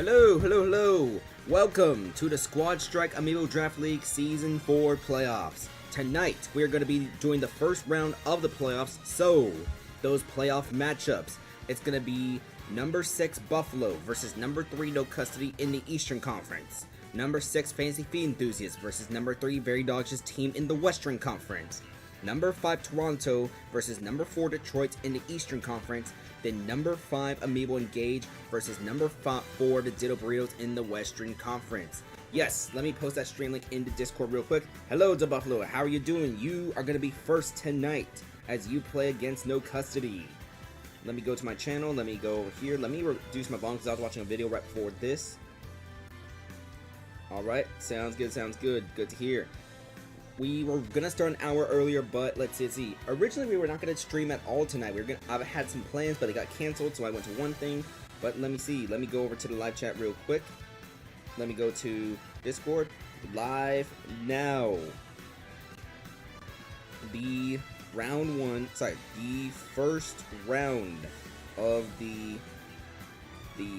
Hello! Welcome to the Squad Strike Amiibo Draft League Season 4 Playoffs. Tonight, we are going to be doing the first round of the playoffs, so those playoff matchups. It's going to be number 6 Buffalo versus number 3 No Custody in the Eastern Conference. Number 6 Fantasy Feed Enthusiasts versus number 3 Very Dodge's team in the Western Conference. Number 5 Toronto versus number 4 Detroit in the Eastern Conference. Then number 5 Amiibo Engage versus number 4 the Ditto Burritos in the Western Conference. Yes, let me post that stream link into Discord real quick. Hello Dabuffalo, how are you doing? You are going to be first tonight as you play against No Custody. Let me go to my channel, let me go over here, let me reduce my volume because I was watching a video right before this. Alright, sounds good, good to hear. We were gonna start an hour earlier, but let's see. Originally, we were not gonna stream at all tonight. I had some plans, but they got canceled, so I went to one thing. But let me see. Let me go over to the live chat real quick. Let me go to Discord. Live now. The first round of the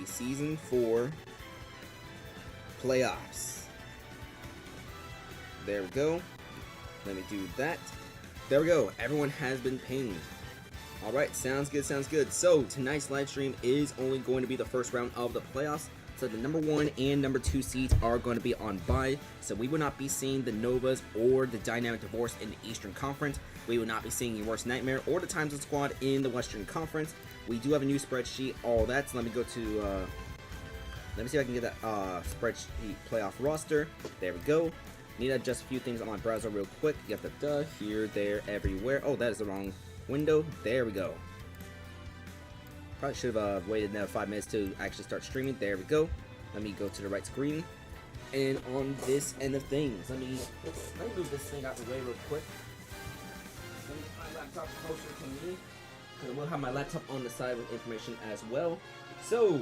Season 4 playoffs. There we go. Let me do that. There we go. Everyone has been pinged. Alright, sounds good. So, tonight's live stream is only going to be the first round of the playoffs. So, the number 1 and number 2 seeds are going to be on bye. So, we will not be seeing the Novas or the Dynamic Divorce in the Eastern Conference. We will not be seeing Your Worst Nightmare or the Times of Squad in the Western Conference. We do have a new spreadsheet, all that. So, let me go to, let me see if I can get that spreadsheet playoff roster. There we go. Need to adjust a few things on my browser real quick. Get the here, there, everywhere. Oh, that is the wrong window. There we go. Probably should have waited another 5 minutes to actually start streaming. There we go. Let me go to the right screen. And on this end of things, let me move this thing out the way real quick. Let me put my laptop closer to me, because I will have my laptop on the side with information as well. So,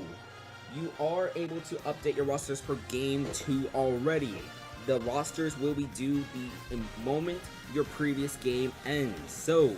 you are able to update your rosters for Game 2 already. The rosters will be due the moment your previous game ends. So,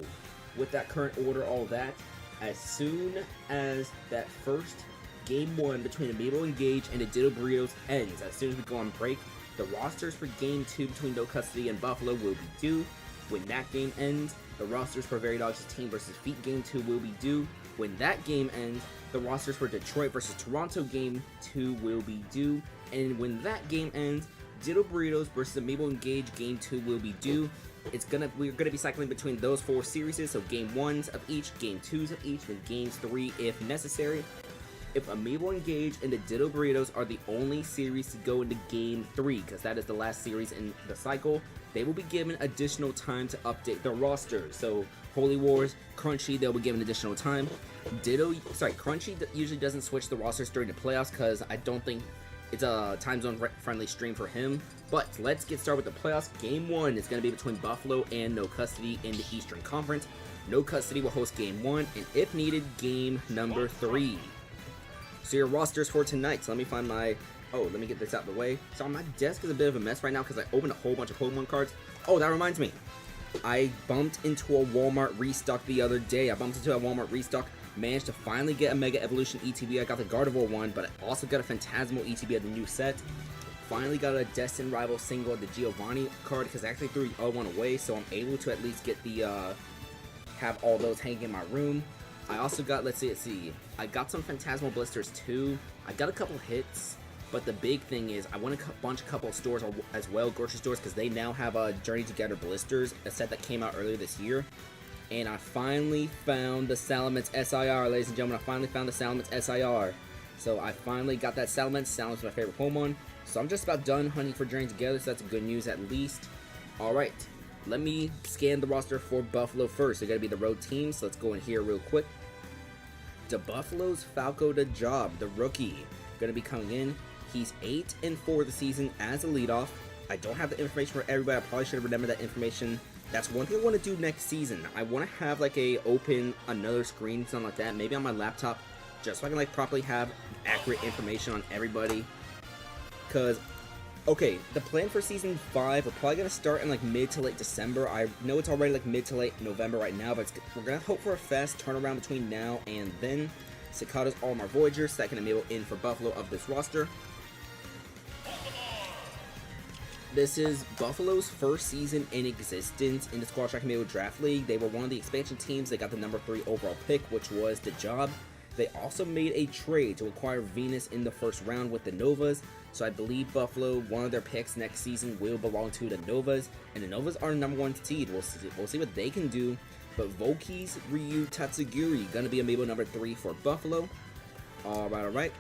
with that current order, all that, as soon as that first Game 1 between Amiibo Engage and the Ditto Burritos ends, as soon as we go on break, the rosters for Game 2 between No Custody and Buffalo will be due. When that game ends, the rosters for Very Dodge's team versus Feet Game 2 will be due. When that game ends, the rosters for Detroit versus Toronto Game 2 will be due. And when that game ends, Ditto Burritos versus Amiibo Engage Game 2 will be due. We're gonna be cycling between those 4 series, so Game 1s of each, Game 2s of each, and Games 3 if necessary. If Amiibo Engage and the Ditto Burritos are the only series to go into Game 3, because that is the last series in the cycle, they will be given additional time to update their rosters. So Holy Wars, Crunchy, they'll be given additional time. Crunchy usually doesn't switch the rosters during the playoffs because I don't think it's a time zone friendly stream for him. But let's get started with the playoffs. Game 1 is going to be between Buffalo and No Custody in the Eastern Conference. No Custody will host Game 1, and if needed, Game number 3. So your rosters for tonight. So let me find my... Oh, let me get this out of the way. So my desk is a bit of a mess right now because I opened a whole bunch of Pokemon cards. Oh, that reminds me. I bumped into a Walmart restock the other day. Managed to finally get a Mega Evolution ETB. I got the Gardevoir one, but I also got a Phantasmal ETB of the new set. Finally got a Destined Rival single of the Giovanni card because I actually threw the other one away, so I'm able to at least get the have all those hanging in my room. I also got, let's see, I got some Phantasmal blisters too. I got a couple hits, but the big thing is I went a couple of stores as well, grocery stores, because they now have a Journey Together blisters, a set that came out earlier this year. And I finally found the Salamence SIR, ladies and gentlemen. I finally found the Salamence SIR. So I finally got that Salamence. Salamence is my favorite Pokemon. So I'm just about done hunting for Journey Together, so that's good news at least. Alright, let me scan the roster for Buffalo first. They're going to be the road team, so let's go in here real quick. Dabuffalo's Falco the Job, the rookie, going to be coming in. He's 8-4 the season as a leadoff. I don't have the information for everybody. I probably should have remembered that information. That's one thing I want to do next season. I want to have like open another screen, something like that, maybe on my laptop, just so I can like properly have accurate information on everybody. Cause, okay, the plan for season 5, we're probably gonna start in like mid to late December. I know it's already like mid to late November right now, but we're gonna hope for a fast turnaround between now and then. Cicado's Olimar Voyager, second Amiibo in for Buffalo of this roster. This is Buffalo's first season in existence in the Squad Track Amiibo Draft League. They were one of the expansion teams. They got the number 3 overall pick, which was the job. They also made a trade to acquire Venus in the first round with the Novas. So I believe Buffalo, one of their picks next season, will belong to the Novas. And the Novas are the number 1 seed. We'll see what they can do. But Volki's Ryu Tatsugiri, going to be Amiibo number 3 for Buffalo. Alright.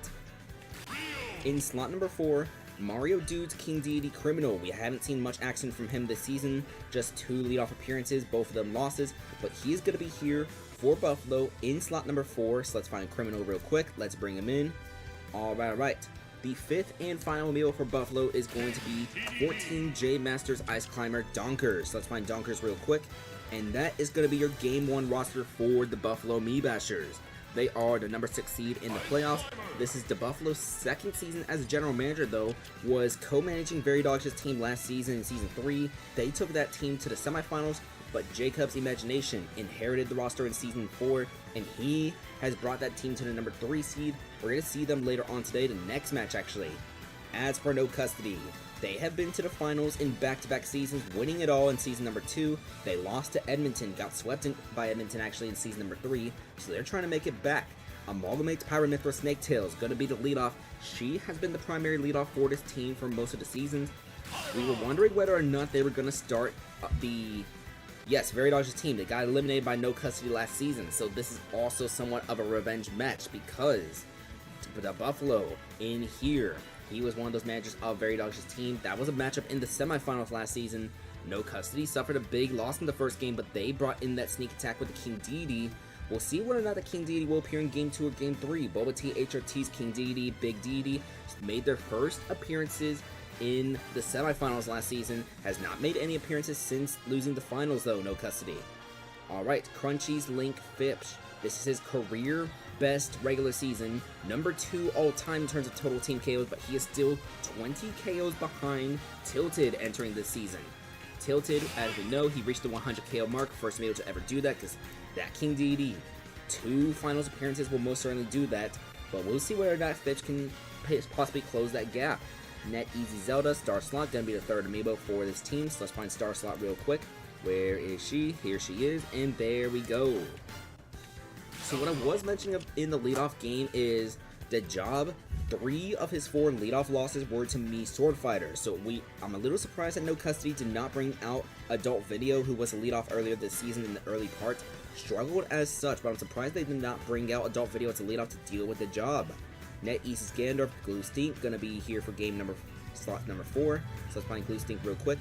In slot number 4, Mario Dude's King Deity Criminal. We haven't seen much action from him this season. Just 2 leadoff appearances, both of them losses. But he's going to be here for Buffalo in slot number 4. So let's find Criminal real quick. Let's bring him in. Alright. The 5th and final Amiibo for Buffalo is going to be 14 J Masters Ice Climber Donkers. So let's find Donkers real quick. And that is going to be your Game 1 roster for the Buffalo Amiibashers. They are the number 6 seed in the playoffs. This is Dabuffalo's second season as a general manager, though. Was co-managing Veridog's team last season in Season 3. They took that team to the semifinals, but Jacob's imagination inherited the roster in Season 4, and he has brought that team to the number 3 seed. We're going to see them later on today, the next match actually. As for No Custody, they have been to the finals in back-to-back seasons, winning it all in season number 2. They lost to Edmonton, got swept by Edmonton actually in season number 3, so they're trying to make it back. Amalgamate's Pyramithra Snaketails going to be the leadoff. She has been the primary leadoff for this team for most of the seasons. We were wondering whether or not they were going to start Veridog's team. They got eliminated by No Custody last season, so this is also somewhat of a revenge match because the Buffalo in here, he was one of those managers of Veridog's team. That was a matchup in the semifinals last season. No Custody suffered a big loss in the first game, but they brought in that sneak attack with the King Deity. We'll see whether or not the King Deity will appear in Game 2 or Game 3. Boba T, HRT's King Deity, Big Deity made their first appearances in the semifinals last season. Has not made any appearances since losing the finals, though, No Custody. Alright, Crunchy's Link Phipps. This is his career best regular season, number 2 all-time in terms of total team KOs, but he is still 20 KOs behind Tilted entering this season. Tilted, as we know, he reached the 100 KO mark, first Amiibo to ever do that, because that King Deity, 2 finals appearances will most certainly do that, but we'll see whether or not Phipps can possibly close that gap. Net Easy Zelda, Star Slot, gonna be the 3rd Amiibo for this team, so let's find Star Slot real quick. Where is she? Here she is, and there we go. So what I was mentioning in the leadoff game is the job. 3 of his 4 leadoff losses were to me sword fighters. So I'm a little surprised that No Custody did not bring out Adult Video, who was a leadoff earlier this season in the early part. Struggled as such, but I'm surprised they did not bring out Adult Video as a leadoff to deal with the job. Net East Gandorf, Glue Stink, gonna be here for slot number 4. So let's find Glue Stink real quick.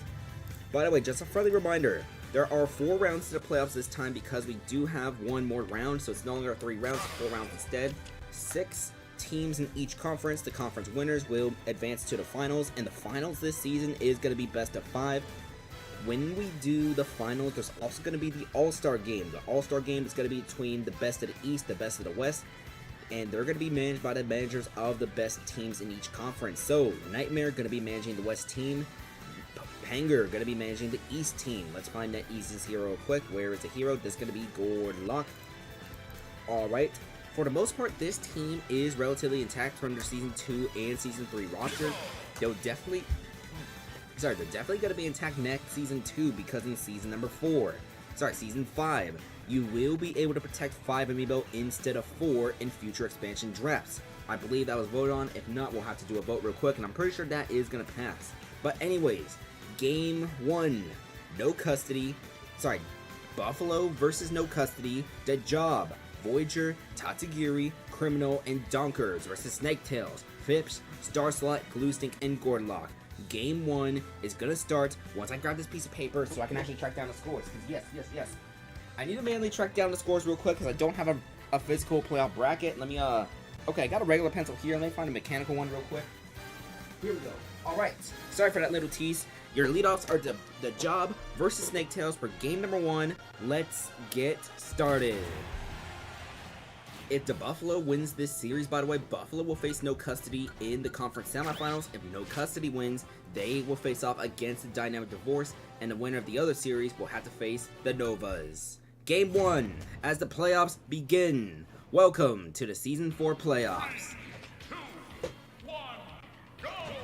By the way, just a friendly reminder, there are 4 rounds to the playoffs this time because we do have 1 more round, so it's no longer 3 rounds, 4 rounds instead. 6 teams in each conference. The conference winners will advance to the finals, and the finals this season is going to be best of 5. When we do the finals, there's also going to be the All-Star game. The All-Star game is going to be between the best of the East, the best of the West, and they're going to be managed by the managers of the best teams in each conference. So, Nightmare going to be managing the West team. Hanger going to be managing the East team. Let's find that East's hero quick. Where is the hero? This is going to be Gordlock. Alright. For the most part, this team is relatively intact from their Season 2 and Season 3 roster. They're definitely going to be intact next Season 2 because in Season 5, you will be able to protect 5 Amiibo instead of 4 in future expansion drafts. I believe that was voted on. If not, we'll have to do a vote real quick, and I'm pretty sure that is going to pass. But anyways, Game 1, Buffalo versus No Custody, The Job, Voyager, Tatsugiri, Criminal, and Donkers versus Snaketails, Phipps, Star Slot, Glue Stink, and Gordlock. Game 1 is gonna start once I grab this piece of paper so I can actually track down the scores. Because yes. I need to manually track down the scores real quick because I don't have a physical playoff bracket. Let me, okay, I got a regular pencil here. Let me find a mechanical one real quick. Here we go. Alright, sorry for that little tease. Your leadoffs are the Job versus Snaketails for game number 1. Let's get started. If Dabuffalo wins this series, by the way, Buffalo will face No Custody in the conference semifinals. If No Custody wins, they will face off against the Dynamic Divorce, and the winner of the other series will have to face the Novas. Game 1, as the playoffs begin. Welcome to the Season 4 playoffs.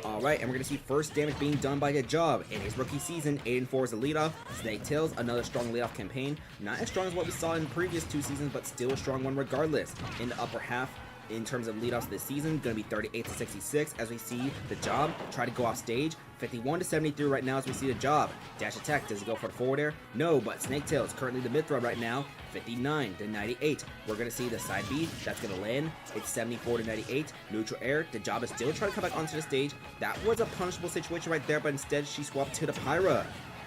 Alright, and we're going to see first damage being done by joah. In his rookie season, 8-4 is a leadoff. Snaketails, another strong leadoff campaign. Not as strong as what we saw in the previous 2 seasons, but still a strong one regardless. In the upper half, in terms of leadoffs this season, going to be 38 to 66 as we see joah try to go off stage. 51 to 73 right now as we see joah dash attack. Does he go for the forward air? No, but Snaketail is currently the mid throw right now. 59 to 98. We're going to see the side B. That's going to land. It's 74 to 98. Neutral air. joah is still trying to come back onto the stage. That was a punishable situation right there, but instead she swapped to the Pyra.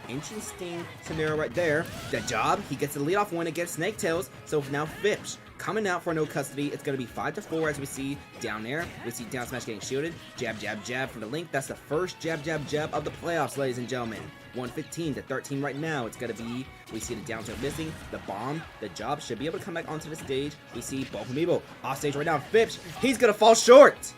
Interesting scenario right there. joah, he gets the leadoff win against Snaketails. So now Fips coming out for no custody. It's going to be 5 to 4 as we see down there. We see down smash getting shielded. Jab, jab, jab from the Link. That's the first jab, jab, jab of the playoffs, ladies and gentlemen. 115 to 13 right now. It's going to be, we see the down tilt missing. The bomb, joah should be able to come back onto the stage. We see both Amiibo off stage right now. Fips, he's going to fall short.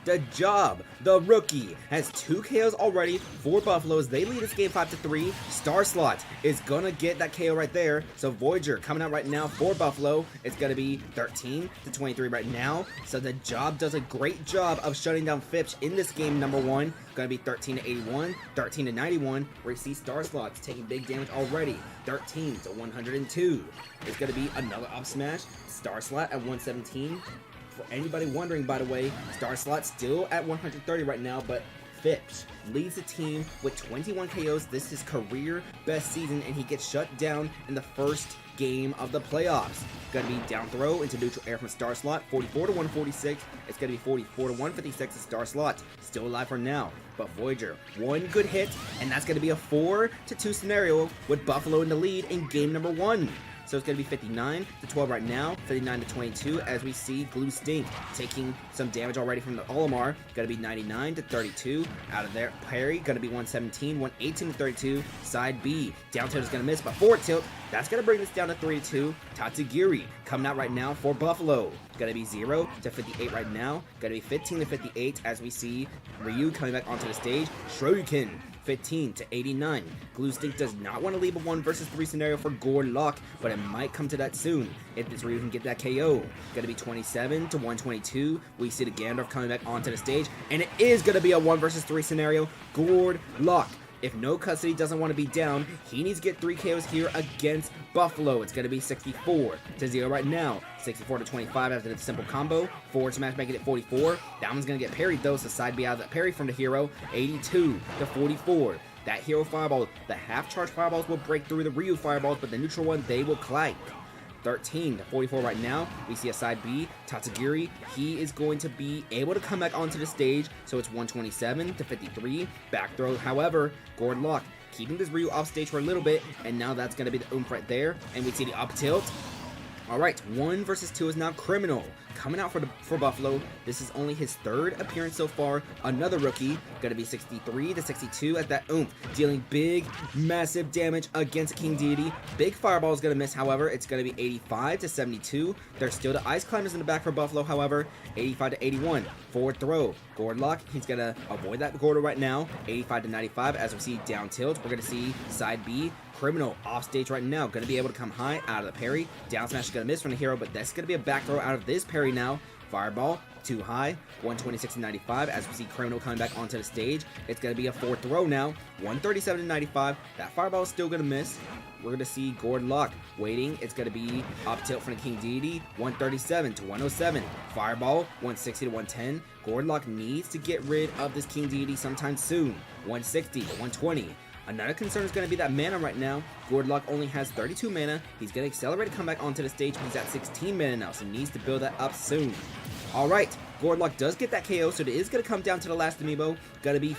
joah, the rookie, has 2 KOs already for Buffaloes. They lead this game 5 to 3. Starslot is gonna get that KO right there. So Voyager coming out right now for Buffalo. It's gonna be 13 to 23 right now. So joah does a great job of shutting down Fips in this game number 1. Gonna be 13 to 81, 13 to 91. Where you see Starslot's taking big damage already. 13 to 102. It's gonna be another up smash. Starslot at 117. For anybody wondering, by the way, Starslot still at 130 right now, but Fips leads the team with 21 KOs. This is his career best season, and he gets shut down in the first game of the playoffs. Gonna be down throw into neutral air from Starslot, 44 to 146. It's gonna be 44 to 156 to Starslot. Still alive for now, but Voyager, one good hit, and that's gonna be a 4 to 2 scenario with Buffalo in the lead in game number 1. So it's going to be 59 to 12 right now, 59 to 22 as we see Glue Stink taking some damage already from the Olimar. Going to be 99 to 32 out of there. Parry going to be 117, 118 to 32. Side B, down tilt is going to miss, but forward tilt, that's going to bring this down to 3 to 2. Tatsugiri coming out right now for Buffalo. Going to be 0 to 58 right now. Going to be 15 to 58 as we see Ryu coming back onto the stage. Shoryuken 15 to 89. Glue Stink does not want to leave a 1 versus 3 scenario for Gordlock, but it might come to that soon if this Ryu can get that KO. Gonna be 27 to 122. We see the Gandalf coming back onto the stage, and it is gonna be a 1 versus 3 scenario. Gordlock, if no custody doesn't want to be down, he needs to get 3 KOs here against Buffalo. It's going to be 64 to 0 right now. 64 to 25 after the simple combo. Forward smash making it 44. That one's going to get parried though, so side B out of that parry from the hero. 82 to 44. That hero fireball, the half charge fireballs will break through the Ryu fireballs, but the neutral one, they will clank. 13 to 44 right now. We see a side B, Tatsugiri. He is going to be able to come back onto the stage, so it's 127 to 53. Back throw, however, Gordlock keeping this Ryu off stage for a little bit, and now that's going to be the oomph right there, and we see the up tilt. Alright, 1 versus 2 is now Criminal coming out for Buffalo. This is only his 3rd appearance so far. Another rookie, gonna be 63 to 62 at that oomph, dealing big, massive damage against King Deity. Big fireball is gonna miss, however. It's gonna be 85 to 72. There's still the Ice Climbers in the back for Buffalo, however. 85 to 81. Forward throw. Gordlock, he's gonna avoid that Gordo right now. 85 to 95 as we see down tilt. We're gonna see side B. Criminal off stage right now, gonna be able to come high out of the parry. Down smash is gonna miss from the hero, but that's gonna be a back throw out of this parry now. Fireball too high, 126 to 95 as we see Criminal coming back onto the stage. It's gonna be a 4th throw now, 137 to 95. That fireball is still gonna miss. We're gonna see Gordlock waiting. It's gonna be up tilt from the King Deity, 137 to 107. Fireball, 160 to 110. Gordlock needs to get rid of this King Deity sometime soon. 160 to 120. Another concern is going to be that mana right now. Gordlock only has 32 mana. He's going to accelerate to come back onto the stage, but he's at 16 mana now, so he needs to build that up soon. Alright, Gordlock does get that KO, so it is going to come down to the last Amiibo. Going to be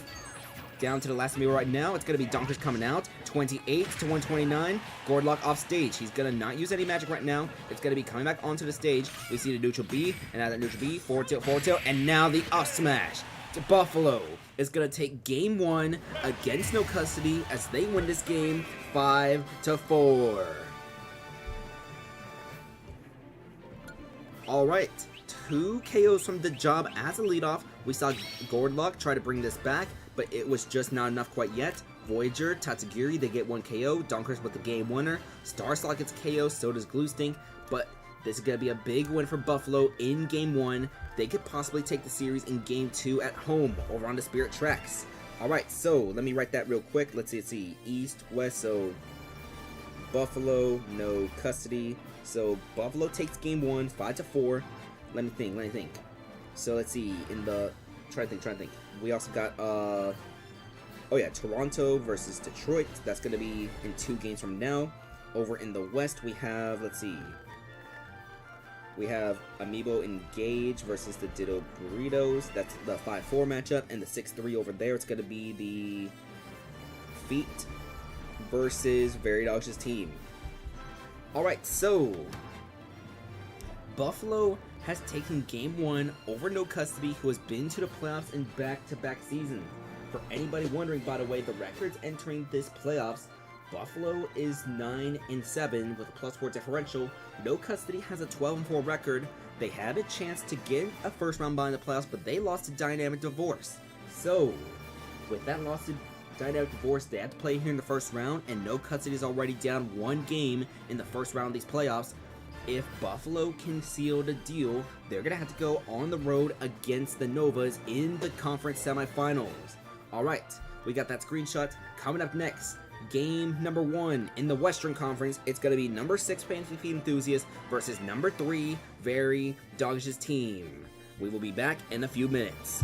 down to the last Amiibo right now. It's going to be Donkers coming out. 28 to 129. Gordlock off stage. He's going to not use any magic right now. It's going to be coming back onto the stage. We see the neutral B, and now that neutral B, forward tilt, and now the up smash. Buffalo is going to take game 1 against no custody as they win this game 5 to 4. Alright, 2 KOs from joah as a leadoff. We saw Gordlock try to bring this back, but it was just not enough quite yet. Voyager, Tatsugiri, they get 1 KO. Donkers with the game winner. Starslot gets KO, so does Glue Stink. but this is going to be a big win for Buffalo in Game 1. They could possibly take the series in Game 2 at home over on the Spirit Tracks. Alright, so let me write that real quick. Let's see, East, West, so Buffalo, no custody. So Buffalo takes Game 1, 5-4. Let me think. So let's see, try to think. We also got, oh yeah, Toronto versus Detroit. That's going to be in 2 games from now. Over in the West, we have, let's see. We have Amiibo Engage versus the Ditto Burritos. That's the 5-4 matchup. And the 6-3 over there, it's going to be the Feet versus Veridog's team. Alright, so Buffalo has taken Game 1 over No Custody, who has been to the playoffs in back-to-back seasons. For anybody wondering, by the way, the records entering this playoffs, Buffalo is 9-7 with a +4 differential. No Custody has a 12-4 record. They had a chance to get a first round bye in the playoffs, but they lost to Dynamic Divorce. So, with that loss to Dynamic Divorce, they have to play here in the first round, and No Custody is already down 1 game in the first round of these playoffs. If Buffalo can seal the deal, they're going to have to go on the road against the Novas in the conference semifinals. Alright, we got that screenshot. Coming up next, game number 1 in the Western Conference. It's going to be number 6 Fantasy Feet Enthusiast versus number 3 Veridog's team. We will be back in a few minutes.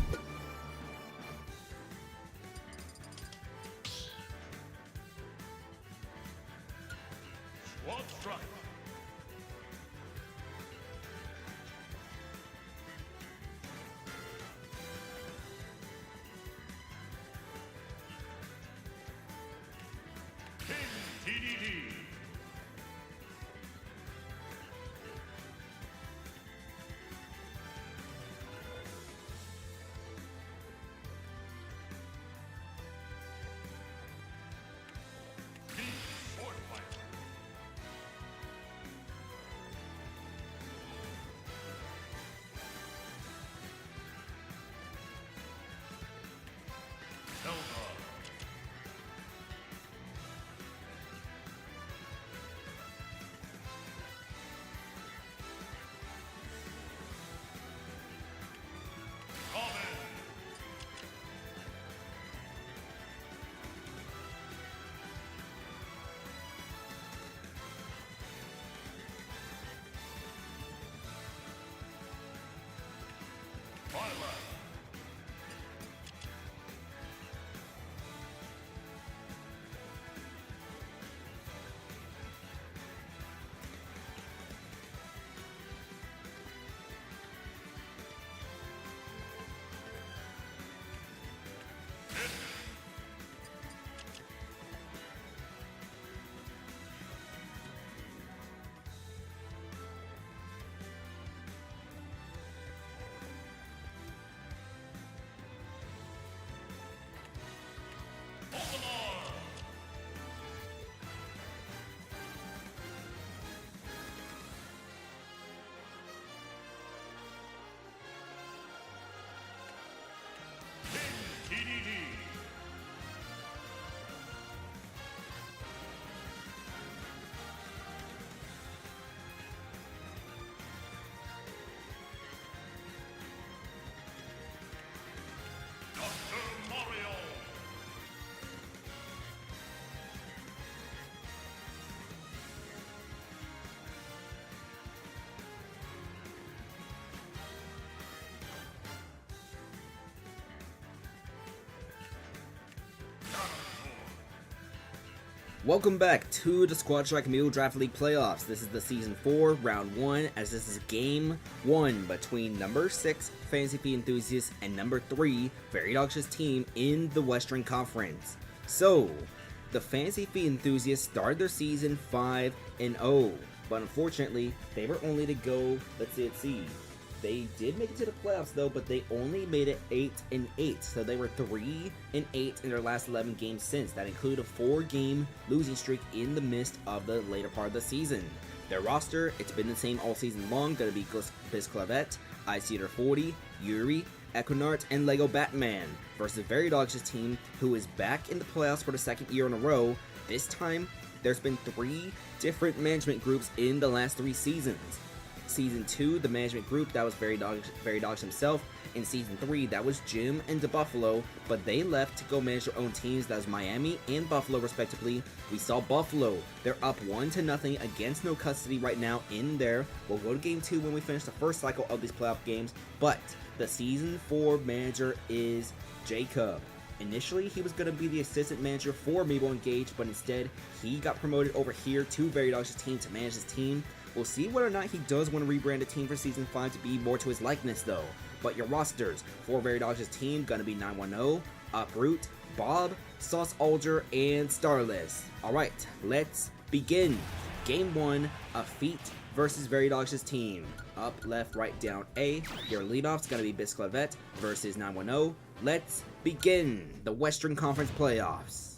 Welcome back to the Squad Strike Amiibo Draft League Playoffs. This is the Season 4, Round 1, as this is Game 1 between number 6 Fantasy Feet Enthusiast and number 3 Veridog's team in the Western Conference. So, the Fantasy Feet Enthusiasts started their season 5-0, but unfortunately, they were only to go, let's see. They did make it to the playoffs though, but they only made it 8-8. So they were 3-8 in their last 11 games since. That included a 4-game losing streak in the midst of the later part of the season. Their roster, it's been the same all season long. Gonna be Bisclavette, Ice Eater 40, Yuri, Equinart, and Lego Batman versus Veridog's team, who is back in the playoffs for the 2nd year in a row. This time, there's been 3 different management groups in the last 3 seasons. Season 2, the management group, that was Very Dogs himself. In Season 3, that was Jim and Dabuffalo, but they left to go manage their own teams. That was Miami and Buffalo, respectively. We saw Buffalo. They're up 1-0 against no custody right now in there. We'll go to Game 2 when we finish the first cycle of these playoff games, but the Season 4 manager is Jacob. Initially, he was going to be the assistant manager for Amiibo Engage, but instead, he got promoted over here to Very Dogs' team to manage his team. We'll see whether or not he does want to rebrand a team for Season 5 to be more to his likeness, though. But your rosters for Very Dogs' team going to be 910, Uproot, Bob, Sauce Alger, and Starless. Alright, let's begin. Game 1 of Feet versus Very Dogs' team. Up, left, right, down, A. Your leadoff's going to be Bisclavette versus 910. Let's begin the Western Conference Playoffs.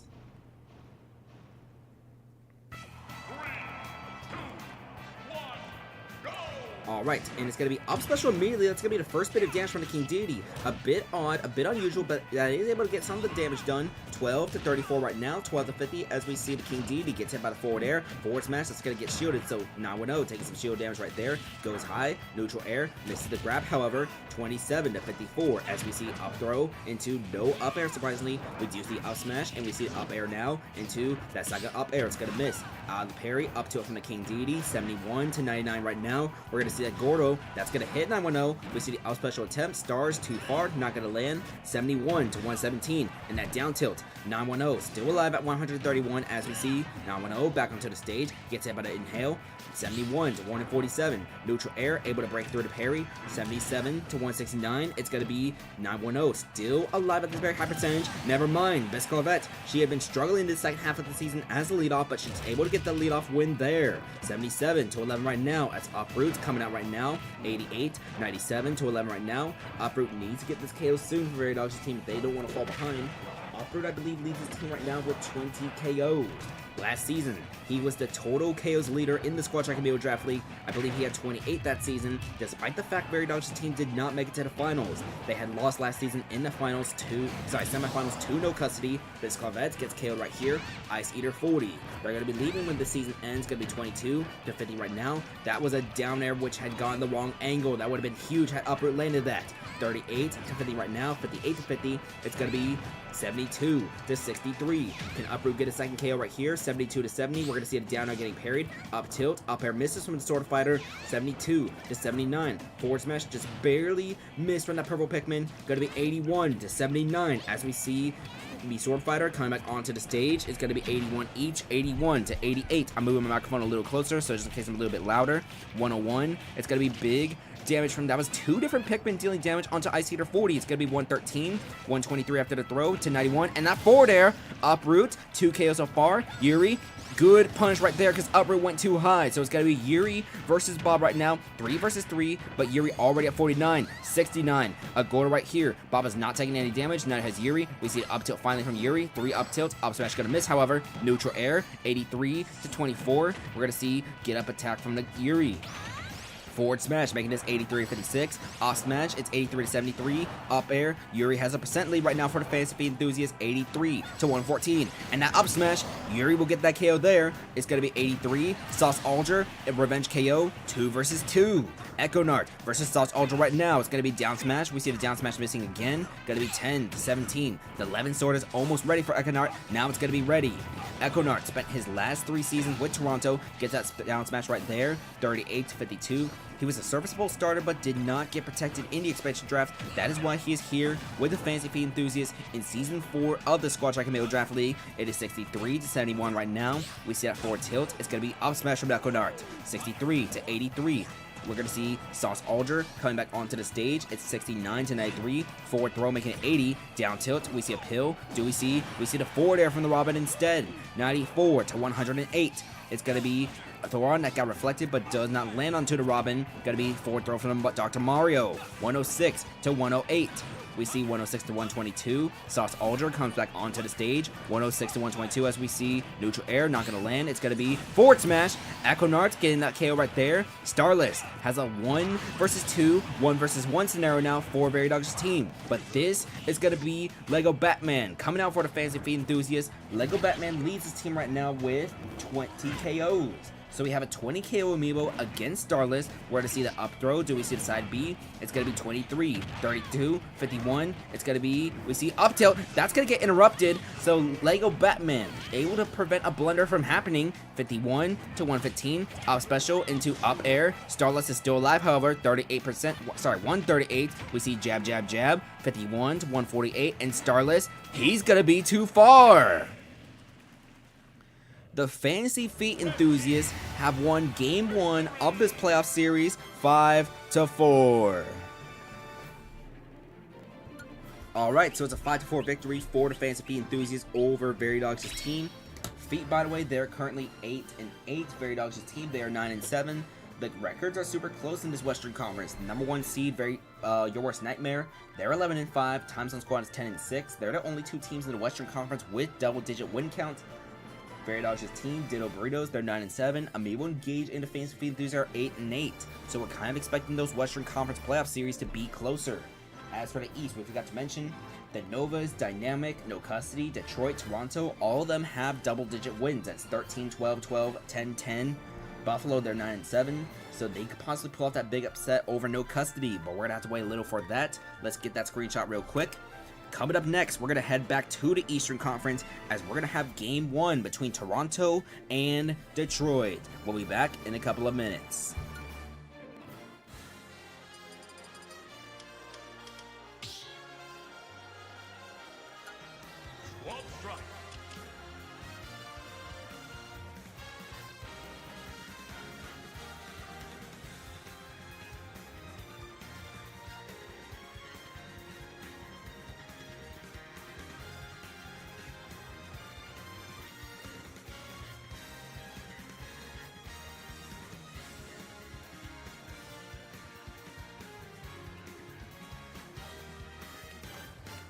Alright, and it's going to be up special immediately. That's going to be the first bit of damage from the King Deity. A bit odd, a bit unusual, but that is able to get some of the damage done. 12-34 right now, 12-50 as we see the King Deity gets hit by the forward air. Forward smash, that's going to get shielded, so 910 taking some shield damage right there. Goes high, neutral air, misses the grab, however. 27-54 as we see up throw into no up air, surprisingly. We do see up smash, and we see up air now into that second up air. It's going to miss. The parry up to it from the King Deity, 71-99 right now. We're going to see that Gordo, that's going to hit 910. We see the out special attempt, stars too far, not going to land. 71-117, and that down tilt. 910 still alive at 131 as we see 910 back onto the stage, gets hit by the inhale. 71-147, neutral air, able to break through the parry. 77-169, it's going to be 910 still alive at this very high percentage. Never mind, Bisclavette, she had been struggling this second half of the season as a leadoff, but she's able to get the leadoff win there. 77-11 right now, that's Uproot coming out right now. 88-97-11 right now. Uproot needs to get this KO soon for Very Dogs' team if they don't want to fall behind. Uproot, I believe, leads his team right now with 20 KOs. Last season, he was the total KOs leader in the Squad Track Amiibo Draft League. I believe he had 28 that season, despite the fact Very Dogs' team did not make it to the finals. They had lost last season in the semifinals to no custody. Bisclavette gets KO'd right here. Ice Eater 40. They're going to be leaving when the season ends. Going to be 22-50 right now. That was a down air which had gone the wrong angle. That would have been huge had Uproot landed that. 38-50 right now. 58-50. It's going to be 72-63. Can Uproot get a second KO right here? 72-70. We're going to see a down air getting parried. Up tilt. Up air misses from the Sword Fighter. 72-79. Forward smash just barely missed from that purple Pikmin. Going to be 81-79 as we see the Sword Fighter coming back onto the stage. It's going to be 81 each. 81-88. I'm moving my microphone a little closer so just in case I'm a little bit louder. 101. It's going to be big damage from that was 2 different Pikmin dealing damage onto Ice Eater 40. It's going to be 113, 123 after the throw to 91, and that forward air, Uproot, 2 KOs so far. Yuri, good punish right there because Uproot went too high. So it's going to be Yuri versus Bob right now, 3 versus 3, but Yuri already at 49, 69. A Gordo right here. Bob is not taking any damage. Now it has Yuri. We see up tilt finally from Yuri. 3 up tilts. Up smash going to miss, however. Neutral air, 83-24. We're going to see get up attack from the Yuri. Forward smash, making this 83-56. Off smash, it's 83-73. Up air, Yuri has a percent lead right now for the Fantasy Feet enthusiast, 83-114. And that up smash, Yuri will get that KO there. It's going to be 83. Sauce Alger, revenge KO, 2 versus 2. Echo Nart versus Sauce Alger right now. It's going to be down smash. We see the down smash missing again. Going to be 10-17. The 11 sword is almost ready for Echo Nart. Now it's going to be ready. Echo Nart spent his last 3 seasons with Toronto. Gets that down smash right there. 38-52. He was a serviceable starter but did not get protected in the expansion draft. That is why he is here with the Fantasy Feet enthusiasts in Season 4 of the Squad Track Amiibo Draft League. It is 63-71 right now. We see that forward tilt. It's going to be up smash from Echo Nart. 63-83. We're going to see Sauce Alger coming back onto the stage. It's 69-93. Forward throw making it 80. Down tilt. We see a pill. We see the forward air from the Robin instead. 94-108. It's going to be Thoron that got reflected but does not land onto the Robin. Gonna be forward throw from Dr. Mario. 106 to 108. We see 106 to 122. Sauce Aldra comes back onto the stage. 106 to 122 as we see neutral air, not going to land. It's going to be forward smash. Echo Nards getting that KO right there. Starless has a 1 versus 2, 1 versus 1 scenario now for Very Dog's team. But this is going to be Lego Batman coming out for the Fantasy Feet enthusiasts. Lego Batman leads his team right now with 20 KOs. So we have a 20 KO Amiibo against Starless. Where to see the up throw? Do we see the side B? It's going to be 23, 32, 51. It's going to be, we see up tilt. That's going to get interrupted. So Lego Batman able to prevent a blunder from happening. 51 to 115. Up special into up air. Starless is still alive, however, 38%. Sorry, 138. We see jab, jab, jab. 51 to 148. And Starless, he's going to be too far. The Fantasy Feet enthusiasts have won Game 1 of this playoff series 5-4. Alright, so it's a 5-4 victory for the Fantasy Feet enthusiasts over Very Dog's team. Feet, by the way, they're currently 8-8. Very Dog's team, they are 9-7. The records are super close in this Western Conference. Number 1 seed, Your Worst Nightmare, they're 11-5. Time Zone Squad is 10-6. They're the only 2 teams in the Western Conference with double-digit win counts. Very Dog's team, Ditto Burritos, they're 9-7. Amiibo Engage and the Fantasy Feet enthusiasts are 8-8. So we're kind of expecting those Western Conference playoff series to be closer. As for the East, we forgot to mention the Novas, Dynamic, No Custody, Detroit, Toronto, all of them have double-digit wins. That's 13, 12, 12, 10, 10. Buffalo, they're 9-7. So they could possibly pull off that big upset over No Custody. But we're going to have to wait a little for that. Let's get that screenshot real quick. Coming up next, we're going to head back to the Eastern Conference as we're going to have Game 1 between Toronto and Detroit. We'll be back in a couple of minutes.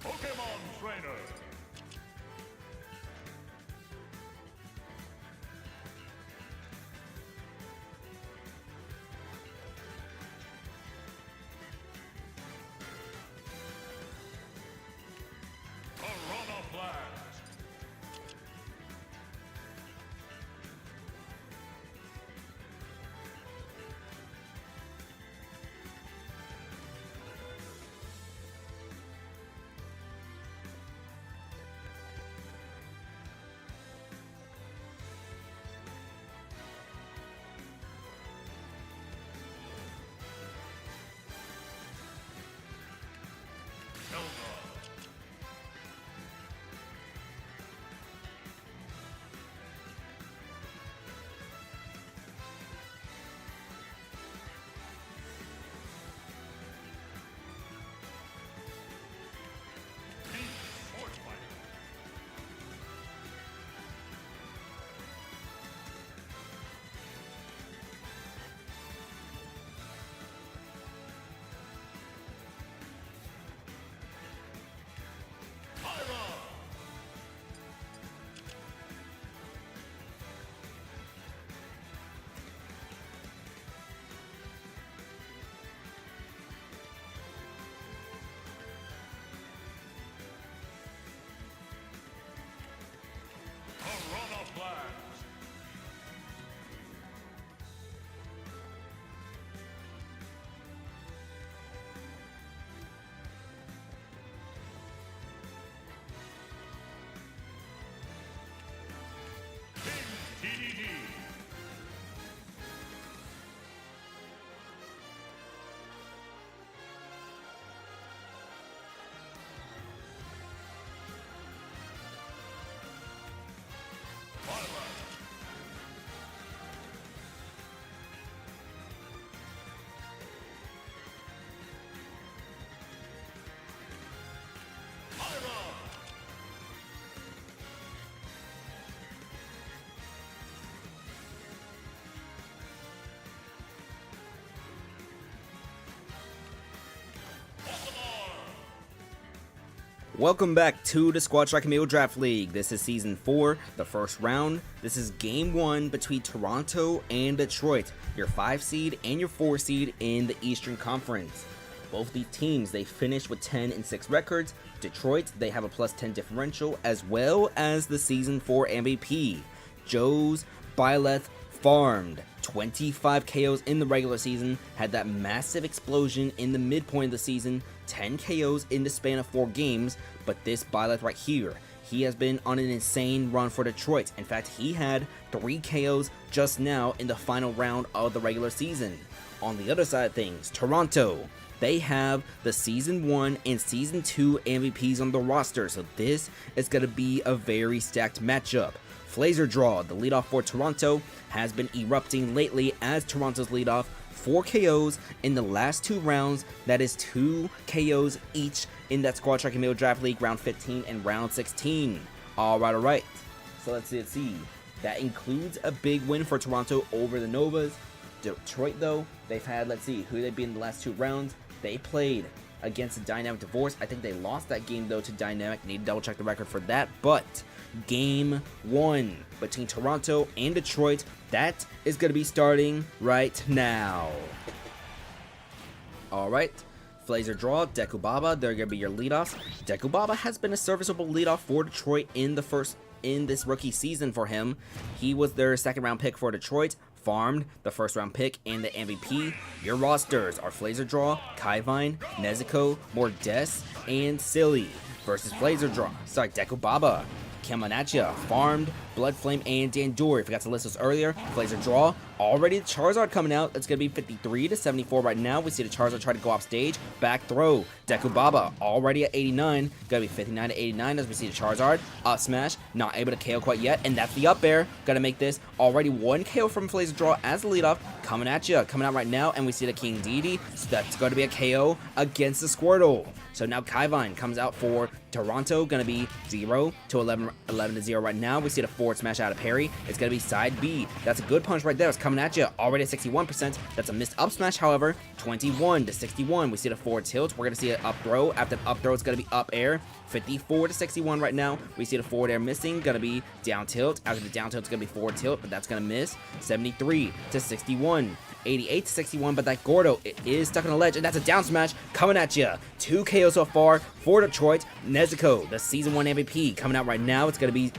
Pokemon Trainer. Piranha Blast. Welcome back to the Squad Strike Amiibo Draft League. This is Season 4, the first round. This is Game 1 between Toronto and Detroit, your 5 seed and your 4 seed in the Eastern Conference. Both these teams, they finished with 10-6 records. Detroit, they have a +10 differential, as well as the Season 4 MVP. josephzilla farmed 25 KOs in the regular season, had that massive explosion in the midpoint of the season, 10 KOs in the span of 4 games, but this Byleth right here, he has been on an insane run for Detroit. In fact, he had 3 KOs just now in the final round of the regular season. On the other side of things, Toronto, they have the Season 1 and Season 2 MVPs on the roster, so this is going to be a very stacked matchup. Flazer Draw, the leadoff for Toronto, has been erupting lately as Toronto's leadoff. 4 KOs in the last 2 rounds. That is 2 KOs each in that Squad Strike Amiibo Draft League, round 15 and round 16. Alright. So let's see. That includes a big win for Toronto over the Novas. Detroit, though, they've had, let's see, who they've been in the last 2 rounds. They played against the Dynamic Divorce. I think they lost that game, though, to Dynamic. Need to double check the record for that. But Game 1 between Toronto and Detroit, that is going to be starting right now. Alright, Flazer Draw, Dabuffalo, they're going to be your leadoffs. Dabuffalo has been a serviceable leadoff for Detroit in this rookie season for him. He was their second round pick for Detroit, farmed the first round pick and the MVP. Your rosters are Flazer Draw, Kaivine, Nezuko, Mordes, and Silly versus Flazer Draw. Sorry, Dabuffalo. Coming at ya, farmed, Blood Flame, and Dandori. Forgot to list those earlier. Flazer Draw. Already the Charizard coming out. It's going to be 53-74 right now. We see the Charizard try to go off stage. Back throw. Dabuffalo already at 89. Going to be 59-89 as we see the Charizard. Up smash. Not able to KO quite yet. And that's the up air. Got to make this. Already 1 KO from Flazer Draw as the leadoff. Coming at ya. Coming out right now. And we see the King Deity. So that's going to be a KO against the Squirtle. So now Kaivine comes out for Toronto. Going to be 0 to 11-0 right now. We see the forward smash out of parry. It's going to be side B. That's a good punch right there. It's coming at you. Already at 61%. That's a missed up smash, however. 21-61. We see the forward tilt. We're going to see an up throw. After the up throw, it's going to be up air. 54-61 right now. We see the forward air missing. Going to be down tilt. After the down tilt, it's going to be forward tilt, but that's going to miss. 73-61. 88-61, but that Gordo, it is stuck on the ledge, and that's a down smash coming at you. 2 KOs so far for Detroit. Nezuko, the Season 1 MVP, coming out right now. It's going to be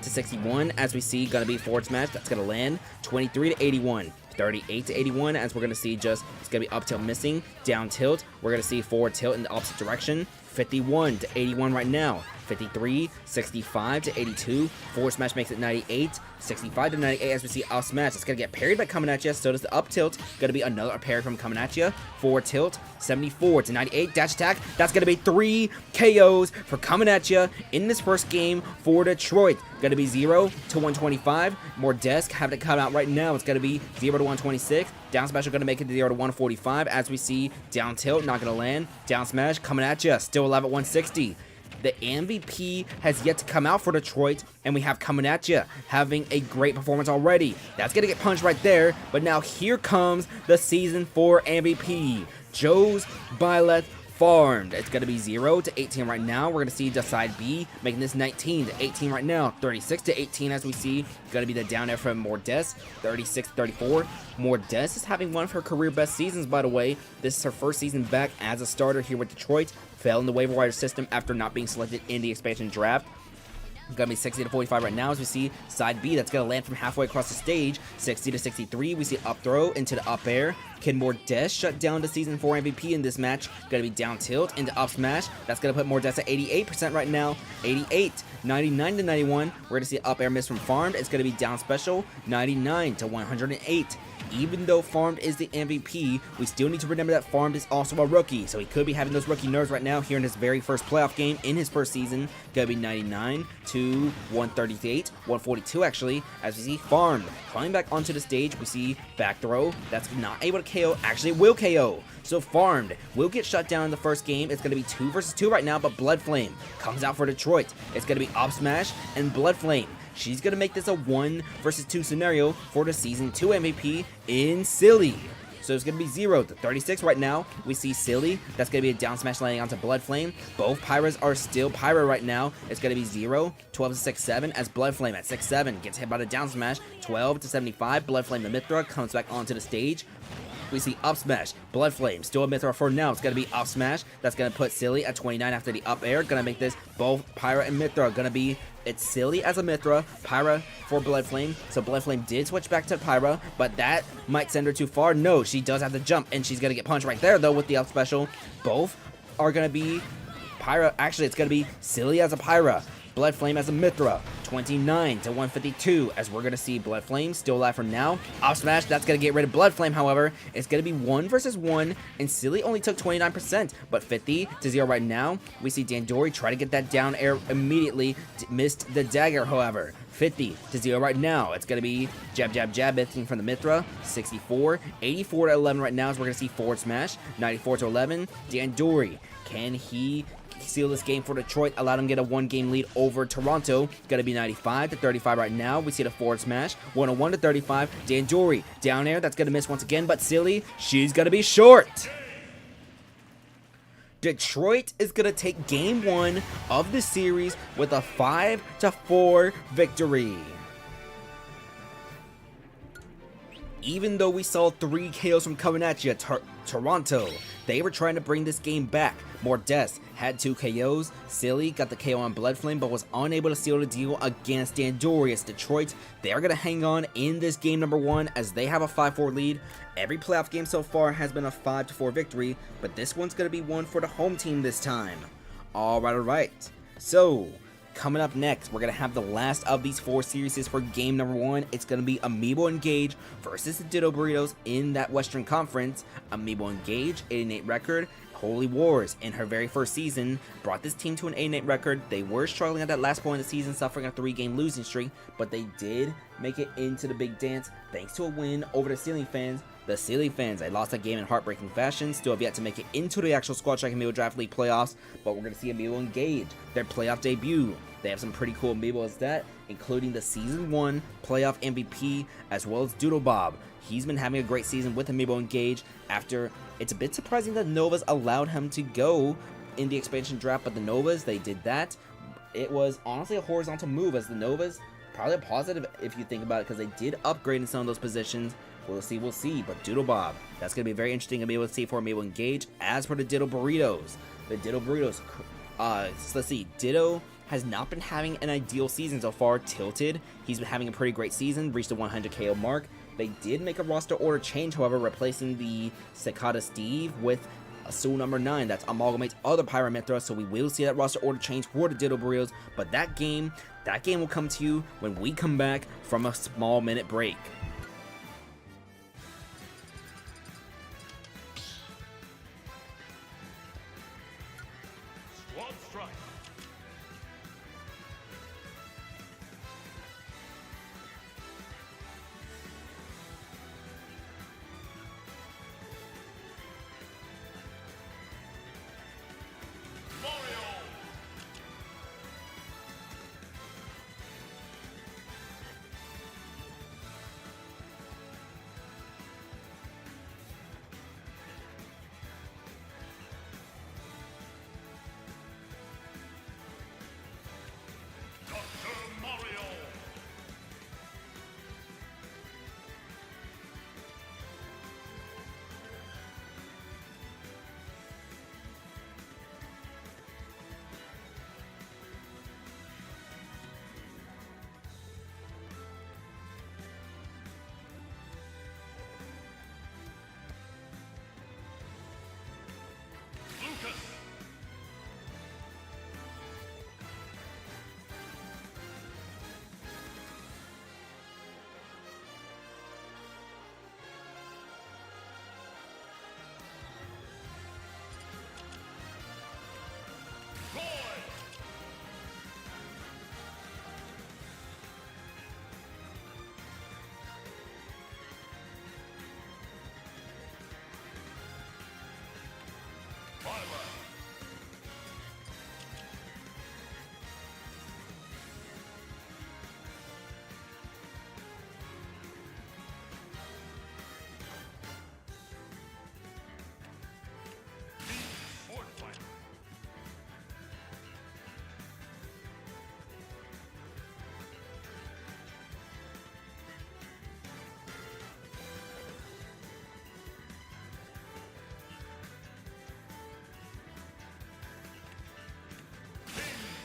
8-61, as we see, going to be forward smash. That's going to land. 23-81. 38-81, as we're going to see just, it's going to be up tilt missing, down tilt. We're going to see forward tilt in the opposite direction. 51-81 right now. 53-65-82. Forward smash makes it 98. 65-98 as we see up smash. It's going to get parried by coming at you. So does the up tilt. Going to be another parry from coming at you. Forward tilt. 74-98. Dash attack. That's going to be 3 KOs for coming at you in this first game for Detroit. Going to be 0-125. Mordes have to come out right now. It's going to be 0-126. Down smash are going to make it 0-145 as we see down tilt. Not going to land. Down smash coming at you. Still alive at 160. The MVP has yet to come out for Detroit, and we have coming at you, having a great performance already. That's going to get punched right there, but now here comes the Season 4 MVP, josephzilla farmed. It's going to be 0-18 right now. We're going to see the side B making this 19-18 right now. 36-18 as we see. Going to be the down air from Mordes. 36-34. Mordes is having one of her career best seasons, by the way. This is her first season back as a starter here with Detroit. Fell in the waiver wire system after not being selected in the expansion draft. Gonna be 60-45 right now as we see side B that's gonna land from halfway across the stage. 60-63. We see up throw into the up air. Can Mordes shut down the Season 4 MVP in this match? Gonna be down tilt into up smash. That's gonna put Mordes at 88% right now. 88. 99-91. We're gonna see up air miss from farmed. It's gonna be down special. 99-108. Even though Farmed is the MVP, we still need to remember that Farmed is also a rookie, so he could be having those rookie nerves right now here in his very first playoff game in his first season. Gonna be 99-138, 142 actually, as we see Farmed climbing back onto the stage. We see back throw, that's not able to KO, actually it will KO. So Farmed will get shut down in the first game. It's going to be 2 versus 2 right now, but Blood Flame comes out for Detroit. It's going to be up smash and Blood Flame. She's going to make this a 1 versus 2 scenario for the Season 2 MVP in Silly. So it's going to be 0 to 36 right now. We see Silly. That's going to be a down smash landing onto Blood Flame. Both Pyras are still Pyra right now. It's going to be 0, 12 to 6-7 as Blood Flame at 6-7 gets hit by the down smash. 12 to 75. Blood Flame the Mithra comes back onto the stage. We see up smash, Blood Flame, still a Mithra for now. It's going to be up smash. That's going to put Silly at 29 after the up air. Going to make this both Pyra and Mithra. Going to be, it's Silly as a Mithra, Pyra for Blood Flame. So Blood Flame did switch back to Pyra, but that might send her too far. No, she does have to jump, and she's going to get punched right there, though, with the up special. Both are going to be Pyra. Actually, it's going to be Silly as a Pyra, Blood Flame as a Mithra. 29 to 152 as we're going to see Blood Flame still alive for now. Up smash, that's going to get rid of Blood Flame, however. It's going to be 1 versus 1, and Silly only took 29%, but 50 to 0 right now. We see Dandori try to get that down air immediately. Missed the dagger, however. 50 to 0 right now. It's going to be jab, jab, jab, missing from the Mithra. 64, 84 to 11 right now as we're going to see forward smash. 94 to 11. Dandori, can he seal this game for Detroit, allow them to get a 1-game lead over Toronto? Gonna be 95 to 35 right now. We see the forward smash, 101 to 35. Dandori down air, that's gonna miss once again, but Silly, she's gonna be short. Detroit is gonna take game 1 of the series with a 5-4 victory. Even though we saw 3 KOs from coming at you, Toronto, they were trying to bring this game back. More deaths, had 2 KOs. Silly got the KO on Blood Flame, but was unable to seal the deal against Dandori. Detroit, they are going to hang on in this game number 1 as they have a 5-4 lead. Every playoff game so far has been a 5-4 victory, but this one's going to be one for the home team this time. Alright. So, coming up next, we're going to have the last of these 4 series for game number 1. It's going to be Amiibo Engage versus the Ditto Burritos in that Western Conference. Amiibo Engage, 8-8 record. Holy Wars, in her very first season, brought this team to an 8-8 record. They were struggling at that last point of the season, suffering a 3-game losing streak, but they did make it into the big dance thanks to a win over the Ceiling fans. The Ceiling fans, they lost that game in heartbreaking fashion, still have yet to make it into the actual Squad Strike Amiibo Draft League playoffs, but we're going to see Amiibo Engage, their playoff debut. They have some pretty cool Amiibos that, including the Season 1 playoff MVP, as well as Doodle Bob. He's been having a great season with Amiibo Engage after it's a bit surprising that Novas allowed him to go in the expansion draft, but the Novas, they did that. It was honestly a horizontal move as the Novas, probably a positive if you think about it, because they did upgrade in some of those positions. We'll see, but Doodle Bob, that's going to be very interesting to be able to see for Amiibo Engage. As for the Ditto Burritos, let's see, Ditto has not been having an ideal season so far. Tilted, he's been having a pretty great season, reached the 100 KO mark. They did make a roster order change, however, replacing the Cicada Steve with Soul number 9. That's Amalgamate's other Pyra Mithra, so we will see that roster order change for the Ditto Burritos. But that game will come to you when we come back from a small minute break. Squad strike.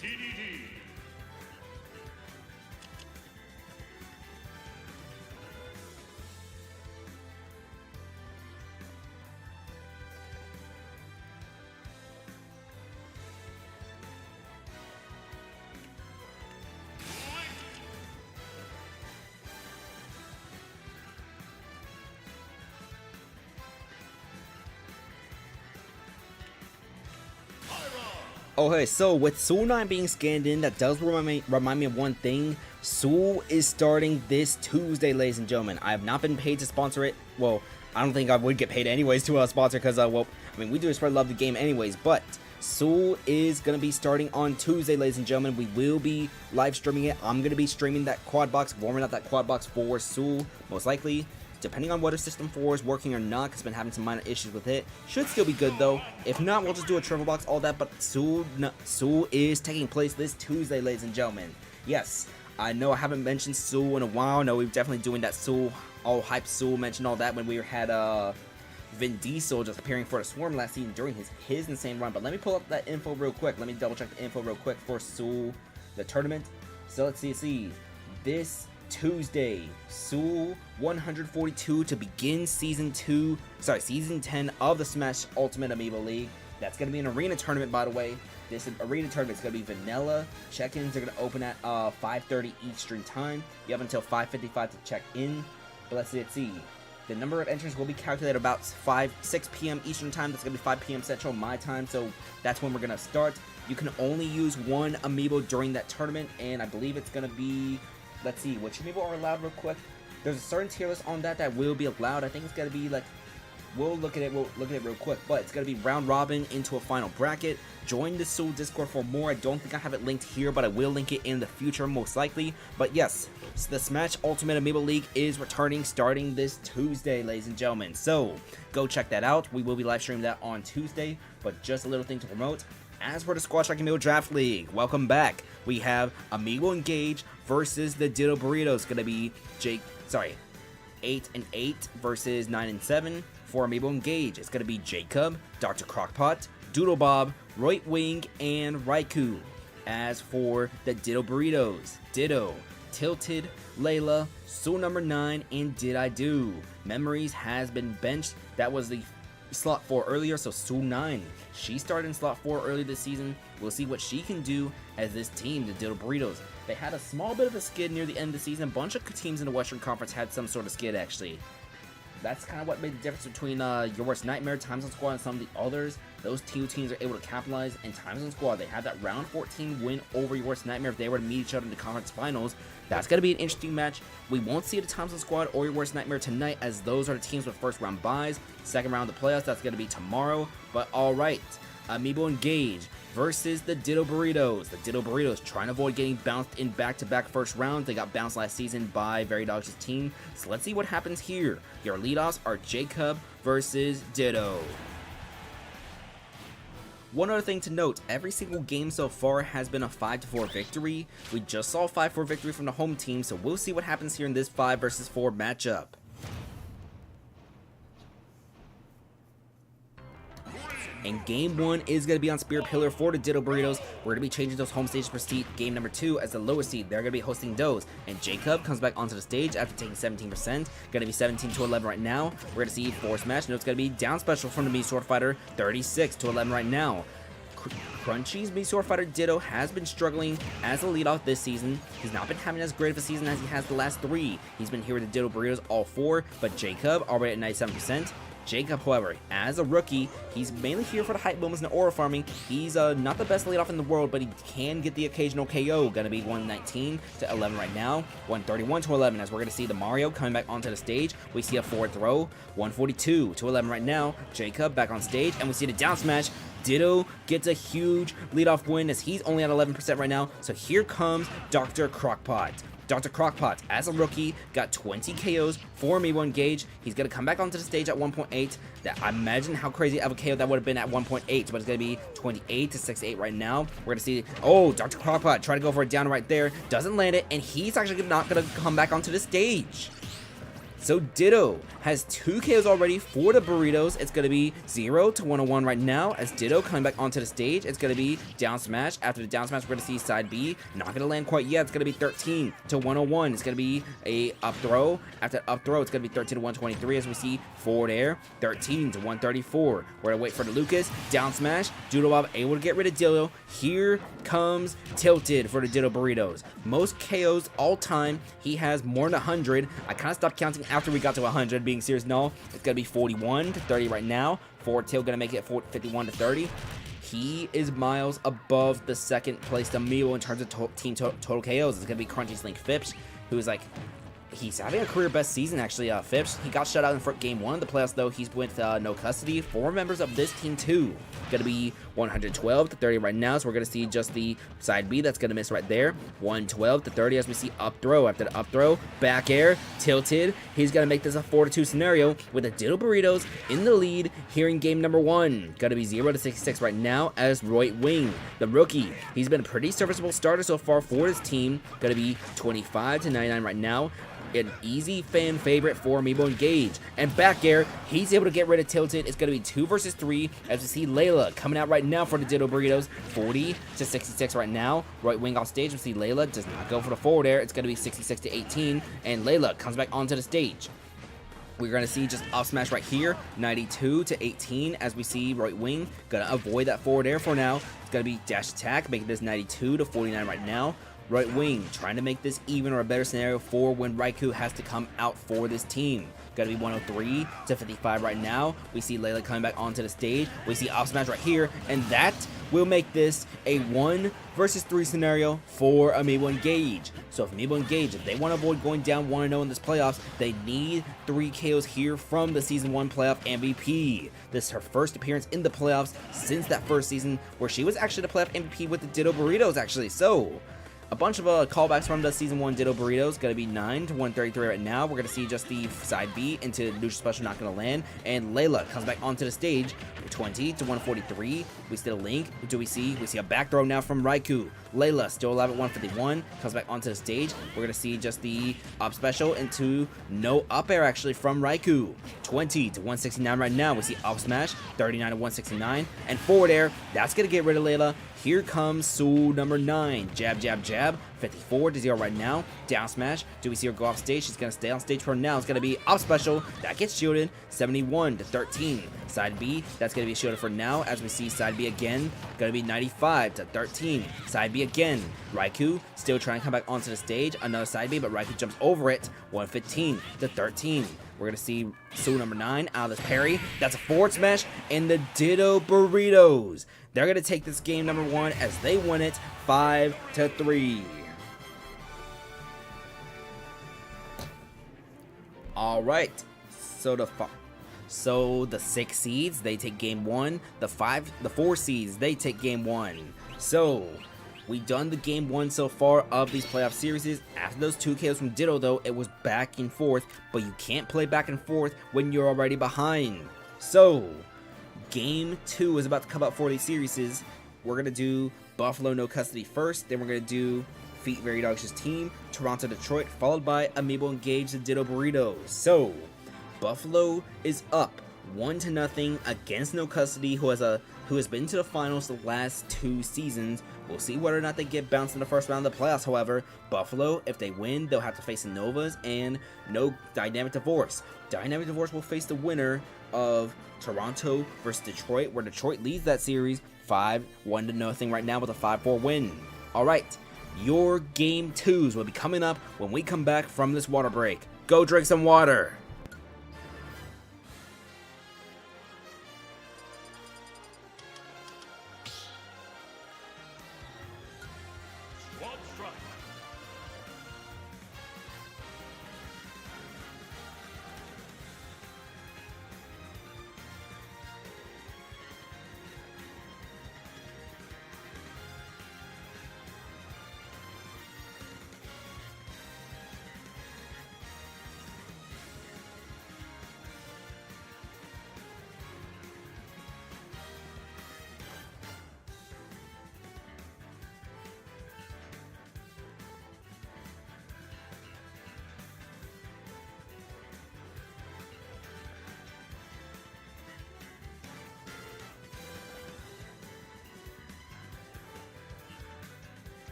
TDD. Oh, hey, so with Soul 9 being scanned in, that does remind me of one thing. Soul is starting this Tuesday, ladies and gentlemen. I have not been paid to sponsor it. Well, I don't think I would get paid anyways to sponsor because, well, I mean, we do spread love the game anyways, but Soul is going to be starting on Tuesday, ladies and gentlemen. We will be live streaming it. I'm going to be streaming that quad box, warming up that quad box for Soul, most likely. Depending on whether System 4 is working or not, because it's been having some minor issues with it. Should still be good though. If not, we'll just do a triple box, all that. But Soul is taking place this Tuesday, ladies and gentlemen. Yes, I know I haven't mentioned Soul in a while. No, we're definitely doing that Soul, all hype Soul, mentioned all that when we had Vin Diesel just appearing for the Swarm last season during his insane run. But let me pull up that info real quick. Let me double check the info real quick for Soul, the tournament. So let's see. This Tuesday, Soul 142 to begin season 10 of the Smash Ultimate Amiibo League. That's going to be an arena tournament, by the way. This arena tournament is going to be vanilla. Check-ins are going to open at 5:30 Eastern time. You have until 5:55 to check in. But let's see. The number of entrants will be calculated about 6 p.m. Eastern time. That's going to be 5 p.m. Central my time. So that's when we're going to start. You can only use one Amiibo during that tournament, and I believe it's going to be, let's see, which Amiibo are allowed real quick. There's a certain tier list on that will be allowed. I think it's going to be like, we'll look at it real quick, but it's going to be round robin into a final bracket. Join the Soul Discord for more. I don't think I have it linked here, but I will link it in the future most likely. But yes, the Smash Ultimate Amiibo League is returning starting this Tuesday, ladies and gentlemen. So go check that out. We will be live streaming that on Tuesday, but just a little thing to promote. As for the Squad Strike Amiibo Draft League, welcome back. We have Amiibo Engage versus the Ditto Burritos. Going to be 8 and 8 versus 9 and 7. For Amiibo Engage, it's going to be Jacob, Dr. Crockpot, Doodle Bob, Redwing, and Raikou. As for the Ditto Burritos, Ditto, Tilted, Layla, Soul number 9, and Did I Do. Memories has been benched. That was the slot 4 earlier, so Soul 9. She started in slot 4 earlier this season. We'll see what she can do as this team, the Ditto Burritos. They had a small bit of a skid near the end of the season. A bunch of teams in the Western Conference had some sort of skid, actually. That's kind of what made the difference between Your Worst Nightmare, Time Zone Squad, and some of the others. Those two teams are able to capitalize, and Time Zone Squad, they had that round 14 win over Your Worst Nightmare if they were to meet each other in the conference finals. That's going to be an interesting match. We won't see the Time Zone Squad or Your Worst Nightmare tonight, as those are the teams with first round buys. Second round of the playoffs, that's going to be tomorrow. But alright, Amiibo Engage versus the Ditto Burritos. The Ditto Burritos trying to avoid getting bounced in back-to-back first rounds. They got bounced last season by Very Dog's team. So let's see what happens here. Your leadoffs are Jacob versus Ditto. One other thing to note, every single game so far has been a 5-4 victory. We just saw a 5-4 victory from the home team, so we'll see what happens here in this 5 versus 4 matchup. And game 1 is going to be on Spirit Pillar for the Ditto Burritos. We're going to be changing those home stages for seed. Game number 2 as the lowest seed. They're going to be hosting those. And Jacob comes back onto the stage after taking 17%. Going to be 17-11 right now. We're going to see Force Match. No, it's going to be down special from the Mii Sword Fighter. 36-11 right now. Crunchy's Mii Sword Fighter Ditto has been struggling as a leadoff this season. He's not been having as great of a season as he has the last 3. He's been here with the Ditto Burritos all 4. But Jacob already at 97%. Jacob, however, as a rookie, he's mainly here for the hype moments and the aura farming. He's not the best leadoff in the world, but he can get the occasional KO. Gonna be 119-11 right now. 131-11 as we're gonna see the Mario coming back onto the stage. We see a forward throw. 142-11 right now. Jacob back on stage, and we see the down smash. Ditto gets a huge leadoff win as he's only at 11% right now. So here comes Dr. Crockpot. Dr. Crockpot, as a rookie, got 20 KOs for Amiibo Engage. He's going to come back onto the stage at 1.8. I imagine how crazy of a KO that would have been at 1.8, but it's going to be 28-68 right now. We're going to see, oh, Dr. Crockpot try to go for a down right there. Doesn't land it, and he's actually not going to come back onto the stage. So Ditto has 2 KOs already for the burritos. It's going to be 0 to 101 right now as Ditto coming back onto the stage. It's going to be down smash. After the down smash, we're going to see side B. Not going to land quite yet. It's going to be 13 to 101. It's going to be a up throw. After up throw, it's going to be 13 to 123 as we see forward air. 13 to 134. We're going to wait for the Lucas. Down smash. Doodle Bob able to get rid of Ditto. Here comes Tilted for the Ditto burritos. Most KOs all time. He has more than 100. I kind of stopped counting after we got to 100, being serious. No, it's going to be 41 to 30 right now. Forward Tail going to make it 51 to 30. He is miles above the second place Amiibo in terms of team total KOs. It's going to be Crunchy Slink Phipps, who's like, he's having a career best season actually. Phipps, he got shut out in game 1 of the playoffs though. He's with no custody. 4 members of this team too. Going to be 112 to 30 right now, so we're going to see just the side B that's going to miss right there. 112 to 30 as we see up throw. After the up throw, back air, Tilted. He's going to make this a 4-2 scenario with the Ditto burritos in the lead here in game number 1. Going to be 0 to 66 right now as Redwings, the rookie. He's been a pretty serviceable starter so far for his team. Going to be 25 to 99 right now. An easy fan favorite for Amiibo Engage. And back air, he's able to get rid of Tilted. It's going to be 2 versus 3 as we see Layla coming out right now for the Ditto burritos. 40 to 66 right now. Right wing off stage. We see Layla does not go for the forward air. It's going to be 66 to 18. And Layla comes back onto the stage. We're going to see just up smash right here, 92 to 18 as we see right wing. Going to avoid that forward air for now. It's going to be dash attack, making this 92 to 49 right now. Right wing trying to make this even or a better scenario for when Raikou has to come out for this team. Gotta be 103 to 55 right now. We see Layla coming back onto the stage. We see up smash right here, and that will make this a 1 versus 3 scenario for Amiibo Engage. So if Amiibo Engage, if they want to avoid going down 1-0 in this playoffs, they need 3 KOs here from the Season 1 playoff MVP. This is her first appearance in the playoffs since that first season where she was actually the playoff MVP with the Ditto burritos actually. So a bunch of callbacks from the Season 1 Ditto burritos. Going to be 9 to 133 right now. We're going to see just the side B into Lucielle Special, not going to land. And Layla comes back onto the stage. 20 to 143. We still Link. What do we see? We see a back throw now from Raikou. Layla still alive at 151. Comes back onto the stage. We're going to see just the up special into no up air actually from Raikou. 20 to 169 right now. We see up smash. 39 to 169. And forward air. That's going to get rid of Layla. Here comes Soul number 9. Jab, jab, jab. 54 to 0 right now. Down smash. Do we see her go off stage? She's going to stay on stage for now. It's going to be up special. That gets shielded. 71 to 13. Side B. That's going to be shielded for now as we see side B again. Going to be 95 to 13. Side B again. Raikou still trying to come back onto the stage. Another side B, but Raikou jumps over it. 115 to 13. We're going to see Soul number 9 out of this parry. That's a forward smash. And the Ditto burritos. They're going to take this game number 1 as they win it 5 to 3. All right. So the 6 seeds, they take game 1. The 4 seeds, they take game 1. So we've done the game 1 so far of these playoff series. After those 2 KOs from Ditto though, it was back and forth, but you can't play back and forth when you're already behind. So game 2 is about to come out for these series. We're gonna do Buffalo no custody first, then we're gonna do Feet Very Dog's team, Toronto Detroit, followed by Amiibo Engage the Ditto burritos. So Buffalo is up 1-0 against No Custody, who has been to the finals the last 2 seasons. We'll see whether or not they get bounced in the first round of the playoffs. However, Buffalo, if they win, they'll have to face the Novas and no Dynamic Divorce. Dynamic Divorce will face the winner of Toronto versus Detroit, where Detroit leads that series 5-1-0 right now with a 5-4 win. All right, your game 2s will be coming up when we come back from this water break. Go drink some water. Squad strike.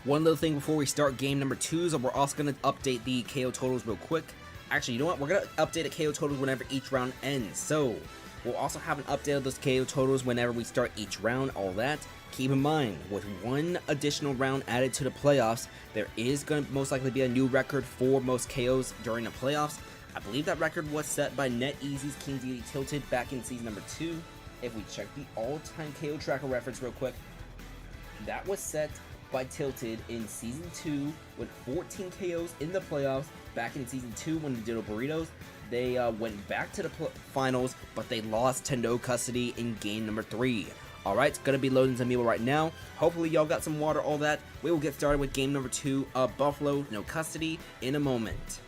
One little thing before we start game number 2 is that we're also going to update the KO totals real quick. Actually, you know what? We're going to update the KO totals whenever each round ends. So, we'll also have an update of those KO totals whenever we start each round, all that. Keep in mind, with one additional round added to the playoffs, there is going to most likely be a new record for most KOs during the playoffs. I believe that record was set by NetEasy's King Deity Tilted back in season number 2. If we check the all-time KO tracker reference real quick, that was set by Tilted in season 2 with 14 KOs in the playoffs. Back in season 2 when they did burritos, they went back to the finals, but they lost to no custody in game number 3. Alright, it's gonna be loading some Amiibo right now. Hopefully y'all got some water, all that. We will get started with game number 2 of Buffalo, no custody, in a moment.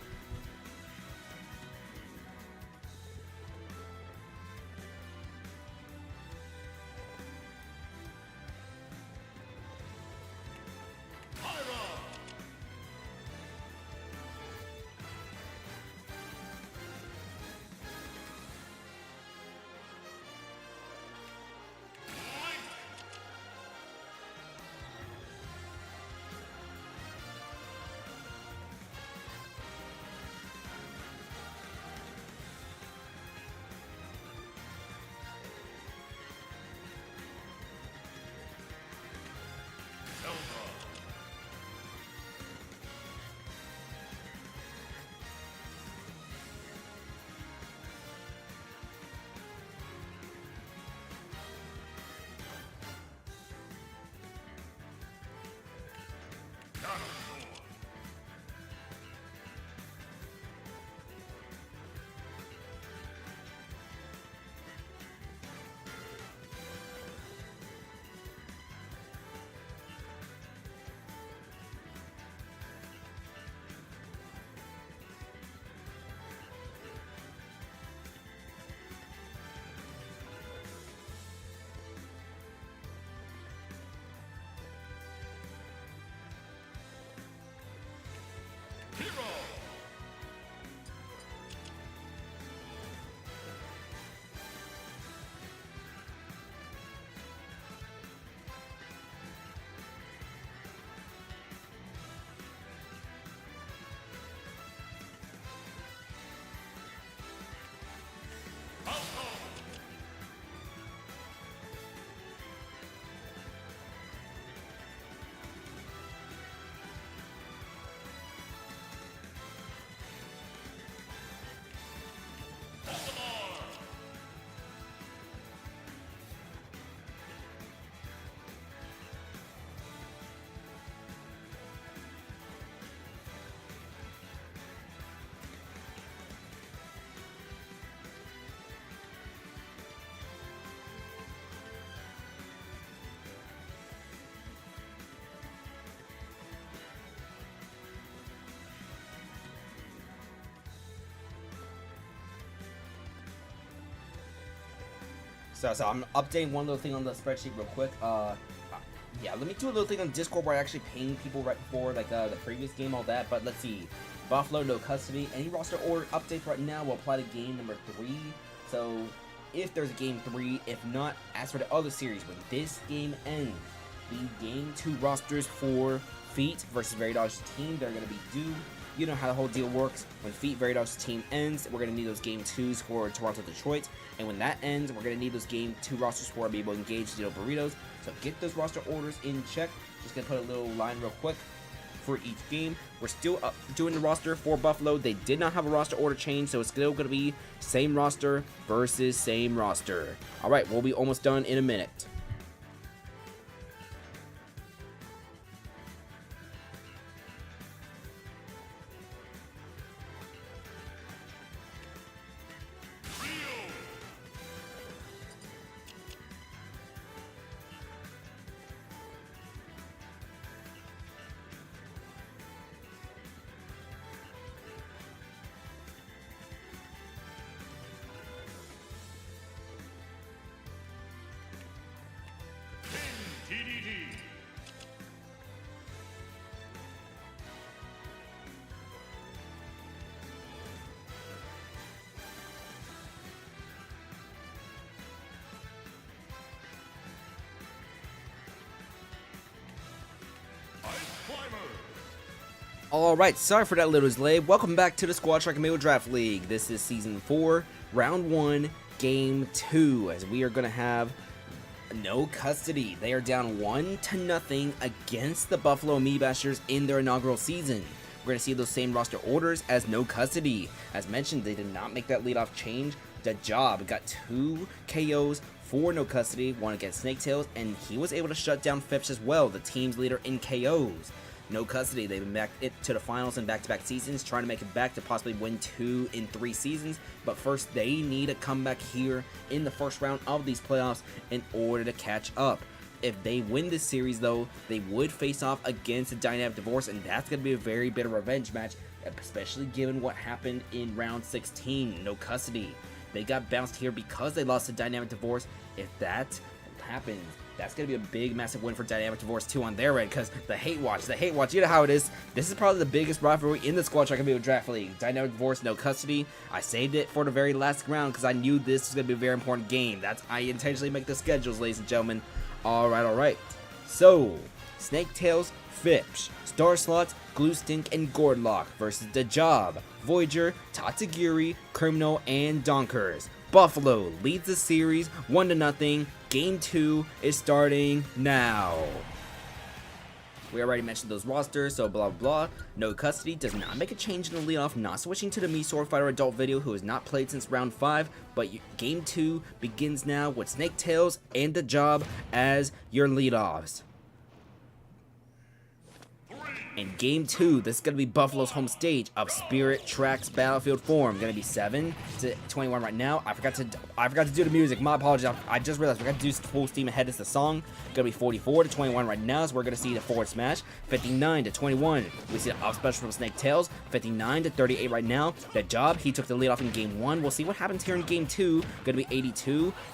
So I'm updating one little thing on the spreadsheet real quick. Yeah, let me do a little thing on Discord where I actually ping people right before like the previous game, all that. But let's see, Buffalo no custody. Any roster order updates right now will apply to game number 3. So if there's a game 3, if not, as for the other series, when this game ends, the game 2 rosters for Feet versus Veridog's team, they're gonna be due. You know how the whole deal works. When Feet Veridog's team ends, we're going to need those game 2s for Toronto Detroit. And when that ends, we're going to need those game 2 rosters for Amiibo Engage Deal Burritos. So get those roster orders in check. Just going to put a little line real quick for each game. We're still doing the roster for Buffalo. They did not have a roster order change, so it's still going to be same roster versus same roster. Alright, we'll be almost done in a minute. TDD. Ice Alright, sorry for that little delay. Welcome back to the Squad Strike Amiibo Draft League. This is Season 4, Round 1, Game 2, as we are going to have no custody. They are down 1-0 against the Buffalo Amiibashers in their inaugural season. We're going to see those same roster orders as no custody. As mentioned, they did not make that leadoff change. The job got 2 KOs for no custody, one against Snaketails, and he was able to shut down Phipps as well, the team's leader in KOs. No custody. They've been back to the finals in back-to-back seasons, trying to make it back to possibly win 2 in 3 seasons. But first, they need a comeback here in the first round of these playoffs in order to catch up. If they win this series, though, they would face off against a Dynamic Divorce, and that's going to be a very bitter revenge match, especially given what happened in round 16. No custody. They got bounced here because they lost to Dynamic Divorce. If that happens, that's going to be a big, massive win for Dynamic Divorce 2 on their end, because the hate watch, you know how it is. This is probably the biggest rivalry in the Squad Strike Amiibo Draft League. Dynamic Divorce, no custody. I saved it for the very last round because I knew this was going to be a very important game. I intentionally make the schedules, ladies and gentlemen. Alright. So, Snaketails, Phipps, Star Slot, Glue Stink, and Gordlock versus The Job, Voyager, Tatsugiri, Criminal, and Donkers. Buffalo leads the series 1-0. Game 2 is starting now. We already mentioned those rosters, so blah blah. No custody does not make a change in the leadoff, not switching to the Me Sword Fighter adult video, who has not played since round 5. But game 2 begins now with Snaketails and The Job as your leadoffs. In Game 2, this is going to be Buffalo's home stage of Spirit Tracks Battlefield Forum. Going to be 7-21 right now. I forgot to do the music. My apologies. I just realized we got to do full steam ahead. It's the song. Going to be 44-21 right now. So we're going to see the forward smash. 59-21. We see the off special from Snaketails. 59-38 right now. The Job, he took the lead off in Game 1. We'll see what happens here in Game 2. Going to be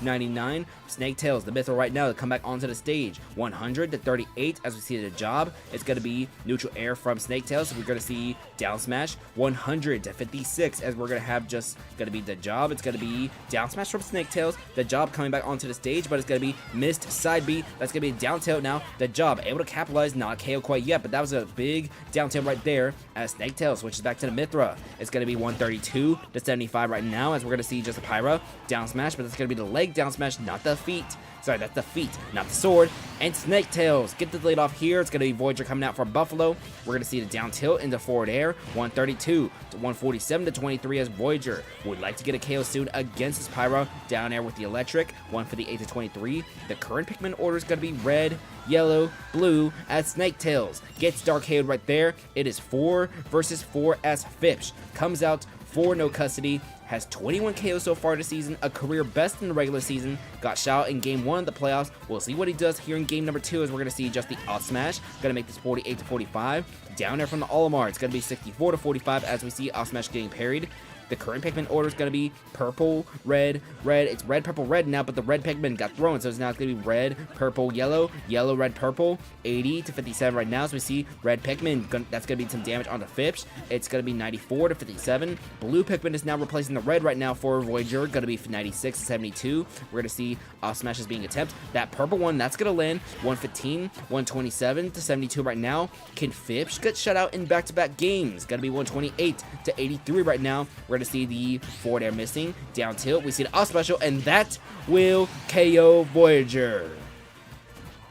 82-99. Snaketails, the Mythril right now, to come back onto the stage. 100-38 as we see The Job. It's going to be neutral air from Snaketails, so we're going to see down smash. 100-56 as we're going to have just going to be The Job. It's going to be down smash from Snaketails. The Job coming back onto the stage, but it's going to be missed side B. That's going to be a down tilt now. The Job able to capitalize, not KO quite yet, but that was a big down tilt right there as Snaketails switches back to the Mythra. It's going to be 132-75 right now as we're going to see just a Pyra down smash, but it's going to be the leg down smash, not the feet. Sorry, that's the feet, not the sword. And Snaketails get the lead off here. It's going to be Voyager coming out for Buffalo. We're going to see the down tilt into forward air. 132-147-23 as Voyager would like to get a KO soon against this Pyra. Down air with the electric. 158-23. The current Pikmin order is going to be red, yellow, blue as Snaketails gets dark KO'd right there. It is 4 versus 4 as Phipps comes out for no custody. Has 21 KOs so far this season, a career best in the regular season. Got shot out in Game 1 of the playoffs. We'll see what he does here in Game number 2 as we're going to see just the off smash. Going to make this 48-45. Down there from the Olimar, it's going to be 64-45 as we see off smash getting parried. The current Pikmin order is going to be purple, red, red. It's red, purple, red now, but the red Pikmin got thrown, so it's now going to be red, purple, yellow, yellow, red, purple. 80-57 right now, so we see red Pikmin. That's going to be some damage on the Phipps. It's going to be 94-57. Blue Pikmin is now replacing the red right now for Voyager. Going to be 96-72. We're going to see off smashes being attempted. That purple one, that's going to land 115, 127-72 right now. Can Phipps get shut out in back-to-back games? Going to be 128-83 right now. We're to see the forward air missing, down tilt, we see the off special, and that will KO Voyager.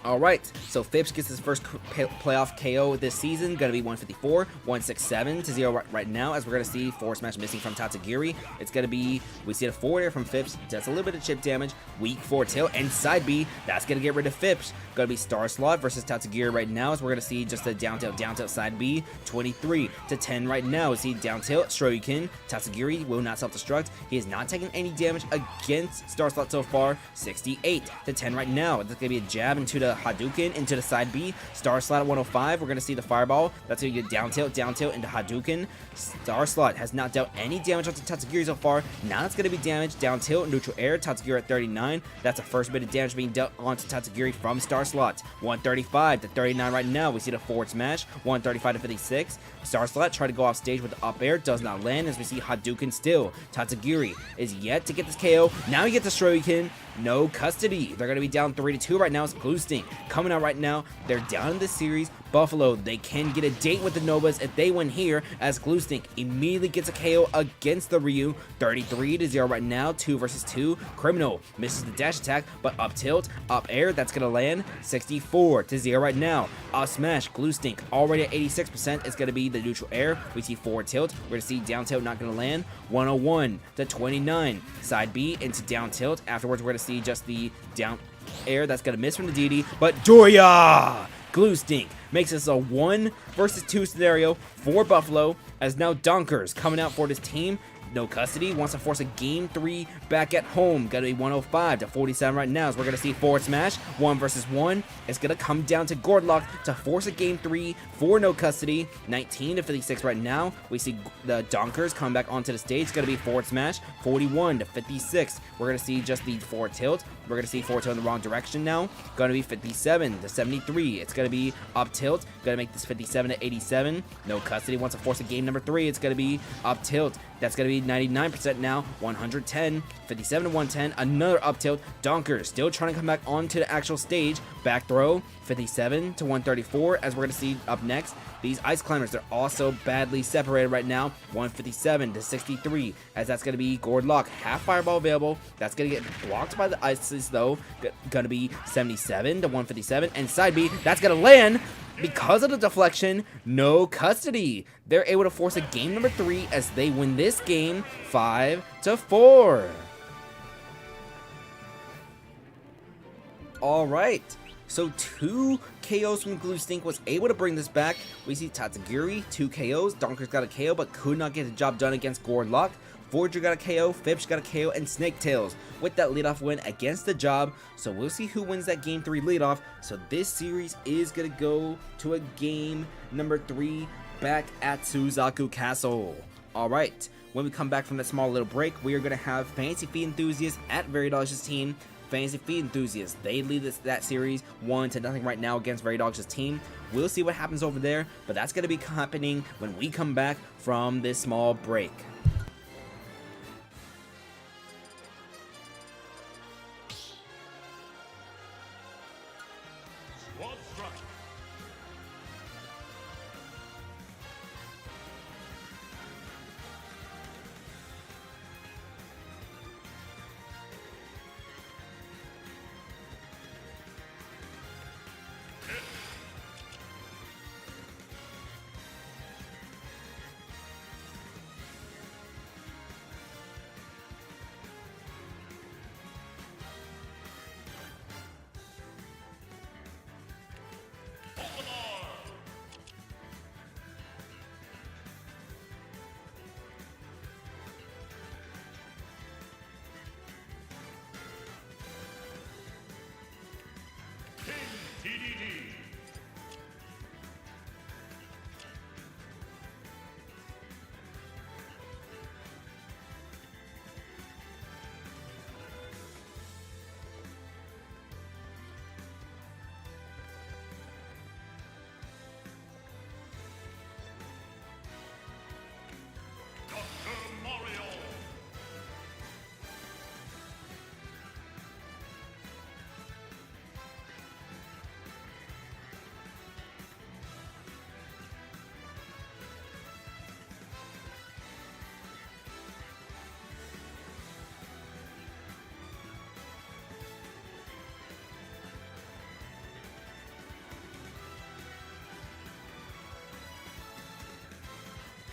Alright, so Phipps gets his first playoff KO this season. Going to be 154, 167-0 right now, as we're going to see forward smash missing from Tatsugiri. It's going to be, we see the forward air from Phipps, does a little bit of chip damage, weak forward tilt, and side B, that's going to get rid of Phipps. Going to be Star Slot versus Tatsugiri right now, as we're going to see just a down tilt side B, 23-10 right now. We see down tilt, Shoryuken, Tatsugiri will not self-destruct. He has not taken any damage against Star Slot so far, 68-10 right now. It's going to be a jab into the Hadouken into the side B. Star Slot at 105. We're going to see the fireball. That's going to get down tilt into Hadouken. Star Slot has not dealt any damage onto Tatsugiri so far. Now it's going to be damage down tilt, neutral air. Tatsugiri at 39. That's the first bit of damage being dealt onto Tatsugiri from Star Slot. 135-39 right now. We see the forward smash. 135-56. Star Slot tried to go off stage with the up air. Does not land as we see Hadouken still. Tatsugiri is yet to get this KO. Now he gets the Shoryuken. no custody. They're going to be down 3-2 right now. It's Glue Stink coming out right now. They're down in this series. Buffalo, they can get a date with the Novas if they win here, as Glue Stink immediately gets a KO against the Ryu. 33-0 right now, 2 versus 2. Criminal misses the dash attack, but up tilt, up air, that's going to land. 64-0 right now. Up smash, Glue Stink already at 86%. It's going to be the neutral air. We see forward tilt. We're going to see down tilt not going to land. 101-29. Side B into down tilt. Afterwards, we're going to see just the down air that's going to miss from the DD, but joah! Glue Stink makes this a 1 versus 2 scenario for Buffalo, as now Donkers coming out for this team. No custody, wants to force a game 3 back at home. Gonna be 105-47 right now, as we're gonna see forward smash, 1 versus 1. It's gonna come down to Gordlock to force a game 3 for no custody. 19-56 right now. We see the Donkers come back onto the stage. It's gonna be forward smash, 41-56. We're gonna see just the forward tilt. We're gonna see forward tilt in the wrong direction now. Gonna be 57-73. It's gonna be up tilt. Gonna make this 57-87. No custody, wants to force a game number 3. It's gonna be up tilt. That's going to be 99% now, 110, 57-110, another up tilt. Donkers still trying to come back onto the actual stage. Back throw, 57-134, as we're going to see up next. These Ice Climbers are also badly separated right now, 157-63, as that's going to be Gordlock, half fireball available. That's going to get blocked by the Ices though, going to be 77-157, and side B, that's going to land. Because of the deflection, no custody. They're able to force a game number 3 as they win this game 5-4. All right. So 2 KOs from Glue Stink was able to bring this back. We see Tatsugiri, 2 KOs. Donkers got a KO but could not get the job done against Gordlock. Forger got a KO, Fips got a KO, and Snaketails with that leadoff win against the job. So we'll see who wins that game 3 leadoff. So this series is going to go to a game number 3 back at Suzaku Castle. Alright, when we come back from that small little break, we are going to have Fantasy Feet Enthusiasts at Verydogs' team. Fantasy Feet Enthusiasts, they lead that series 1-0 right now against Verydogs' team. We'll see what happens over there, but that's going to be happening when we come back from this small break. Squad strike. TDD. Dr. Mario.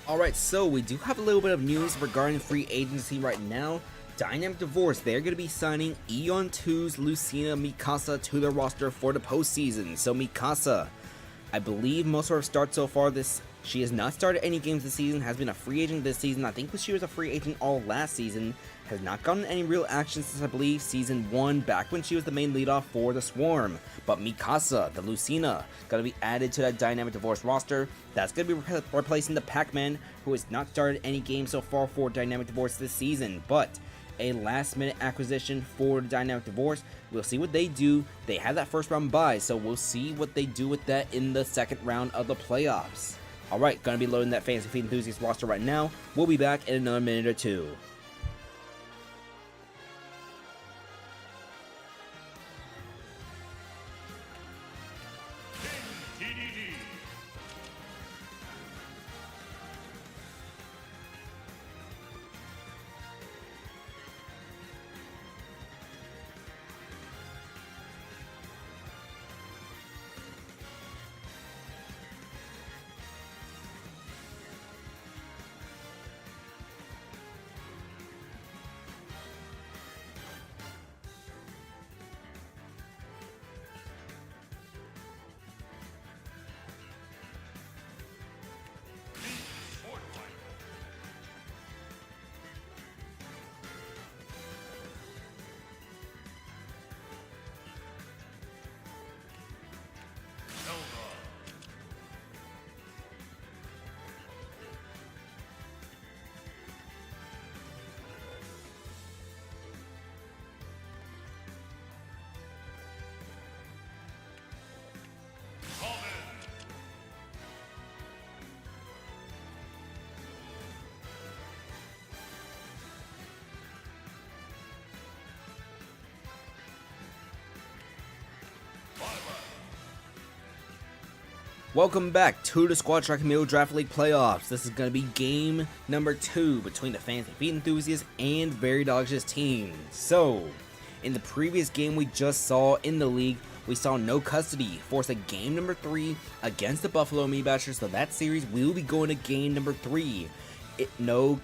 Alright, so we do have a little bit of news regarding free agency right now. Dynamic Divorce, they're going to be signing Eon 2's Lucina Mikasa to their roster for the postseason. So Mikasa, I believe most of her starts so far she has not started any games this season, has been a free agent this season. I think she was a free agent all last season, has not gotten any real action since I believe season 1, back when she was the main leadoff for the Swarm. But Mikasa, the Lucina, going to be added to that Dynamic Divorce roster. That's going to be replacing the Pac-Man, who has not started any games so far for Dynamic Divorce this season. But a last-minute acquisition for Dynamic Divorce. We'll see what they do. They had that first round bye, so we'll see what they do with that in the second round of the playoffs. Alright, gonna be loading that Fantasy Feet Enthusiast roster right now. We'll be back in another minute or two. Welcome back to the Squad Track Amiibo Draft League Playoffs. This is going to be game number 2 between the Fantasy Feet Enthusiasts and Very Dodge's team. So, in the previous game we just saw in the league, we saw No Custody force a game number 3 against the Buffalo Amiibashers. So that series will be going to game number 3. No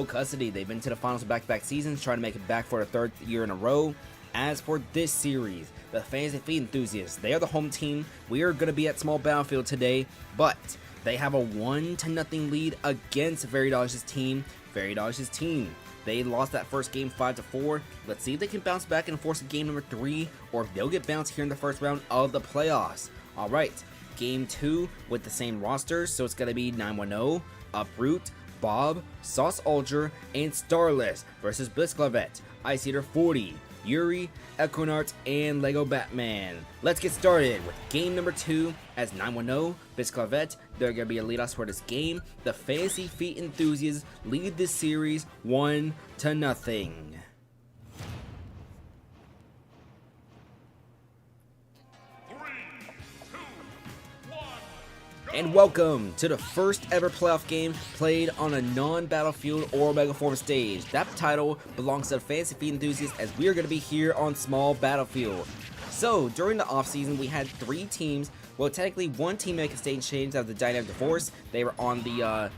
Custody. They've been to the finals of back-to-back seasons, trying to make it back for a 3rd year in a row. As for this series, the Fantasy Feet Enthusiasts, they are the home team. We are going to be at Small Battlefield today, but they have a 1-0 lead against Very Dodge's team. Very Dodge's team, they lost that first game 5-4. Let's see if they can bounce back and force a game number 3, or if they'll get bounced here in the first round of the playoffs. Alright, game 2 with the same rosters, so it's going to be 910, Uproot, Bob, Sauce Alger, and Starless versus Blitzclavet, Ice Eater 40, Yuri, Equinart, and Lego Batman. Let's get started with game number 2 as 910, Blitzclavet. They're going to be a leadoff for this game. The Fantasy Feet Enthusiasts lead this series 1-0. And welcome to the first ever playoff game played on a non-battlefield or Mega Form stage. That title belongs to the Fantasy Feet Enthusiasts, as we are going to be here on Small Battlefield. So, during the offseason, we had 3 teams. Well, technically, 1 team make a stage change out of the Dynamic Divorce. They were on the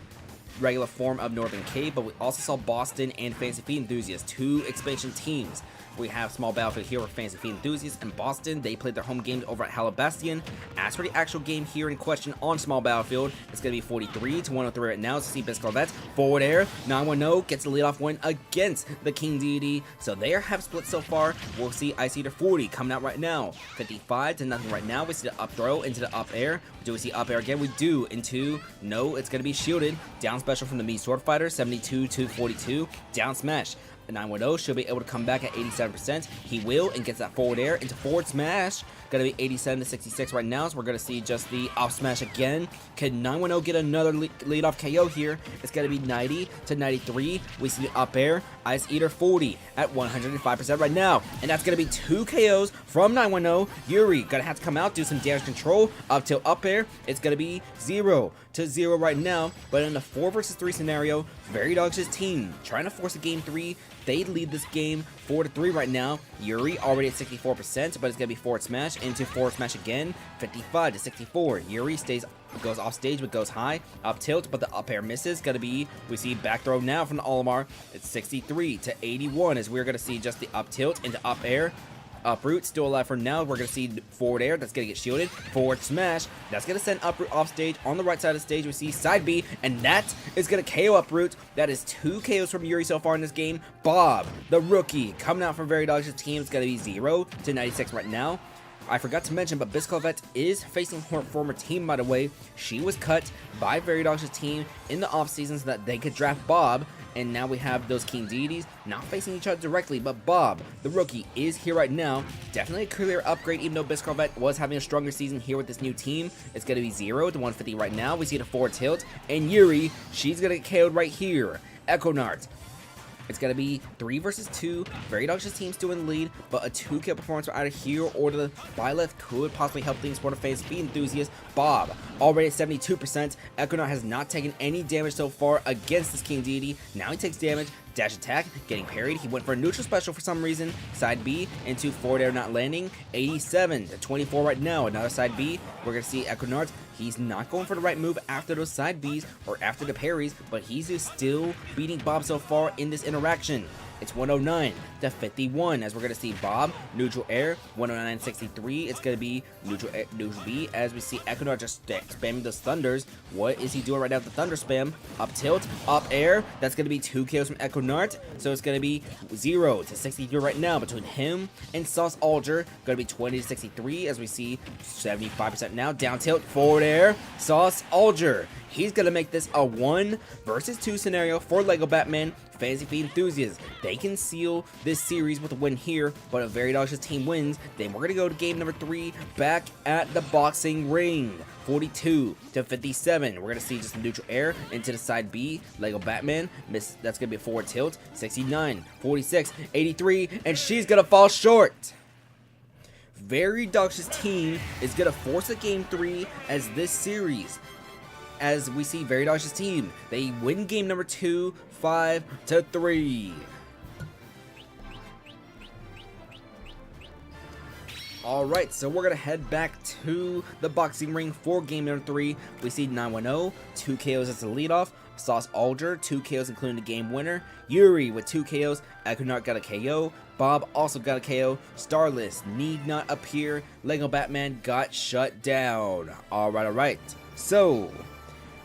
regular form of Northern Cape, but we also saw Bastion and Fantasy Feet Enthusiasts, 2 expansion teams. We have Small Battlefield here with Fantasy Feet Enthusiasts and Bastion. They played their home games over at Hallow Bastion. As for the actual game here in question on Small Battlefield, it's going to be 43-103 right now. So see Blitzclavet, forward air, 910 gets the leadoff win against the King Deity. So they have split so far. We'll see Ice Eater 40 coming out right now. 55-0 right now. We see the up throw into the up air. Do we see up air again? We do. Into, no, it's going to be shielded. Down special from the Mii Sword Fighter, 72-42. Down smash. 910 should be able to come back at 87%. He will, and gets that forward air into forward smash. Gonna be 87-66 right now, so we're gonna see just the off smash again. Can 910 get another lead off KO here? It's gonna be 90-93. We see the up air. Ice Eater 40 at 105% right now, and that's gonna be 2 KOs from 910. Yuri gonna have to come out, do some damage control. Up till up air, it's gonna be 0-0 right now. But in the 4 versus 3 scenario, Very Dodge's team trying to force a game 3. They lead this game 4-3 right now. Yuri already at 64%, but it's gonna be forward smash into forward smash again. 55-64. Yuri goes off stage but goes high. Up tilt, but the up air misses. Gonna be, we see back throw now from the Olimar. It's 63-81 as we're gonna see just the up tilt into up air. Uproot still alive for now. We're going to see forward air. That's going to get shielded. Forward smash. That's going to send Uproot off stage. On the right side of the stage, we see side B, and that is going to KO Uproot. That is 2 KOs from Yuri so far in this game. Bob, the rookie, coming out from Very Dodge's team. It's going to be 0-96 right now. I forgot to mention, but Blitzclavet is facing her former team, by the way. She was cut by Very Dodge's team in the offseason so that they could draft Bob. And now we have those King Deities not facing each other directly, but Bob, the rookie, is here right now. Definitely a clear upgrade, even though Blitzclavet was having a stronger season here with this new team. It's going to be 0-150 right now. We see the forward tilt. And Yuri, she's going to get KO'd right here. Equinart. It's going to be 3 versus 2. Very Dodge's team still in the lead, but a 2-kill performance from either here or the Byleth could possibly help things for the Fantasy Feet Enthusiasts. Bob, already at 72%. Equinart has not taken any damage so far against this King Deity. Now he takes damage. Dash attack, getting parried. He went for a neutral special for some reason. Side B into forward air not landing. 87-24 right now. Another side B. We're going to see Equinart. He's not going for the right move after those side Bs or after the parries, but he's just still beating Bob so far in this interaction. It's 109-51 as we're going to see Bob, neutral air, 109-63. It's going to be neutral B as we see Equinart just spamming those thunders. What is he doing right now with the thunder spam? Up tilt, up air. That's going to be 2 kills from Equinart. So it's going to be 0-63 right now between him and Sauce Alger. Going to be 20-63 as we see 75% now. Down tilt, forward air, Sauce Alger. He's going to make this a 1 versus 2 scenario for Lego Batman. Fantasy Feet Enthusiasts, they can seal this series with a win here, but if Very Dodge's team wins, then we're going to go to game number 3 back at the boxing ring. 42-57. We're going to see just a neutral air into the side B. Lego Batman, that's going to be a forward tilt. 69, 46, 83, and she's going to fall short. Veridox's team is going to force a game 3 as this series. As we see Veridox's team, they win game number 2, 5-3. Alright, so we're going to head back to the boxing ring for game number 3. We see 910, 2 KOs as the leadoff. Sauce Alder, 2 KOs including the game winner. Yuri with 2 KOs. Equinart got a KO. Bob also got a KO. Starless need not appear. Lego Batman got shut down. Alright. So,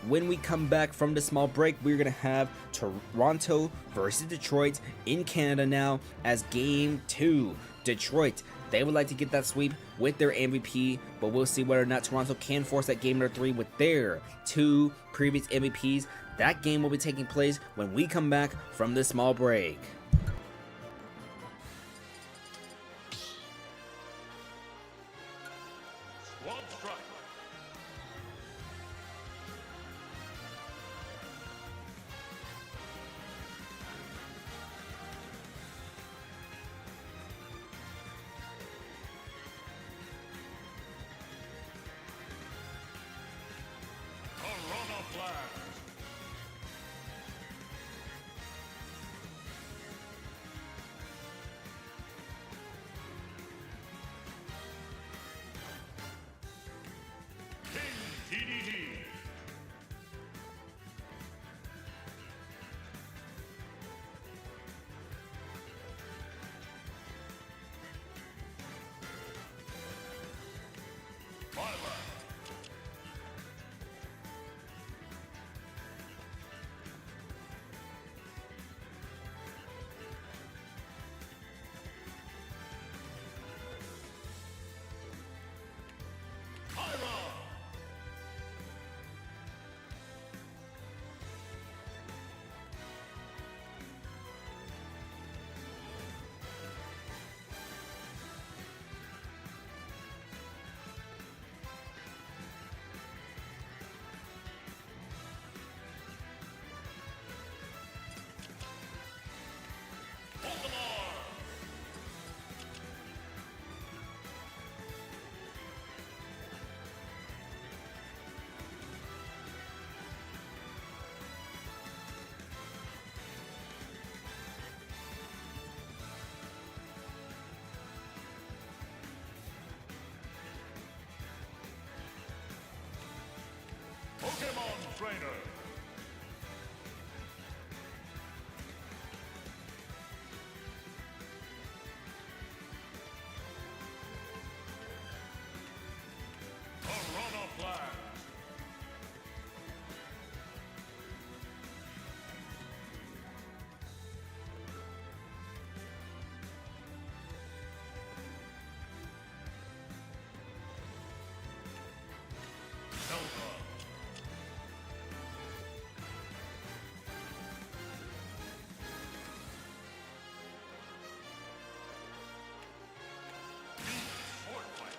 when we come back from the small break, we're going to have Toronto versus Detroit in Canada now as game 2. Detroit, they would like to get that sweep with their MVP, but we'll see whether or not Toronto can force that game number 3 with their 2 previous MVPs. That game will be taking place when we come back from this small break. Squad strike. Corona flag. TDD. Violet. Pyro. Pokemon. Pokemon Trainer. Corona flag. Zelda. Sword fight.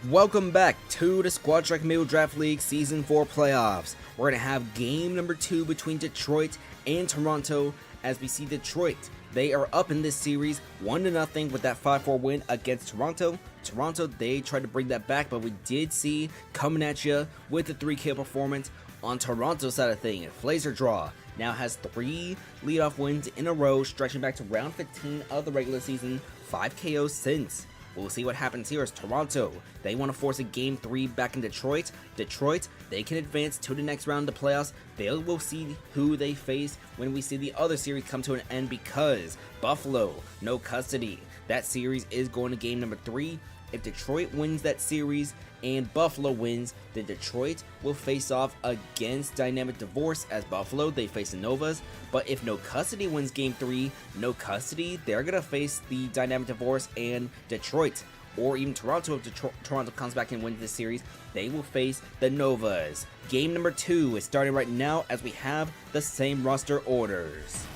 Welcome back to the Squad Strike Amiibo Draft League Season 4 playoffs. We're going to have game number 2 between Detroit and Toronto as we see Detroit. They are up in this series 1-0 with that 5-4 win against Toronto. Toronto, they tried to bring that back, but we did see coming at you with the 3K performance on Toronto's side of things. Flazer Draw now has 3 leadoff wins in a row, stretching back to round 15 of the regular season, 5 KOs since. We'll see what happens here as Toronto, they want to force a game 3 back in Detroit. Detroit, they can advance to the next round of the playoffs. They will see who they face when we see the other series come to an end because Buffalo, no custody. That series is going to game number 3. If Detroit wins that series and Buffalo wins, then Detroit will face off against Dynamic Divorce as Buffalo, they face the Novas. But if No Custody wins game 3, No Custody, they're going to face the Dynamic Divorce and Detroit. Or even Toronto, if Toronto comes back and wins this series, they will face the Novas. Game number 2 is starting right now as we have the same roster orders.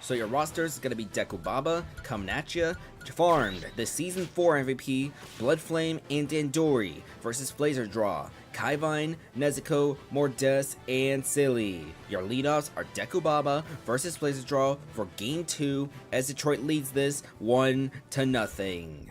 So your rosters is going to be Dekubaba coming at you. Farmed, the Season 4 MVP, Bloodflame, and Dandori versus Flazer Draw, Kaivine, Nezuko, Mordes, and Silly. Your leadoffs are Dekubaba versus Flazer Draw for Game 2 as Detroit leads this 1-0.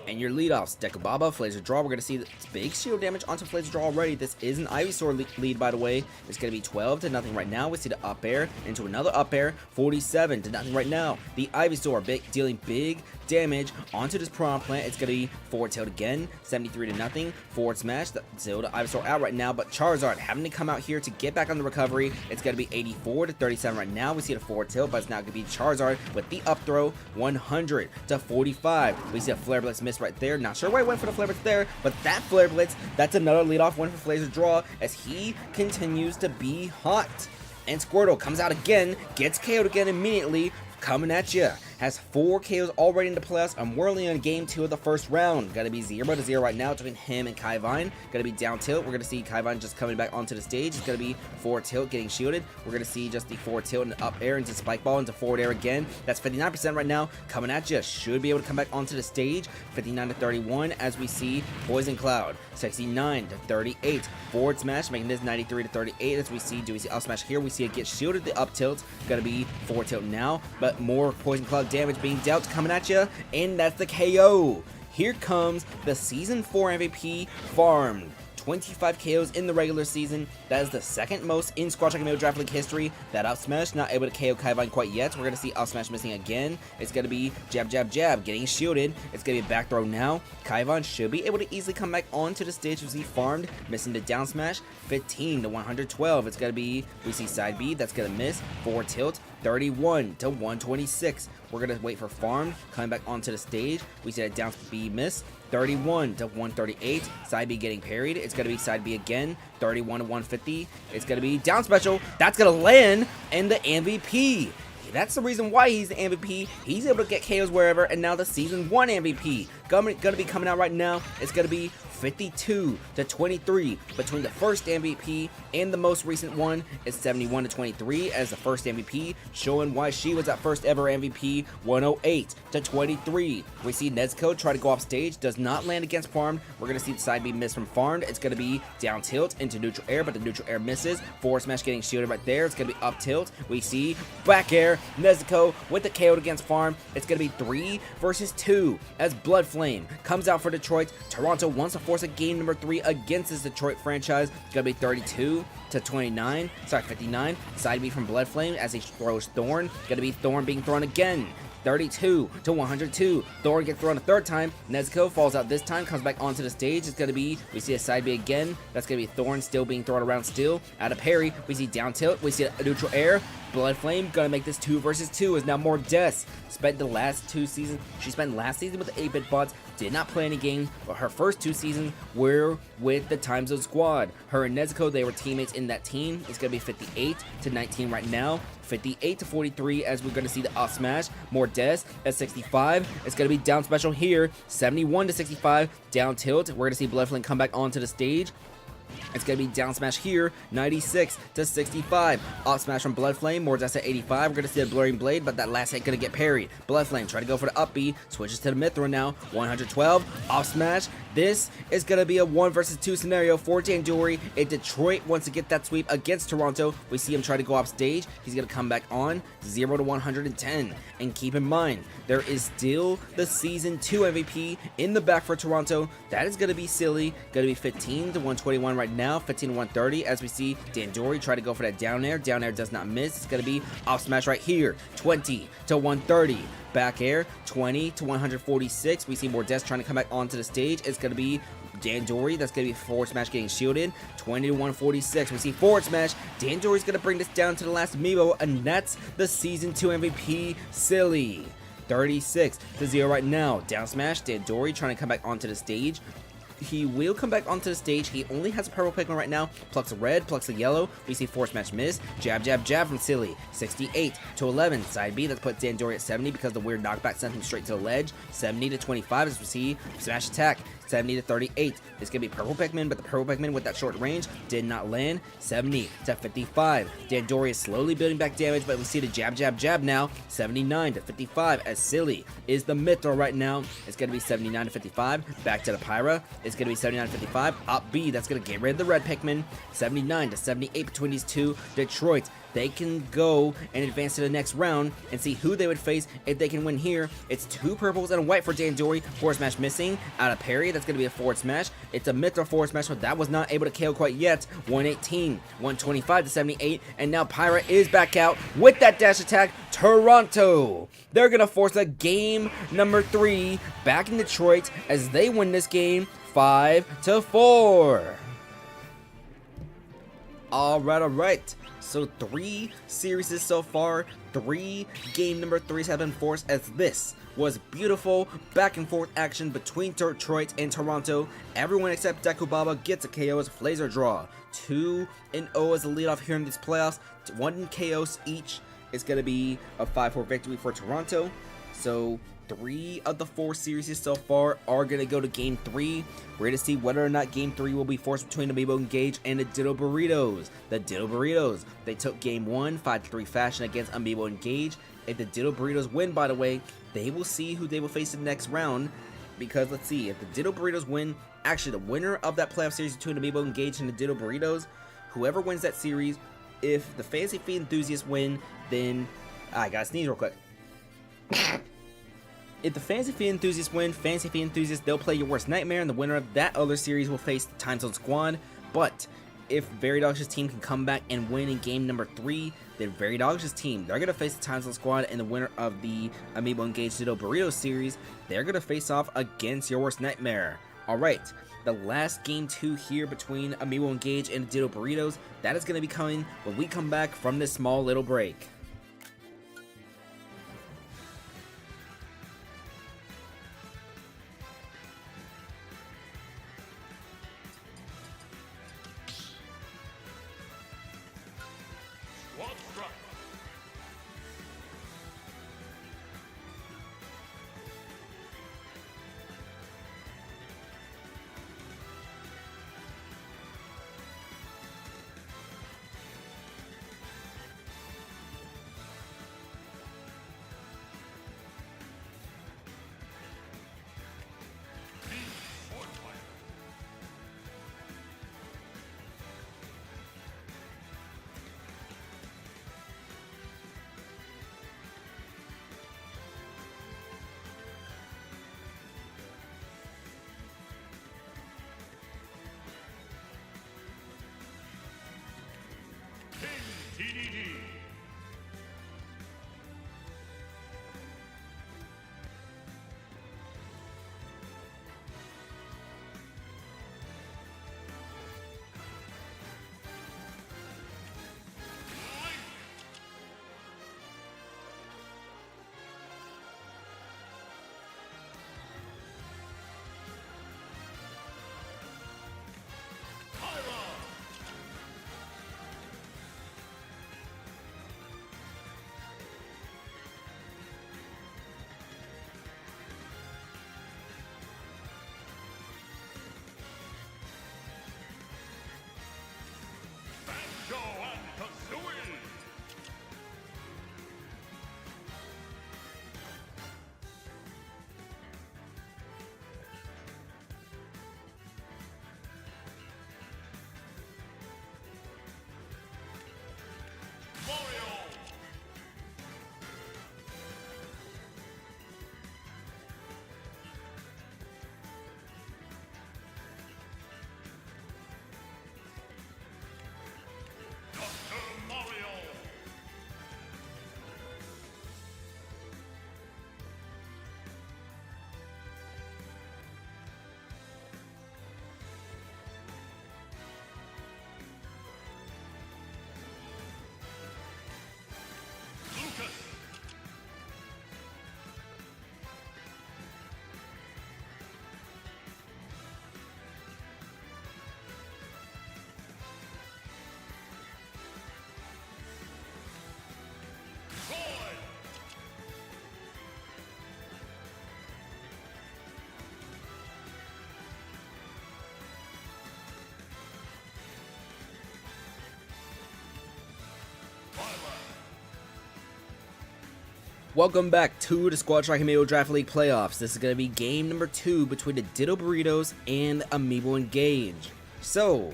And your leadoffs, Dekubaba, Flazer Draw. We're going to see big shield damage onto Flazer Draw already. This is an Ivysaur lead, by the way. It's going to be 12-0 right now. We see the up air into another up air, 47-0 right now. The Ivysaur dealing big damage onto this Piranha Plant. It's going to be forward tilt again, 73-0. Forward smash. Zilla Ivysaur out right now, but Charizard having to come out here to get back on the recovery. It's going to be 84-37 right now. We see the forward tilt, but it's now going to be Charizard with the up throw, 100-45. We see a Flare Blitz miss right there. Not sure why I went for the Flare Blitz there, but that Flare Blitz, that's another leadoff win for Flazer Draw as he continues to be hot. And Squirtle comes out again, gets KO'd again immediately, coming at you. Has 4 KOs already in the playoffs. I'm whirling on game 2 of the first round. Gotta be 0-0 right now between him and Kaivine. Gotta be down tilt. We're gonna see Kaivine just coming back onto the stage. It's gonna be forward tilt getting shielded. We're gonna see just the forward tilt and up air into spike ball into forward air again. That's 59% right now. Coming at you. Should be able to come back onto the stage. 59-31 as we see Poison Cloud. 69-38. Forward smash making this 93-38 as we see. Do we see up smash here? We see it get shielded. The up tilt. Gotta be forward tilt now, but more Poison Cloud damage being dealt coming at you, and that's the KO. Here comes the Season 4 MVP farmed. 25 KOs in the regular season. That is the second most in Squad Amiibo Draft League history. That up smash not able to KO Kaivine quite yet. We're going to see up smash missing again. It's going to be jab, jab, jab, getting shielded. It's going to be a back throw now. Kaivine should be able to easily come back onto the stage as he farmed, missing the down smash. 15-112. It's going to be, we see side B, that's going to miss. Forward tilt, 31-126. We're going to wait for farm, coming back onto the stage. We see that down B miss. 31-138. Side B getting parried. It's going to be side B again. 31-150. It's going to be down special. That's going to land and the MVP. That's the reason why he's the MVP. He's able to get KOs wherever, and now the Season 1 MVP. Gonna be coming out right now. It's going to be 52-23 between the first MVP and the most recent one. Is 71-23 as the first MVP, showing why she was that first ever MVP. 108-23. We see Nezuko try to go off stage, does not land against farmed. We're gonna see the side B miss from farmed. It's gonna be down tilt into neutral air, but the neutral air misses. Forward smash getting shielded right there. It's gonna be up tilt. We see back air. Nezuko with the KO against farm. It's gonna be 3 versus 2 as Bloodflame comes out for Detroit. Toronto wants to force a game number 3 against this Detroit franchise. It's gonna be 32-29. Sorry, 59. Side B from Bloodflame as he throws Thorn. Gonna be Thorn being thrown again. 32-102. Thorn gets thrown a third time. Nezuko falls out this time, comes back onto the stage. It's gonna be, we see a side B again. That's gonna be Thorn still being thrown around still. Out of parry, we see down tilt. We see a neutral air. Bloodflame gonna make this 2 versus 2 as now Mordes spent the last 2 seasons. She spent last season with the 8-bit bots, did not play any games, but her first 2 seasons were with the Time Zone squad. Her and Nezuko, they were teammates in that team. It's gonna be 58-19 right now. 58-43 as we're gonna see the up smash. Mordes at 65. It's gonna be down special here. 71-65. Down tilt. We're gonna see Bloodflame come back onto the stage. It's going to be down smash here, 96-65. Up smash from Bloodflame, Mordes at 85. We're going to see a Blurring Blade, but that last hit going to get parried. Bloodflame try to go for the up B, switches to the Mithra now, 112. Up smash. This is going to be a 1 versus 2 scenario for Dandori. If Detroit wants to get that sweep against Toronto, we see him try to go off stage. He's going to come back on 0-110. And keep in mind, there is still the Season 2 MVP in the back for Toronto. That is going to be Silly. Going to be 15-121 right now, 15-130 as we see Dandori try to go for that down air. Down air does not miss. It's going to be up smash right here, 20-130. Back air, 20-146. We see Mordes trying to come back onto the stage. It's going to be Dandori. That's going to be forward smash getting shielded. 20-146. We see forward smash. Dandori's going to bring this down to the last Amiibo, and that's the Season 2 MVP, Silly. 36-0 right now. Down smash. Dandori trying to come back onto the stage. he will come back onto the stage. He only has a purple Pikmin right now. Plucks a red, plucks a yellow. We see force match miss. Jab, jab, jab from Silly. 68 to 11. Side B, that puts Dandori at 70 because the weird knockback sent him straight to the ledge. 70 to 25 as we see smash attack. 70 to 38. It's going to be purple Pikmin, but the purple Pikmin with that short range did not land. 70 to 55. Dandori is slowly building back damage, but we see the jab, jab, jab now. 79 to 55 as Silly is the Mythra right now. It's going to be 79 to 55. Back to the Pyra. It's going to be 79 to 55. Up B, that's going to get rid of the red Pikmin. 79 to 78 between these two. Detroit, they can go and advance to the next round and see who they would face if they can win here. It's 2 purples and a white for Dandori. Forward smash missing. Out of parry, that's going to be a forward smash. It's a Mythra forward smash, but that was not able to KO quite yet. 118, 125 to 78, and now Pyra is back out with that dash attack. Toronto, they're going to force a game number 3 back in Detroit as they win this game 5-4. Alright. So 3 series so far, 3 game number 3s have been forced as this was beautiful back and forth action between Detroit and Toronto. Everyone except Dekubaba gets a KO as a laser draw. 2-0 as a leadoff here in these playoffs. 1 KOs each. It's going to be a 5-4 victory for Toronto. So 3 of the 4 series so far are going to go to game 3. We're going to see whether or not game 3 will be forced between Amiibo Engage and the Ditto Burritos. The Ditto Burritos, they took game 1 5-3 fashion against Amiibo Engage. If the Ditto Burritos win, by the way, they will see who they will face in the next round. Because let's see, if the Ditto Burritos win, actually the winner of that playoff series between Amiibo Engage and the Ditto Burritos, whoever wins that series, if the Fantasy Feed enthusiasts win, then I gotta sneeze real quick. If the Fantasy Feed enthusiasts win, Fantasy Feed enthusiasts, they'll play your worst nightmare, and the winner of that other series will face the Time Zone Squad. But if Verydogs' team can come back and win in game number 3, then Verydogs' team, they're gonna face the Time Zone Squad, and the winner of the Amiibo Engage Ditto Burrito series, they're gonna face off against your worst nightmare. Alright, the last game 2 here between Amiibo Engage and the Ditto Burritos, that is gonna be coming when we come back from this small little break. One strike. Sword fighter. TDD. Welcome back to the Squad Strike Amiibo Draft League Playoffs. This is going to be game number 2 between the Ditto Burritos and Amiibo Engage. So,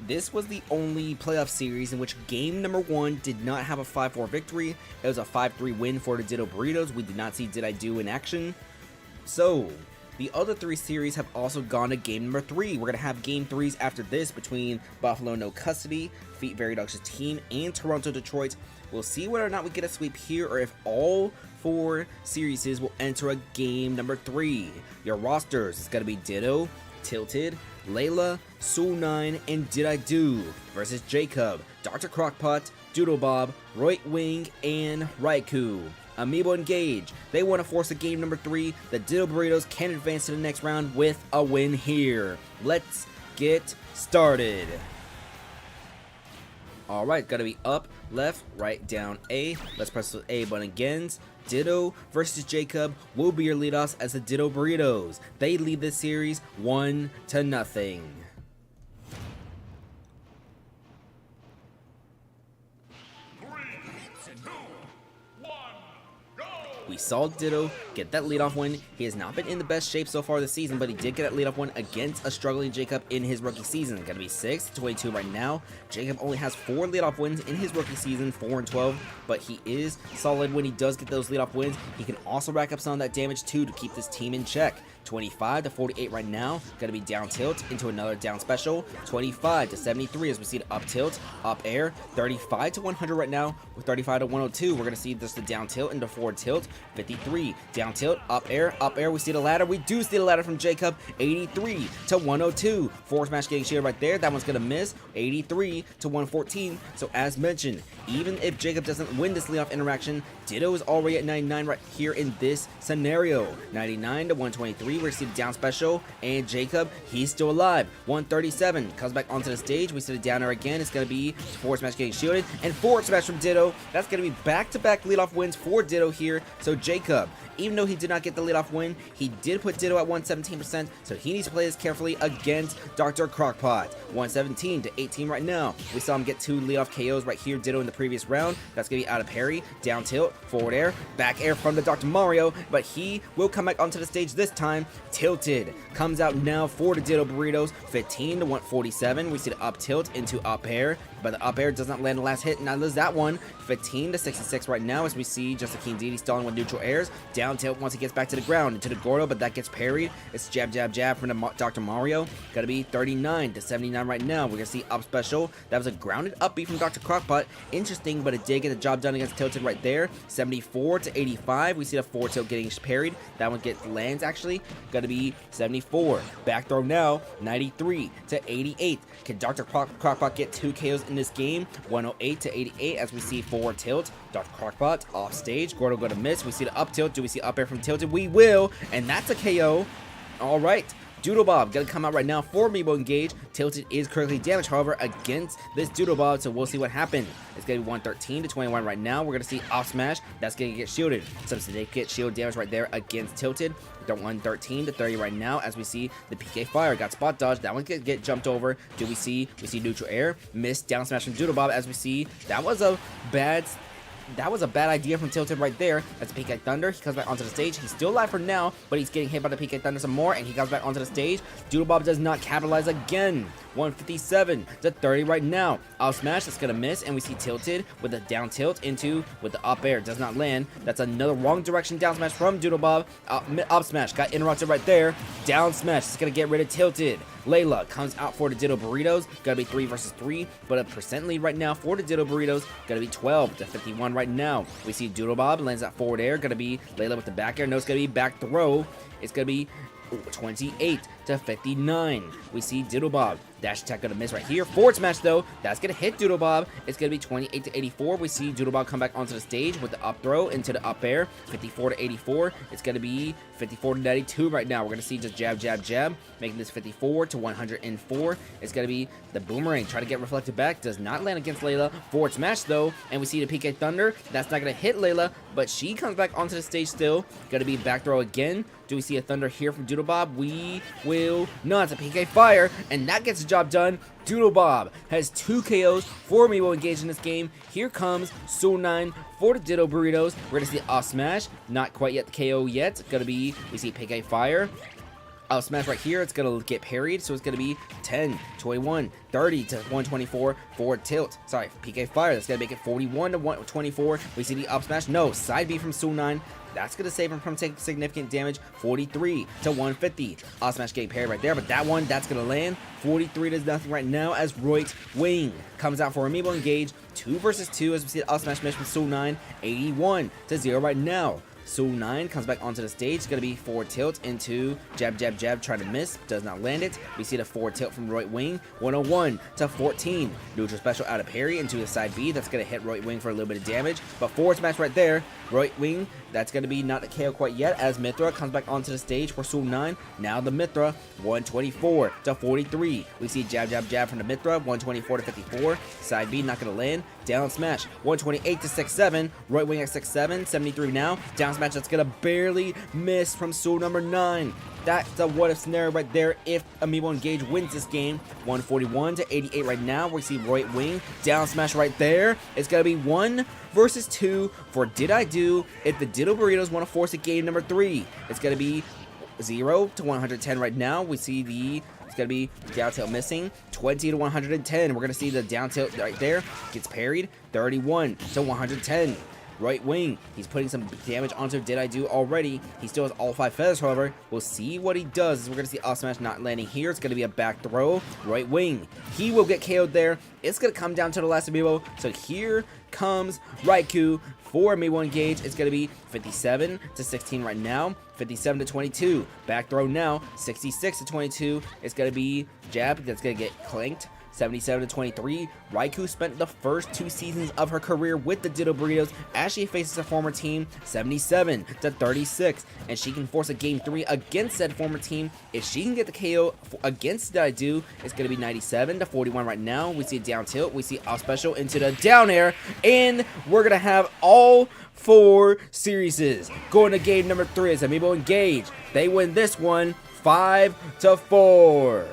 this was the only playoff series in which game number 1 did not have a 5-4 victory. It was a 5-3 win for the Ditto Burritos. We did not see Did I Do in action. So, the other 3 series have also gone to game number 3. We're going to have game 3s after this between Buffalo No Custody, Feet Very Dogs' team, and Toronto Detroit. We'll see whether or not we get a sweep here or if all 4 series will enter a game number 3. Your rosters is going to be Ditto, Tilted, Layla, Soul9, and Did I Do versus Jacob, Dr. Crockpot, Doodlebob, Redwings, and Raikou. Amiibo Engage. They want to force a game number 3. The Ditto Burritos can advance to the next round with a win here. Let's get started. Alright, gotta be up, left, right, down, A. Let's press the A button again. Ditto versus Jacob will be your leadoffs as the Ditto Burritos. They lead this series 1-0. We saw Ditto get that leadoff win. He has not been in the best shape so far this season, but he did get that leadoff win against a struggling Jacob in his rookie season. Gonna be 6-22 right now. Jacob only has 4 leadoff wins in his rookie season, 4-12, but he is solid when he does get those leadoff wins. He can also rack up some of that damage too to keep this team in check. 25-48 right now. Gonna be down tilt into another down special. 25-73 as we see the up tilt, up air. 35-100 right now. With 35-102, we're gonna see just the down tilt into forward tilt. 53 down tilt, up air, up air. We see the ladder. We do see the ladder from Jacob. 83-102. Forward smash getting shielded right there. That one's gonna miss. 83-114. So as mentioned, even if Jacob doesn't win this leadoff interaction, Ditto is already at 99 right here in this scenario. 99-123. We're gonna see the down special, and Jacob, he's still alive. 137 comes back onto the stage. We see the down air again. It's gonna be forward smash getting shielded, and forward smash from Ditto. That's gonna be back-to-back leadoff wins for Ditto here. So Jacob, even though he did not get the leadoff win, he did put Ditto at 117%, so he needs to play this carefully against Dr. Crockpot. 117-18 right now. We saw him get 2 leadoff KOs right here, Ditto in the previous round. That's gonna be out of parry, down tilt, forward air, back air from the Dr. Mario, but he will come back onto the stage this time. Tilted comes out now for the Ditto Burritos. 15-147. We see the up tilt into up air, but the up air does not land the last hit, neither does that one. 15-66 right now as we see just a King Dedede stalling with neutral airs. Down tilt once he gets back to the ground into the Gordo, but that gets parried. It's jab, jab, jab from the Dr. Mario. Gotta be 39-79 right now. We're gonna see up special. That was a grounded up B from Dr. Crockpot. Interesting, but it did get the job done against Tilted right there. 74-85. We see the forward tilt getting parried. That one lands actually. Gotta be 74. Back throw now. 93-88. Can Dr. Crockpot get 2 KOs in this game? 108-88 as we see forward tilt. Dr. Crockpot off stage. Gordo gonna miss. We see the up tilt. Do we see up air from Tilted? We will, and that's a KO. All right. Doodlebob gonna come out right now for Amiibo Engage. Tilted is critically damaged, however, against this Doodlebob, so we'll see what happens. It's gonna be 113-21 right now. We're gonna see off smash. That's gonna get shielded. So they get shield damage right there against Tilted. 113-30 right now as we see the PK Fire got spot dodged. That one can get jumped over. We see neutral air, missed down smash from Doodlebob as we see that was a bad idea from Tilted right there. That's PK Thunder. He comes back onto the stage. He's still alive for now, but he's getting hit by the PK Thunder some more, and he comes back onto the stage. Doodlebob does not capitalize again. 157-30 right now. Out smash, that's gonna miss, and we see Tilted with a down tilt with the up air. Does not land. That's another wrong direction down smash from Doodlebob. Up smash got interrupted right there. Down smash is gonna get rid of Tilted. Layla comes out for the Ditto Burritos. Gotta be 3 versus 3, but a percent lead right now for the Ditto Burritos. Gotta be 12-51 right now. We see Doodlebob lands that forward air. Gonna be Layla with the back air. No, it's gonna be back throw. It's gonna be 28-59. We see Doodlebob. Dash attack gonna miss right here. Forward smash though. That's gonna hit Doodlebob. It's gonna be 28-84. We see Doodlebob come back onto the stage with the up throw into the up air. 54-84. It's gonna be 54-92 right now. We're gonna see just jab, jab, jab, making this 54-104. It's gonna be the boomerang. Try to get reflected back. Does not land against Layla. Forward smash though. And we see the PK Thunder. That's not gonna hit Layla, but she comes back onto the stage still. Gonna be back throw again. Do we see a Thunder here from Doodlebob? We will not. It's a PK Fire, and that gets the job job done. Doodle Bob has 2 KOs, 4 Amiibo engaged in this game. Here comes Soul 9 for the Ditto Burritos. We're gonna see Up Smash, not quite yet the KO yet. It's gonna be, we see PK Fire. Up Smash right here, it's gonna get parried, so it's gonna be 10, 21, 30 to 124 for tilt. Sorry, PK Fire, that's gonna make it 41 to 124. We see the Up Smash, no, side B from Soul 9. That's going to save him from taking significant damage. 43 to 150. Up Smash getting parried right there, but that one, that's going to land. 43 to nothing right now as Redwings comes out for Amiibo engage. 2 versus 2 as we see the Up Smash miss from Soul 9. 81 to 0 right now. Soul 9 comes back onto the stage. It's going to be forward tilt into jab, jab, jab, trying to miss. Does not land it. We see the forward tilt from Redwing. 101 to 14. Neutral special out of parry into the side B. That's going to hit Redwing for a little bit of damage. But forward smash right there. Redwing, that's going to be not a KO quite yet as Mythra comes back onto the stage for Soul 9. Now the Mythra. 124 to 43. We see jab, jab, jab from the Mythra. 124 to 54. Side B not going to land. Down smash. 128 to 6-7. Redwing at 6-7. 73 now. Down smash that's gonna barely miss from Soul number 9. That's the what if scenario right there if Amiibo Engage wins this game. 141 to 88 right now. We see Redwing down smash right there. It's gonna be 1 versus 2 for Did I Do if the Ditto Burritos want to force a game number 3. It's gonna be 0 to 110 right now. We see the it's gonna be down tilt missing. 20 to 110. We're gonna see the down tilt right there gets parried. 31 to 110. Redwing, he's putting some damage onto Did I Do already. He still has all 5 feathers, however. We'll see what he does. We're going to see Up Smash not landing here. It's going to be a back throw. Redwing, he will get KO'd there. It's going to come down to the last Amiibo. So here comes Raikou for Amiibo Engage. It's going to be 57 to 16 right now. 57 to 22. Back throw now. 66 to 22. It's going to be jab. That's going to get clanked. 77 to 23. Raikou spent the first 2 seasons of her career with the Ditto Burritos as she faces a former team. 77 to 36, and she can force a game 3 against said former team. If she can get the KO against Did I Do, it's going to be 97 to 41 right now. We see down tilt, we see off special into the down air, and we're going to have all 4 series going to game number 3 as Amiibo Engage. They win this one 5 to 4.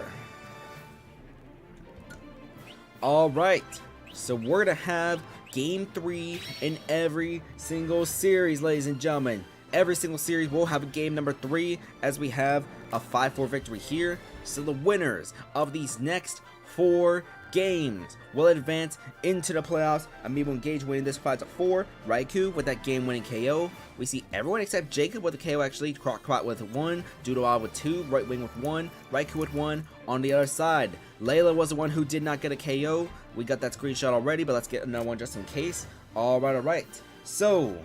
Alright, so we're going to have game 3 in every single series, ladies and gentlemen. Every single series will have a game number 3 as we have a 5-4 victory here. So the winners of these next 4 games will advance into the playoffs. Amiibo Engage winning this 5-4. Raikou with that game-winning KO. We see everyone except Jacob with a KO actually. Croc with 1, Doodle Bob with 2, Redwing with 1, Raikou with 1. On the other side, Layla was the one who did not get a KO. We got that screenshot already, but let's get another one just in case. Alright. So,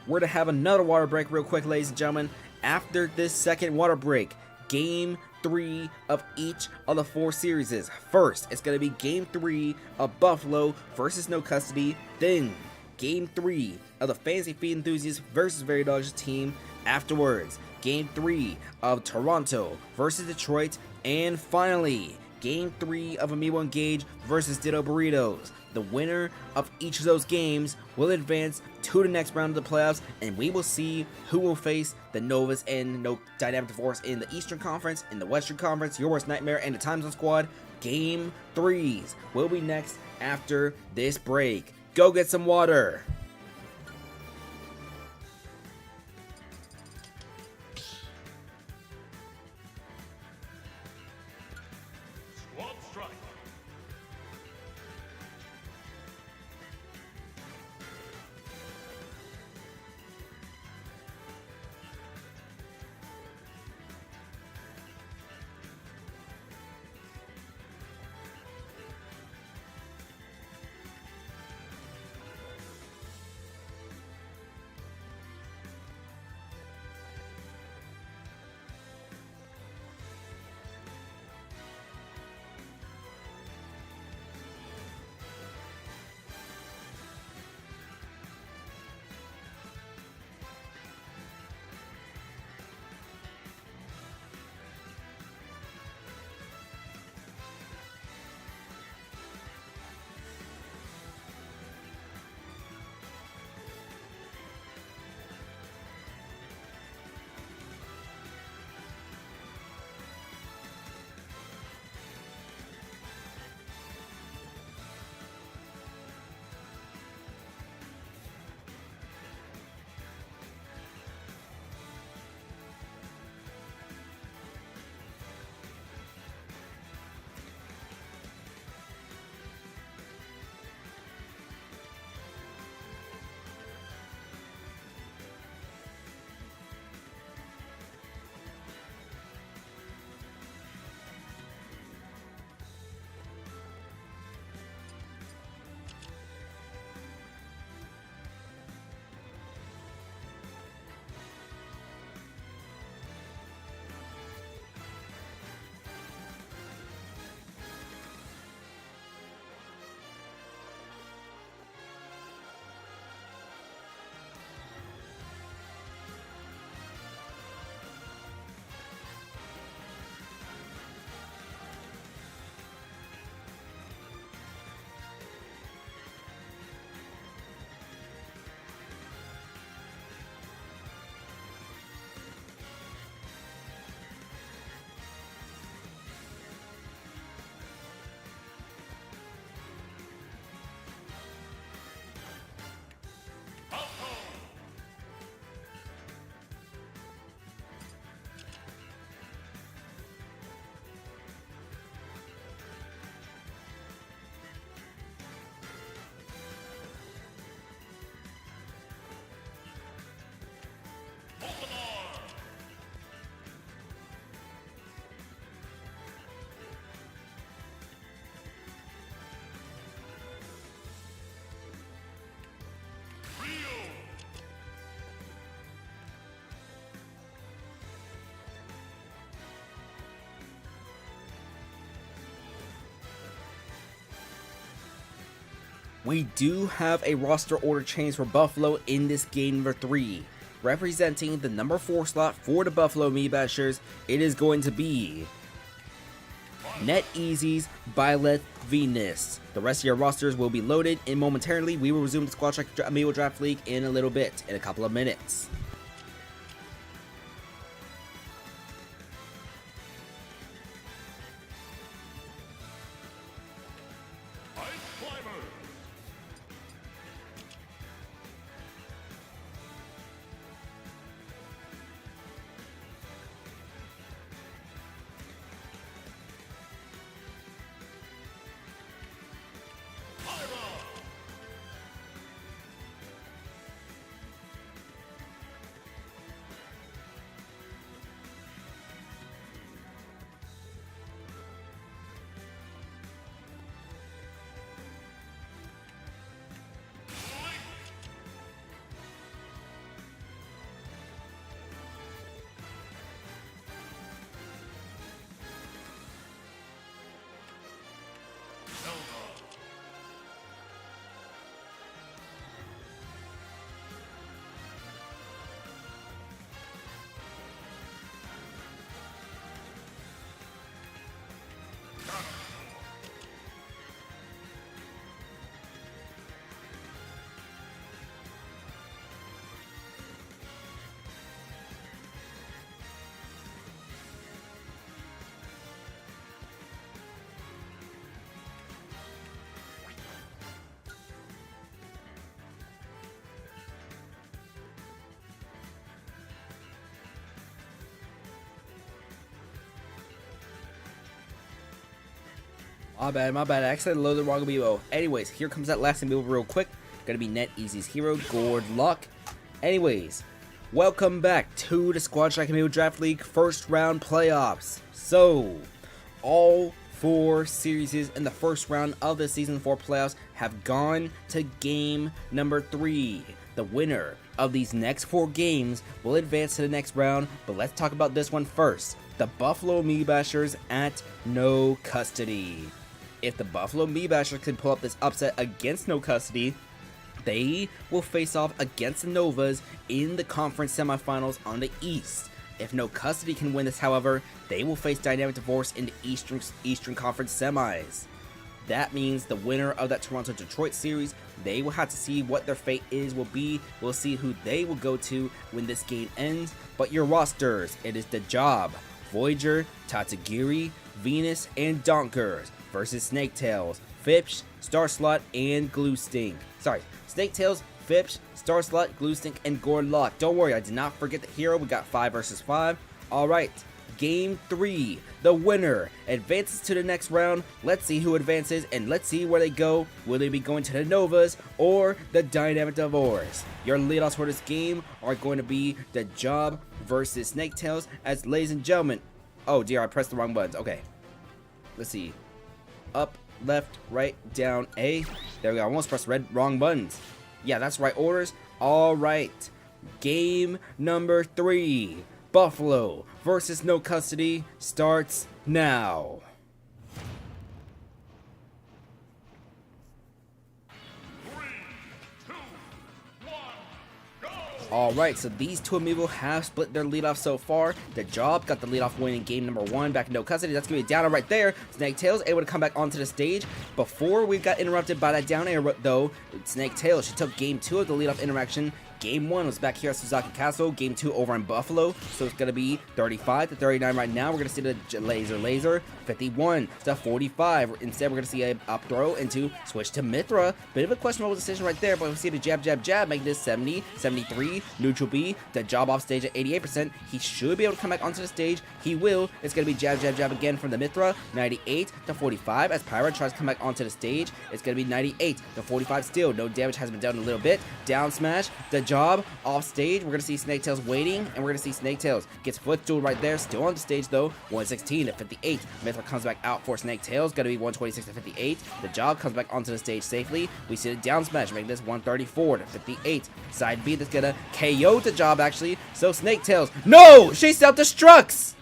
we're to have another water break real quick, ladies and gentlemen. After this second water break, game 3 of each of the 4 series. First, it's going to be game 3 of Buffalo versus No Custody. Then, game 3 of the Fantasy Feed Enthusiasts versus Very Dodgers team. Afterwards, game 3 of Toronto versus Detroit. And finally, game 3 of Amiibo Engage versus Ditto Burritos. The winner of each of those games will advance to the next round of the playoffs, and we will see who will face the Novas and No Dynamic Force in the Eastern Conference, in the Western Conference, Your Worst Nightmare, and the Time Zone Squad. Game 3s will be next after this break. Go get some water. Squad strike. We do have a roster order change for Buffalo in this game number 3. Representing the number 4 slot for the Buffalo Amiibashers, it is going to be NetEasy's Byleth Venus. The rest of your rosters will be loaded, and momentarily we will resume the Squad Strike Amiibo Draft League in a little bit, in a couple of minutes. My bad. I accidentally loaded the wrong Amiibo. Anyways, here comes that last Amiibo real quick. Gonna be NetEasy's hero, Gord Luck. Anyways, welcome back to the Squad Strike Amiibo Draft League first round playoffs. So, all 4 series in the first round of the Season 4 playoffs have gone to game number 3. The winner of these next 4 games will advance to the next round, but let's talk about this one first. The Buffalo Amiibashers at no custody. If the Buffalo Amiibashers can pull up this upset against no custody, they will face off against the Novas in the conference semifinals on the East. If no custody can win this, however, they will face Dynamic Divorce in the Eastern Conference semis. That means the winner of that Toronto-Detroit series, they will have to see what their fate will be. We'll see who they will go to when this game ends. But your rosters, it is the Job, Voyager, Tatsugiri, Venus, and Donkers versus Snaketails, Fipsh, Starslot, and Glue-Stink. Sorry, Snaketails, Fipsh, Starslot, Glue-Stink, and Gorlock. Don't worry, I did not forget the hero. We got 5 versus 5. Alright, Game 3. The winner advances to the next round. Let's see who advances, and let's see where they go. Will they be going to the Novas or the Dynamic Divorce? Your leadoffs for this game are going to be the Job versus Snaketails, as ladies and gentlemen. Oh dear, I pressed the wrong buttons. Okay. Let's see. Up, left, right, down, A. There we go. I almost pressed wrong buttons. Yeah, that's right orders. Alright. Game number 3. Buffalo versus no custody starts now. Alright, so these two Amiibo have split their leadoff so far. The Job got the leadoff win in game number 1 back in no custody. That's going to be a down air right there. Snaketails able to come back onto the stage. Before we got interrupted by that down air though, Snaketails, she took game 2 of the leadoff interaction. Game 1 was back here at Suzaki Castle. Game 2 over in Buffalo. So it's going to be 35 to 39 right now. We're going to see the laser. 51 to 45. Instead, we're going to see a up throw into switch to Mithra. Bit of a questionable decision right there, but we see the jab, making this 70, 73. Neutral B. The Job off stage at 88%. He should be able to come back onto the stage. He will. It's going to be jab again from the Mithra. 98 to 45 as Pyra tries to come back onto the stage. It's going to be 98 to 45 still. No damage has been done in a little bit. Down smash. The job off stage. We're gonna see Snaketails waiting, and we're gonna see Snaketails gets footstool right there, still on the stage though. 116 to 58. Mythra comes back out for Snaketails, gonna be 126 to 58. The job comes back onto the stage safely. We see the down smash, making this 134 to 58. Side B that's gonna KO the job actually. So Snaketails, no, she self-destructs.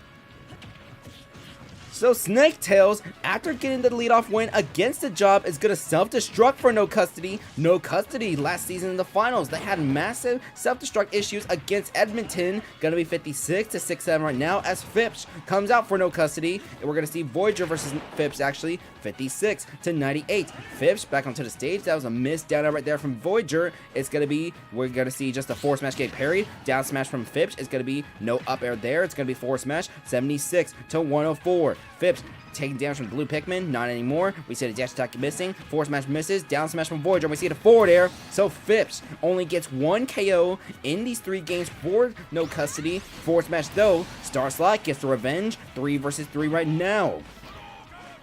So Snaketails, after getting the leadoff win against the job, is going to self-destruct for no custody. No custody last season in the finals. They had massive self-destruct issues against Edmonton. Going to be 56 to 67 right now as Phipps comes out for no custody. And we're going to see Voyager versus Phipps actually 56 to 98. Phipps back onto the stage. That was a miss down right there from Voyager. It's going to be, we're going to see just a forward smash get parried. Down smash from Phipps. It's going to be no up air there. It's going to be forward smash 76 to 104. Phipps taking damage from Blue Pikmin, not anymore. We see the dash attack missing, forward smash misses, down smash from Voyager, and we see the forward air. So Phipps only gets 1 KO in these 3 games for no custody. Forward smash though, Star Slot gets the revenge, 3 versus 3 right now.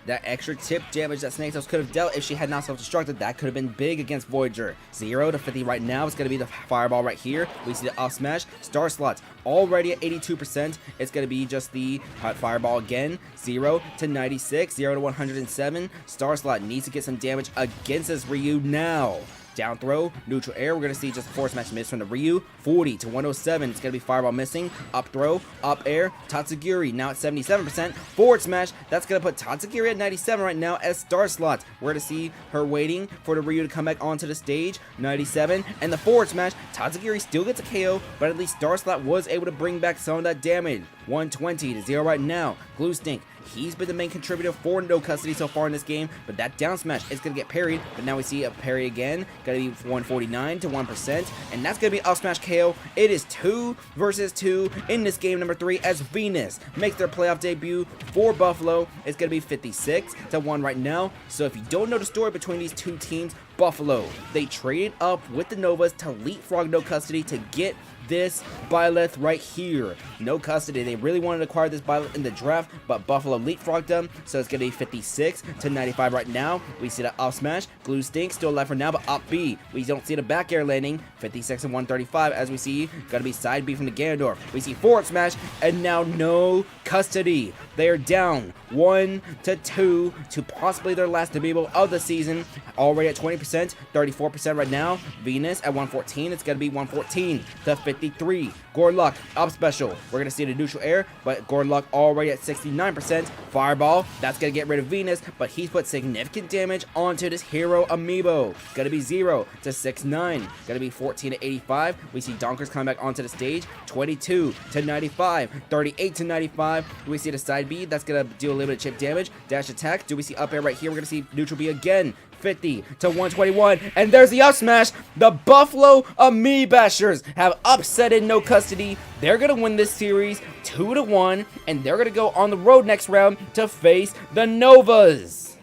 That extra tip damage that Snaketails could have dealt if she had not self-destructed, that could have been big against Voyager. 0 to 50 right now. It's going to be the fireball right here. We see the up smash. Star Slots already at 82%. It's going to be just the hot fireball again. 0 to 96. 0 to 107. Star Slot needs to get some damage against this Ryu now. Down throw, neutral air. We're going to see just a force match miss from the Ryu. 40 to 107. It's going to be fireball missing. Up throw, up air. Tatsugiri now at 77%. Forward smash. That's going to put Tatsugiri at 97 right now as Star Slots. We're going to see her waiting for the Ryu to come back onto the stage. 97. And the forward smash. Tatsugiri still gets a KO, but at least Star Slot was able to bring back some of that damage. 120 to 0 right now. Glue Stink. He's been the main contributor for no custody so far in this game, but that down smash is going to get parried, but now we see a parry again. Going to be 149 to 1%, and that's going to be up smash KO. It is 2 versus 2 in this game number 3 as Venus makes their playoff debut for Buffalo. It's going to be 56 to 1 right now. So if you don't know the story between these two teams, Buffalo, they traded up with the Novas to leapfrog no custody to get this Byleth right here. No custody. They really wanted to acquire this Byleth in the draft, but Buffalo leapfrogged them, so it's going to be 56 to 95 right now. We see the up smash. Glue Stink still left for now, but up B. We don't see the back air landing. 56 and 135 as we see. Going to be side B from the Ganondorf. We see forward smash, and now no custody. They are down 1 to 2 to possibly their last Amiibo of the season. Already at 20%, 34% right now. Venus at 114. It's going to be 114 to 53. Gorluck up special. We're going to see the neutral air, but Gorluck already at 69%. Fireball, that's going to get rid of Venus, but he's put significant damage onto this hero Amiibo. Going to be 0 to 69. Going to be 14 to 85. We see Donkers coming back onto the stage. 22 to 95. 38 to 95. We see the side B. That's going to do a little bit of chip damage. Dash attack. Do we see up air right here? We're going to see neutral B again. 50 to 121, and there's the up smash. The Buffalo Amiibashers have upset in no custody. They're gonna win this series 2 to 1, and they're gonna go on the road next round to face the Novas.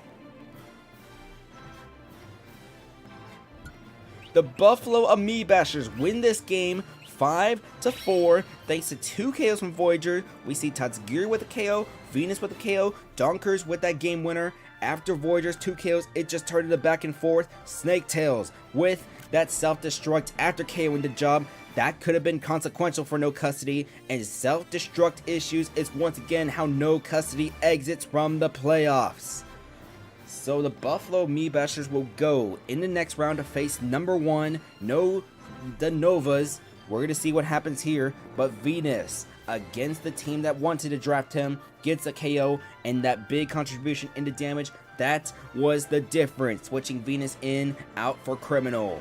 The Buffalo Amiibashers win this game 5 to 4 thanks to 2 KOs from Voyager. We see Tatsugiri with a KO, Venus with a KO, Donkers with that game winner. After Voyager's 2 KOs, it just turned into back and forth. Snaketails with that self-destruct after KOing the job. That could have been consequential for no custody, and self-destruct issues is once again how no custody exits from the playoffs. So the Buffalo Amiibashers will go in the next round to face number 1, the Novas. We're going to see what happens here, but Venus against the team that wanted to draft him gets a KO, and that big contribution into damage, that was the difference, switching Venus in out for Criminal.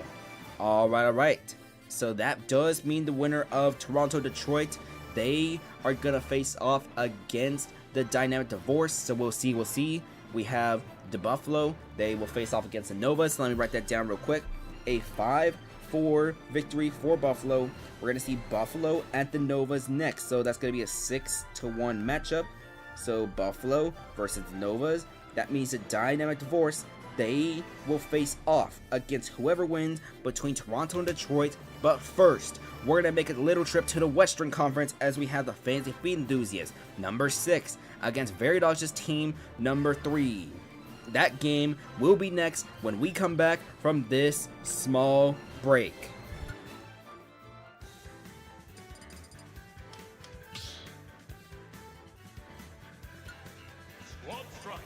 Alright. So that does mean the winner of Toronto-Detroit, they are going to face off against the Dynamic Divorce. So we'll see. We have Dabuffalo. They will face off against the Novas. So let me write that down real quick. A 5-4 victory for Buffalo. We're going to see Buffalo at the Novas next. So that's going to be a 6 to 1 matchup. So Buffalo versus the Novas. That means the Dynamic Divorce, they will face off against whoever wins between Toronto and Detroit. But first, we're going to make a little trip to the Western Conference as we have the Fantasy Feet Enthusiasts, number 6, against Veridog's team, number 3. That game will be next when we come back from this small break. strike.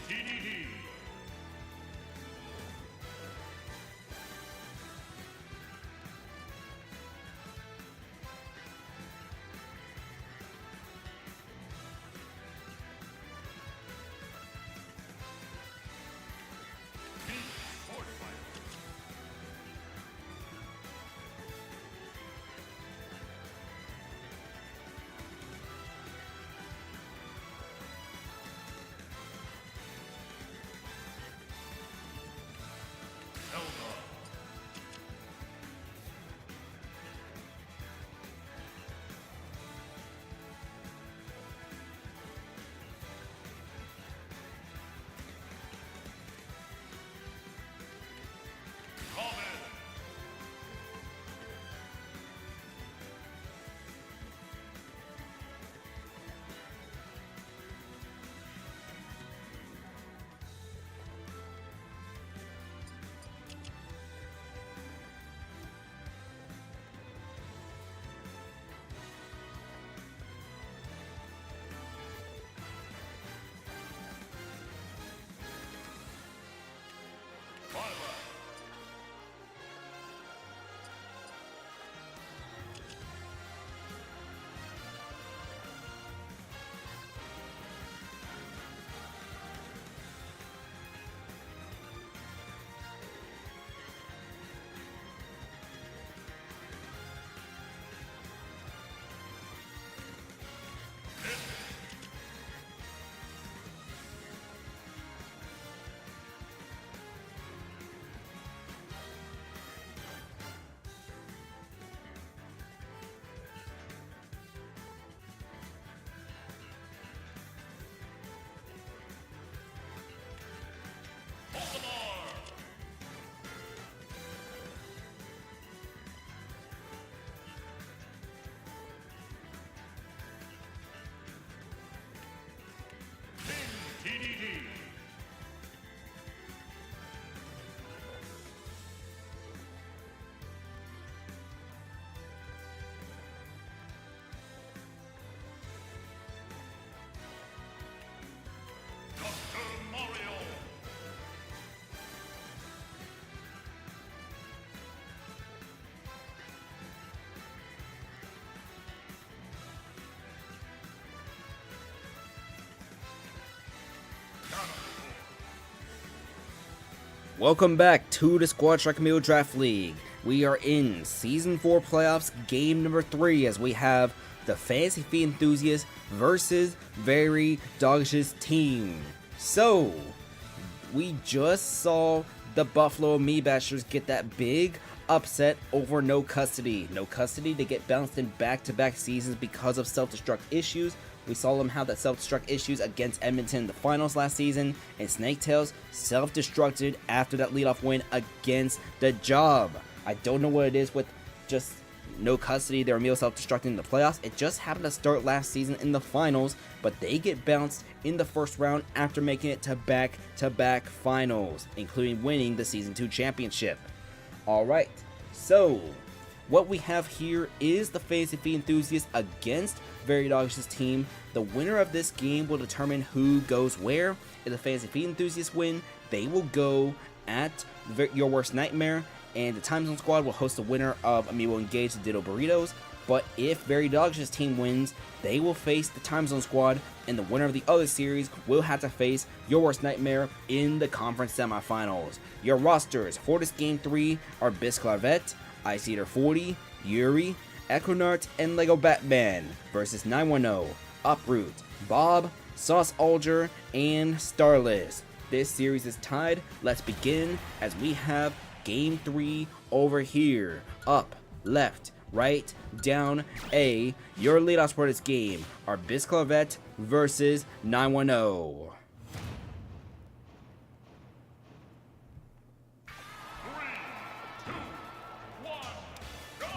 TDD. Sword fight. Zelda. Common. Violet. Baltimore. TDD. Dr. Mario. Welcome back to the Squad Strike Amiibo Draft League. We are in Season 4 Playoffs, Game number 3, as we have the Fantasy Feet Enthusiast versus Very Doggish's team. So, we just saw the Buffalo Amiibashers get that big upset over No Custody. No Custody, they get bounced in back-to-back seasons because of self-destruct issues. We saw them have that self-destruct issues against Edmonton in the finals last season, and Snaketails self-destructed after that leadoff win against the Job. I don't know what it is with just No Custody, their Amiibo self-destructing in the playoffs. It just happened to start last season in the finals, but they get bounced in the first round after making it to back-to-back finals, including winning the Season 2 championship. Alright, so what we have here is the Fantasy Feet Enthusiast against Very Doggish's team. The winner of this game will determine who goes where. If the Fantasy Feet Enthusiasts win, they will go at Your Worst Nightmare, and the Time Zone Squad will host the winner of Amiibo Engage the Ditto Burritos. But if Very Doggish's team wins, they will face the Time Zone Squad, and the winner of the other series will have to face Your Worst Nightmare in the conference semifinals. Your rosters for this Game 3 are Bisclarvet, Ice Eater 40, Yuri, Equinart, and Lego Batman versus 910, Uproot, Bob, Sauce Alger, and Starless. This series is tied. Let's begin as we have Game 3 over here. Up, left, right, down, A. Your leadoffs for this game are Bisclarvet versus 910.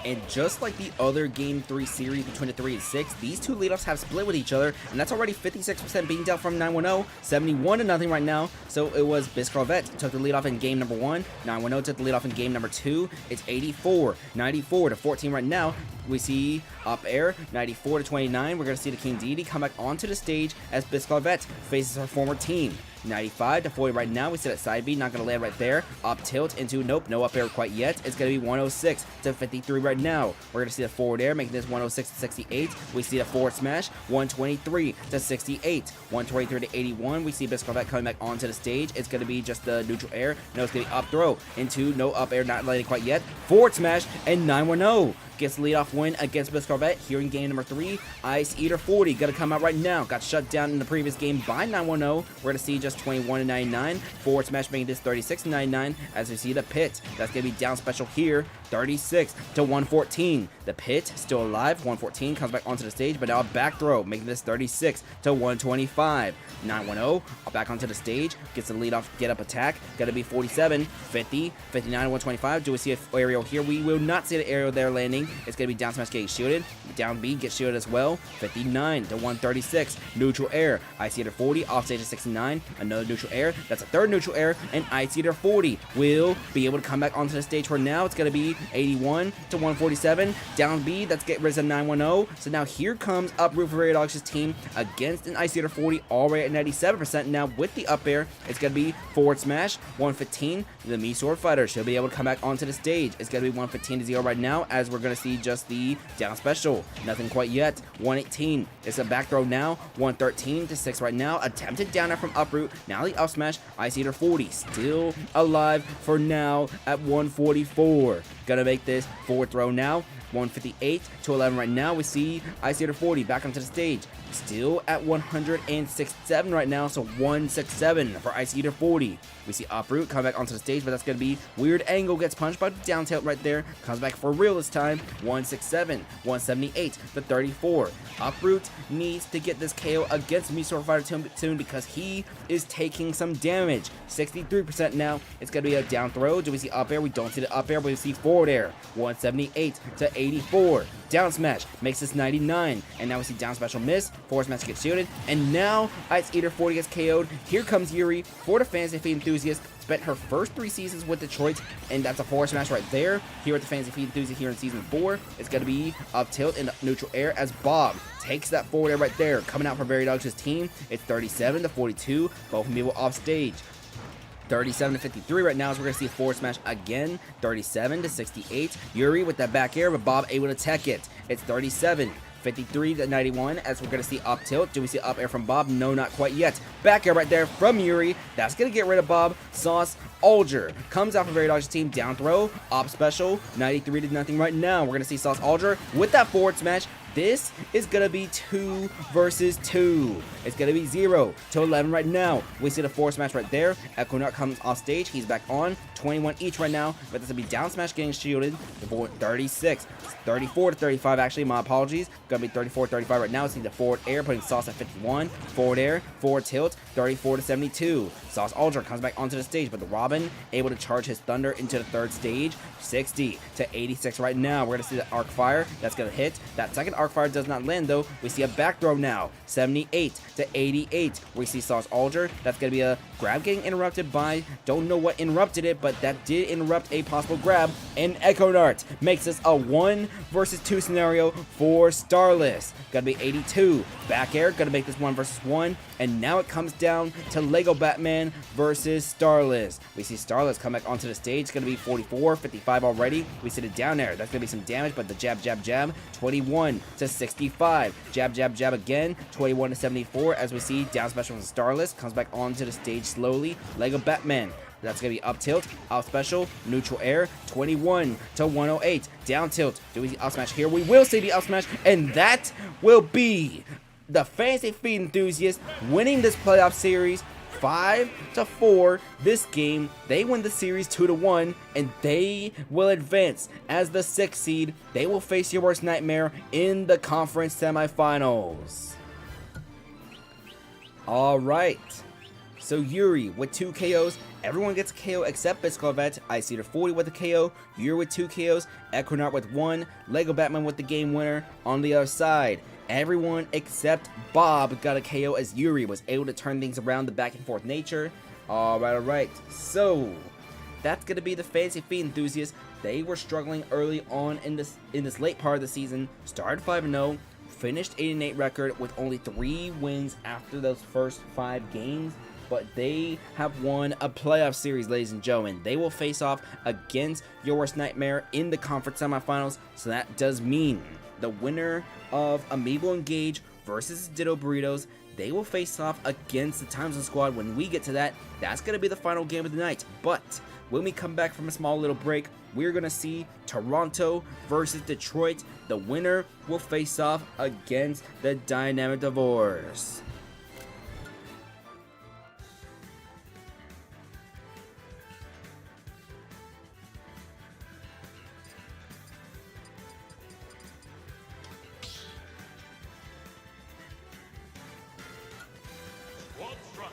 And just like the other Game 3 series between the 3 and 6, these two leadoffs have split with each other, and that's already 56% being dealt from 910, 71-0 right now. So it was Biscarvet took the leadoff in game number 1, 910 took the leadoff in game number 2. It's 84, 94 to 14 right now. We see up air, 94 to 29. We're going to see the King Deity come back onto the stage as Biscarvet faces her former team. 95 to 40 right now. We see that side B, not going to land right there. Up tilt into, nope, no up air quite yet. It's going to be 106 to 53 right now. We're going to see the forward air, making this 106 to 68. We see the forward smash, 123 to 68. 123 to 81. We see Biscarvet coming back onto the stage. It's going to be just the neutral air. No, it's going to be up throw into no up air, not landing quite yet. Forward smash, and 910 gets the leadoff win against Biscarvet here in game number 3. Ice Eater 40 gonna come out right now. Got shut down in the previous game by 910. We're gonna see just 21-99. Forward smash making this 36-99 as we see the pit. That's gonna be down special here. 36 to 114. The pit still alive. 114 comes back onto the stage, but now a back throw making this 36 to 125. 910 back onto the stage, gets the leadoff get up attack. Gonna be 47, 50, 59, 125. Do we see an aerial here? We will not see the aerial there landing. It's going to be down smash getting shielded. Down B gets shielded as well. 59 to 136. Neutral air. Ice Eater 40. Off stage to 69. Another neutral air. That's a third neutral air. And Ice Eater 40 will be able to come back onto the stage for now. It's going to be 81 to 147. Down B. That's get rid of 910. So now here comes Uproot for Redwings' team against an Ice Eater 40 already at 97%. Now with the up air, it's going to be forward smash. 115. The Mii Sword Fighter should be able to come back onto the stage. It's going to be 115 to 0 right now as we're going to see just the down special. Nothing quite yet. 118. It's a back throw now. 113 to 6 right now. Attempted down air from Uproot. Now the up smash. Ice Eater 40 still alive for now at 144. Gonna make this forward throw now. 158 to 11 right now. We see Ice Eater 40 back onto the stage. Still at 167 right now, so 167 for Ice Eater 40. We see Uproot come back onto the stage, but that's going to be weird angle, gets punched by the down tilt right there. Comes back for real this time. 167, 178 to 34. Uproot needs to get this KO against Mii Sword Fighter soon because he is taking some damage. 63% now. It's going to be a down throw. Do we see up air? We don't see the up air, but we see forward air. 178 to 84. Down smash makes this 99. And now we see down special miss. Forward smash gets shielded. And now Ice Eater 40 gets KO'd. Here comes Yuri for the Fantasy Feed Enthusiast. Spent her first 3 seasons with Detroit, and that's a forward smash right there. Here at the Fantasy Feed Enthusiast here in season 4. It's going to be up tilt in neutral air as Bob takes that forward air right there. Coming out for Redwings' team. It's 37 to 42. Both Amiibo off stage. 37 to 53 right now as we're going to see a forward smash again. 37 to 68. Yuri with that back air, but Bob able to tech it. It's 37. 53 to 91 as we're going to see up tilt. Do we see up air from Bob? No, not quite yet. Back air right there from Yuri. That's going to get rid of Bob. Sauce Alger comes out from Redwings' team. Down throw. Up special. 93 to nothing right now. We're going to see Sauce Alger with that forward smash. This is going to be 2 versus 2. It's going to be 0 to 11 right now. We see the forward smash right there. Echo Nut comes off stage. He's back on. 21 each right now. But this will be down smash getting shielded. The forward 36. 34 to 35 actually. My apologies. Going to be 34 to 35 right now. See the forward air putting Sauce at 51. Forward air. Forward tilt. 34 to 72. Sauce Alger comes back onto the stage. But the Robin able to charge his Thunder into the third stage. 60 to 86 right now. We're going to see the Arc Fire. That's going to hit. That second Arc Fire does not land though. We see a back throw now. 78 to 88. We see Sauce Alger. That's going to be a grab getting interrupted by, don't know what interrupted it, but that did interrupt a possible grab. And Echo Nart makes this a 1 versus 2 scenario for Starless. Gonna be 82. Back air, gonna make this 1 versus 1. And now it comes down to Lego Batman versus Starless. We see Starless come back onto the stage. It's gonna be 44, 55 already. We see the down air. That's gonna be some damage, but the jab, jab, jab. 21 to 65. Jab, jab, jab again. 21 to 74. As we see down special from Starless comes back onto the stage slowly. Lego Batman. That's going to be up tilt, up special, neutral air, 21 to 108, down tilt. Do we see up smash here? We will see the up smash, and that will be the Fantasy Feed Enthusiast winning this playoff series 5 to 4. This game, they win the series 2 to 1, and they will advance as the 6th seed. They will face your worst nightmare in the conference semifinals. All right. So Yuri with 2 KOs. Everyone gets a KO except Bisclavette. Ice Eater 40 with a KO. Yuri with 2 KOs. Equinart with 1. Lego Batman with the game winner. On the other side, everyone except Bob got a KO as Yuri was able to turn things around, the back and forth nature. Alright. So that's gonna be the Fantasy Feet enthusiasts. They were struggling early on in this late part of the season. Started 5-0. Finished 8-8 record with only 3 wins after those first 5 games, but they have won a playoff series, ladies and gentlemen. They will face off against your worst nightmare in the conference semifinals, so that does mean the winner of Amiibo Engage versus Ditto Burritos, they will face off against the Time Zone Squad. When we get to that, that's going to be the final game of the night. But when we come back from a small little break, we're going to see Toronto versus Detroit. The winner will face off against the Dynamic Divorce. Squad strike.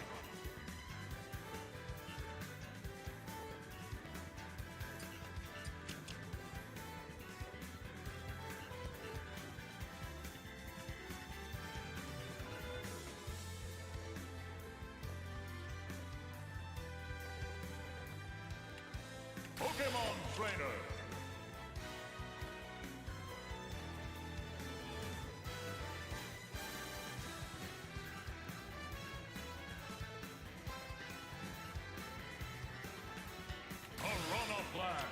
Pokemon Trainer. Piranha Blast.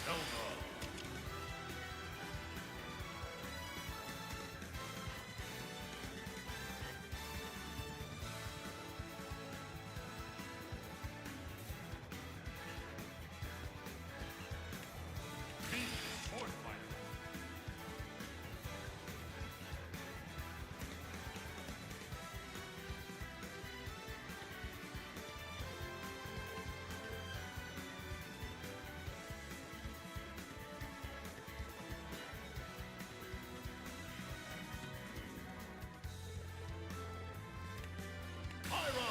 Zelda. Sword Fighter. Pyra.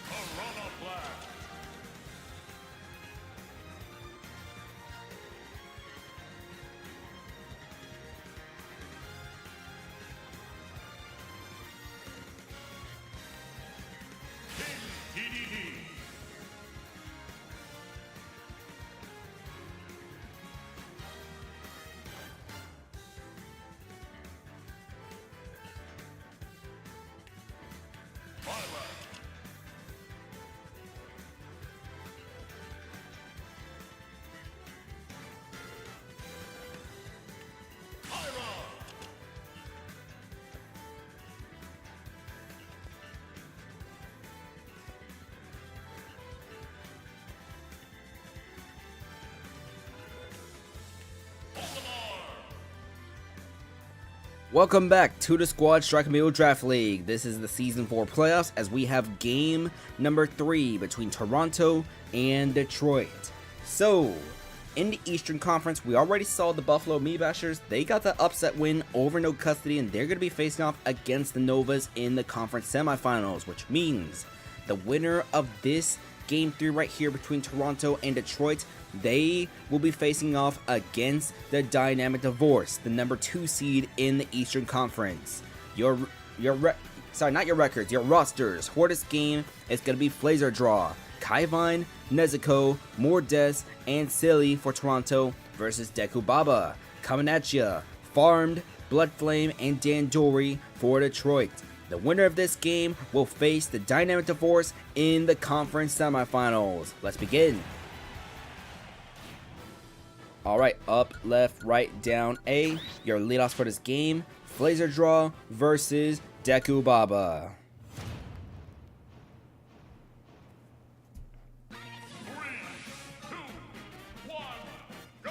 Piranha Blast. King DDD. Violet. Pyra. Welcome back to the Squad Strike Amiibo Draft League. This is the Season 4 playoffs as we have game number 3 between Toronto and Detroit. So, in the Eastern Conference, we already saw the Buffalo Amiibashers. They got the upset win over No Custody, and they're going to be facing off against the Novas in the conference semifinals, which means the winner of this Game 3 right here between Toronto and Detroit, they will be facing off against the Dynamic Divorce, the number 2 seed in the Eastern Conference. Your rosters for this game is going to be Flazer Draw, Kaivine, Nezuko, Mordes, and Silly for Toronto versus Deku Baba. Coming at ya, Farmed, Bloodflame, and Dandori for Detroit. The winner of this game will face the Dynamic Divorce in the conference semifinals. Let's begin. Alright, up, left, right, down, A. Your leadoffs for this game. Blazer Draw versus Deku Baba. 3, 2, 1, go!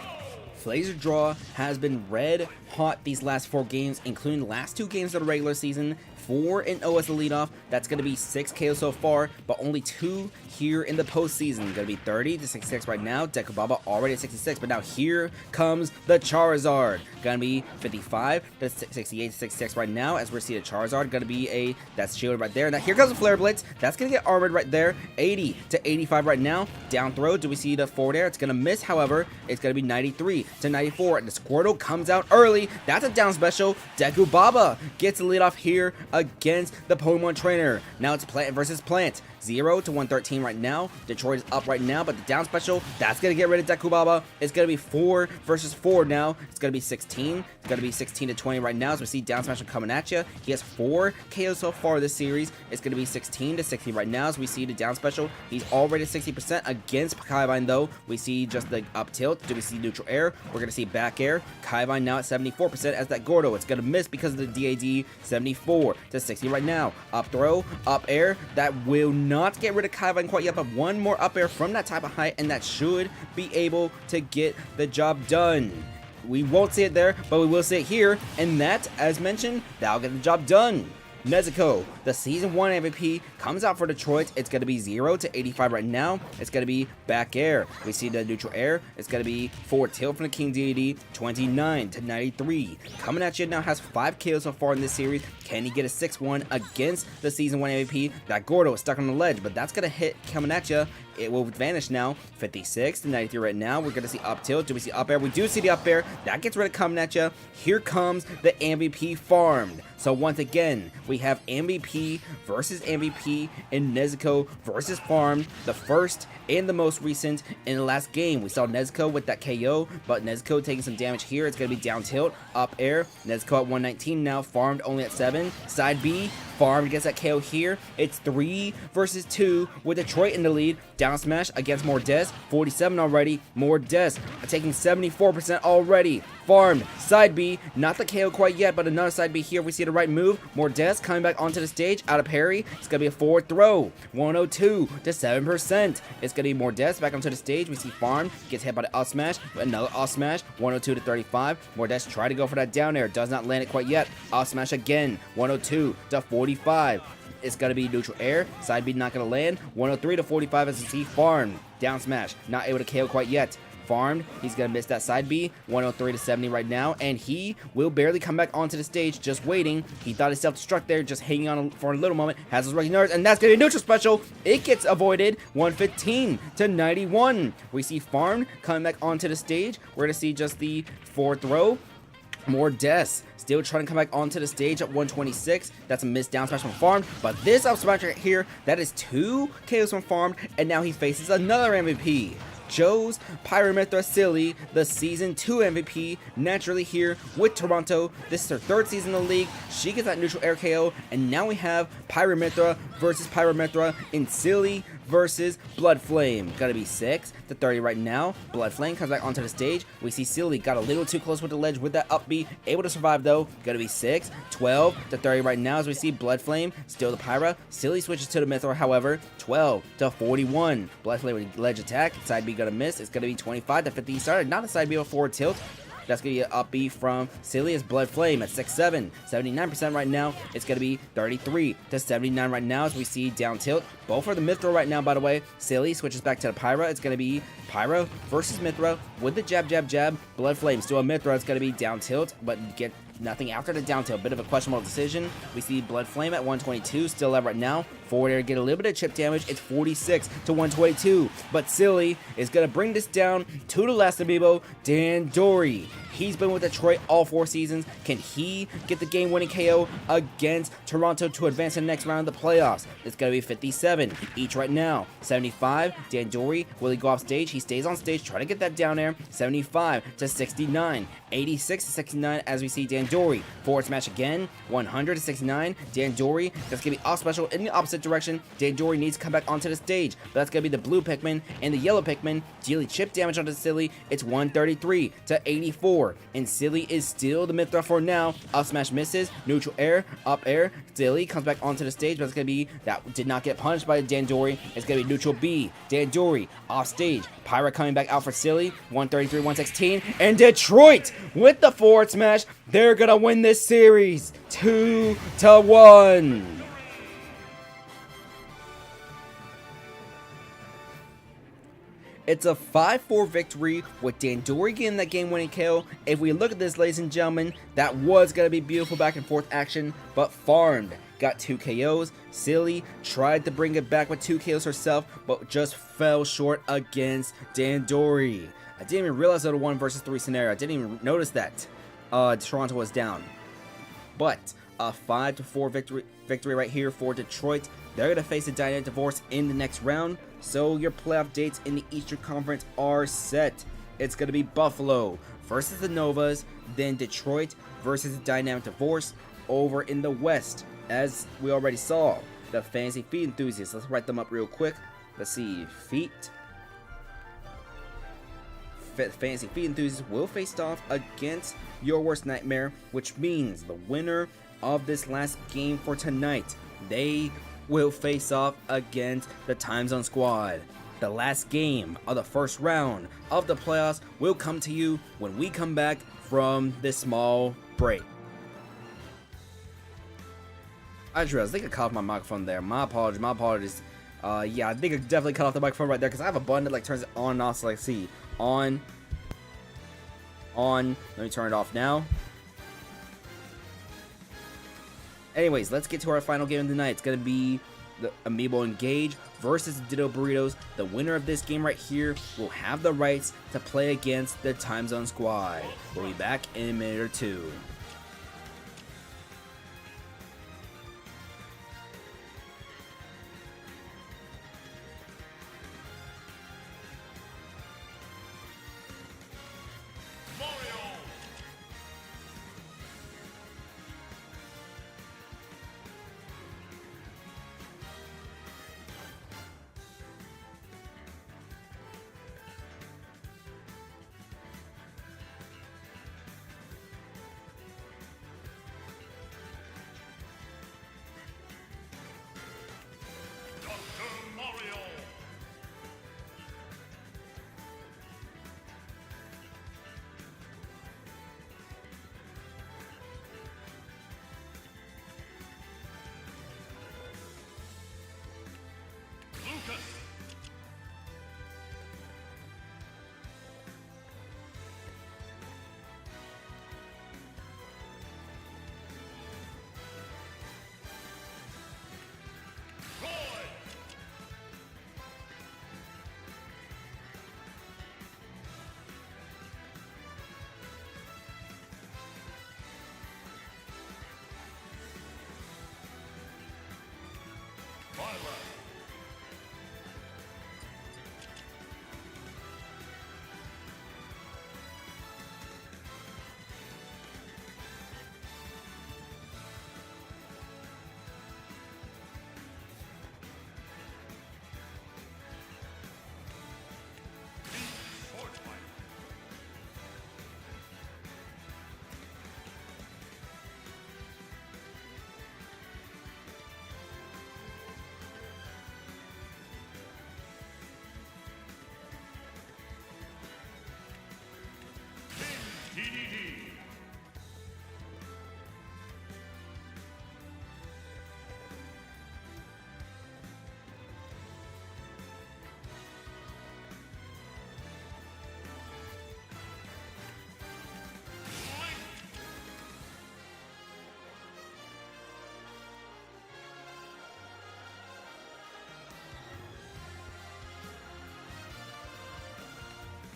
Blazer Draw has been red hot these last 4 games, including the last 2 games of the regular season. 4-0 as the leadoff. That's going to be 6 KOs so far, but only 2 here in the postseason. Going to be 30 to 66 right now. Deku Baba already at 66, but now here comes the Charizard. Going to be 55 to 68 to 66 right now, as we're seeing the Charizard. Going to be that's shielded right there. Now here comes the Flare Blitz. That's going to get armored right there. 80 to 85 right now. Down throw. Do we see the forward air? It's going to miss, however. It's going to be 93 to 94, and the Squirtle comes out early. That's a down special. Deku Baba gets the lead off here against the Pokemon Trainer. Now it's Plant versus Plant. 0 to 113 right now. Detroit is up right now, but the down special, that's going to get rid of Deku Baba. It's going to be 4 versus 4 now. It's going to be 16. It's going to be 16 to 20 right now, as we see down special coming at you. He has 4 KOs so far this series. It's going to be 16 to 60 right now, as we see the down special. He's already 60% against Kaivine, though. We see just the up tilt. Do we see neutral air? We're going to see back air. Kaivine now at 74% as that Gordo. It's going to miss because of the DAD. 74 to 60 right now. Up throw, up air. That will not get rid of Kaivine quite yet, but one more up air from that type of height, and that should be able to get the job done. We won't see it there, but we will see it here, and that, as mentioned, that'll get the job done. Nezuko, the Season 1 MVP, comes out for Detroit. It's going to be 0 to 85 right now. It's going to be back air. We see the neutral air. It's going to be forward tilt from the King Deity, 29 to 93. Coming at you now, has 5 KOs so far in this series. Can he get a 6-1 against the Season 1 MVP? That Gordo is stuck on the ledge, but that's going to hit coming at you. It will vanish now. 56 to 93 right now. We're going to see up tilt. Do we see up air? We do see the up air. That gets rid of coming at you. Here comes the MVP farmed. So once again, we have MVP versus MVP and Nezuko versus farmed. The first and the most recent in the last game. We saw Nezuko with that KO, but Nezuko taking some damage here. It's going to be down tilt, up air. Nezuko at 119 now, farmed only at 7. Side B, farmed gets that KO here. It's 3 versus 2 with Detroit in the lead. Down smash against Mordes, 47 already. Mordes taking 74% already. Farmed, side B, not the KO quite yet, but another side B here. We see the right move. Mordes coming back onto the stage, out of parry. It's going to be a forward throw, 102 to 7%. It's going to be Mordes back onto the stage. We see Farmed, gets hit by the up smash, another up smash, 102 to 35. Mordes try to go for that down air, does not land it quite yet. Up smash again, 102 to 45. It's going to be neutral air. Side B not going to land. 103 to 45 as you see Farmed. Down smash. Not able to KO quite yet. Farmed. He's going to miss that side B. 103 to 70 right now. And he will barely come back onto the stage. Just waiting. He thought he self-destruct there. Just hanging on for a little moment. Has his rookie nerves. And that's going to be a neutral special. It gets avoided. 115 to 91. We see Farmed coming back onto the stage. We're going to see just the forward throw. Mordes still trying to come back onto the stage at 126. That's a missed down smash from Farmed. But this up smash right here, that is 2 KOs from Farmed. And now he faces another MVP. Joe's Pyramithra Silly, the Season 2 MVP, naturally here with Toronto. This is her 3rd season in the league. She gets that neutral air KO, and now we have Pyramithra versus Pyramithra in Silly versus Blood Flame. Gotta be 6 to 30 right now. Blood Flame comes back onto the stage. We see Silly got a little too close with the ledge with that up B. Able to survive though. Gotta be 6, 12 to 30 right now as we see Blood Flame. Still the Pyra. Silly switches to the Mythra, however. 12 to 41. Blood Flame with ledge attack. Side B gonna miss. It's gonna be 25 to 50. Started not a side B, but forward tilt. That's going to be an up B from Silly as Blood Flame at 6-7. 79% right now. It's going to be 33 to 79 right now as we see down tilt. Both are the Mythra right now, by the way. Silly switches back to the Pyra. It's going to be Pyra versus Mythra with the jab, jab, jab. Blood Flame still a Mythra. It's going to be down tilt, but get nothing after the down tilt. Bit of a questionable decision. We see Blood Flame at 122, still alive right now. Forward air get a little bit of chip damage. It's 46 to 122. But Silly is going to bring this down to the last Amiibo, Dandori. He's been with Detroit all 4 seasons. Can he get the game-winning KO against Toronto to advance to the next round of the playoffs? It's going to be 57 each right now. 75, Dandori. Will he go off stage? He stays on stage, try to get that down air. 75 to 69. 86 to 69 as we see Dandori. Forward smash again. 100 to 69. Dandori. That's going to be off special in the opposite opposite direction. Dandori needs to come back onto the stage, but that's going to be the blue Pikmin and the yellow Pikmin. Dealing chip damage onto Silly. It's 133 to 84, and Silly is still the mid threat for now. Up smash misses, neutral air, up air. Silly comes back onto the stage, but it's going to be, that did not get punished by Dandori. It's going to be neutral B. Dandori off stage. Pyra coming back out for Silly. 133, 116, and Detroit with the forward smash. They're going to win this series 2-1. It's a 5-4 victory with Dandori getting that game-winning kill. If we look at this, ladies and gentlemen, that was going to be beautiful back and forth action, but farmed. Got 2 KOs. Silly tried to bring it back with 2 KOs herself, but just fell short against Dandori. I didn't even realize that a 1 versus 3 scenario. I didn't even notice that Toronto was down. But a 5-4 victory right here for Detroit. They're going to face a Dynamic Divorce in the next round. So your playoff dates in the Eastern Conference are set. It's going to be Buffalo versus the Novas, then Detroit versus the Dynamic Divorce over in the West. As we already saw, the Fantasy Feet Enthusiasts. Let's write them up real quick. Let's see. Fantasy Feet Enthusiasts will face off against Your Worst Nightmare, which means the winner of this last game for tonight, they will face off against the Time Zone Squad. The last game of the first round of the playoffs will come to you when we come back from this small break. I just realized I think I cut off my microphone there. My apologies. Yeah, I think I definitely cut off the microphone right there because I have a button that like turns it on and off. So like, see, on. Let me turn it off now. Anyways, let's get to our final game of the night. It's going to be the Amiibo Engage versus the Ditto Burritos. The winner of this game right here will have the rights to play against the Time Zone Squad. We'll be back in a minute or two.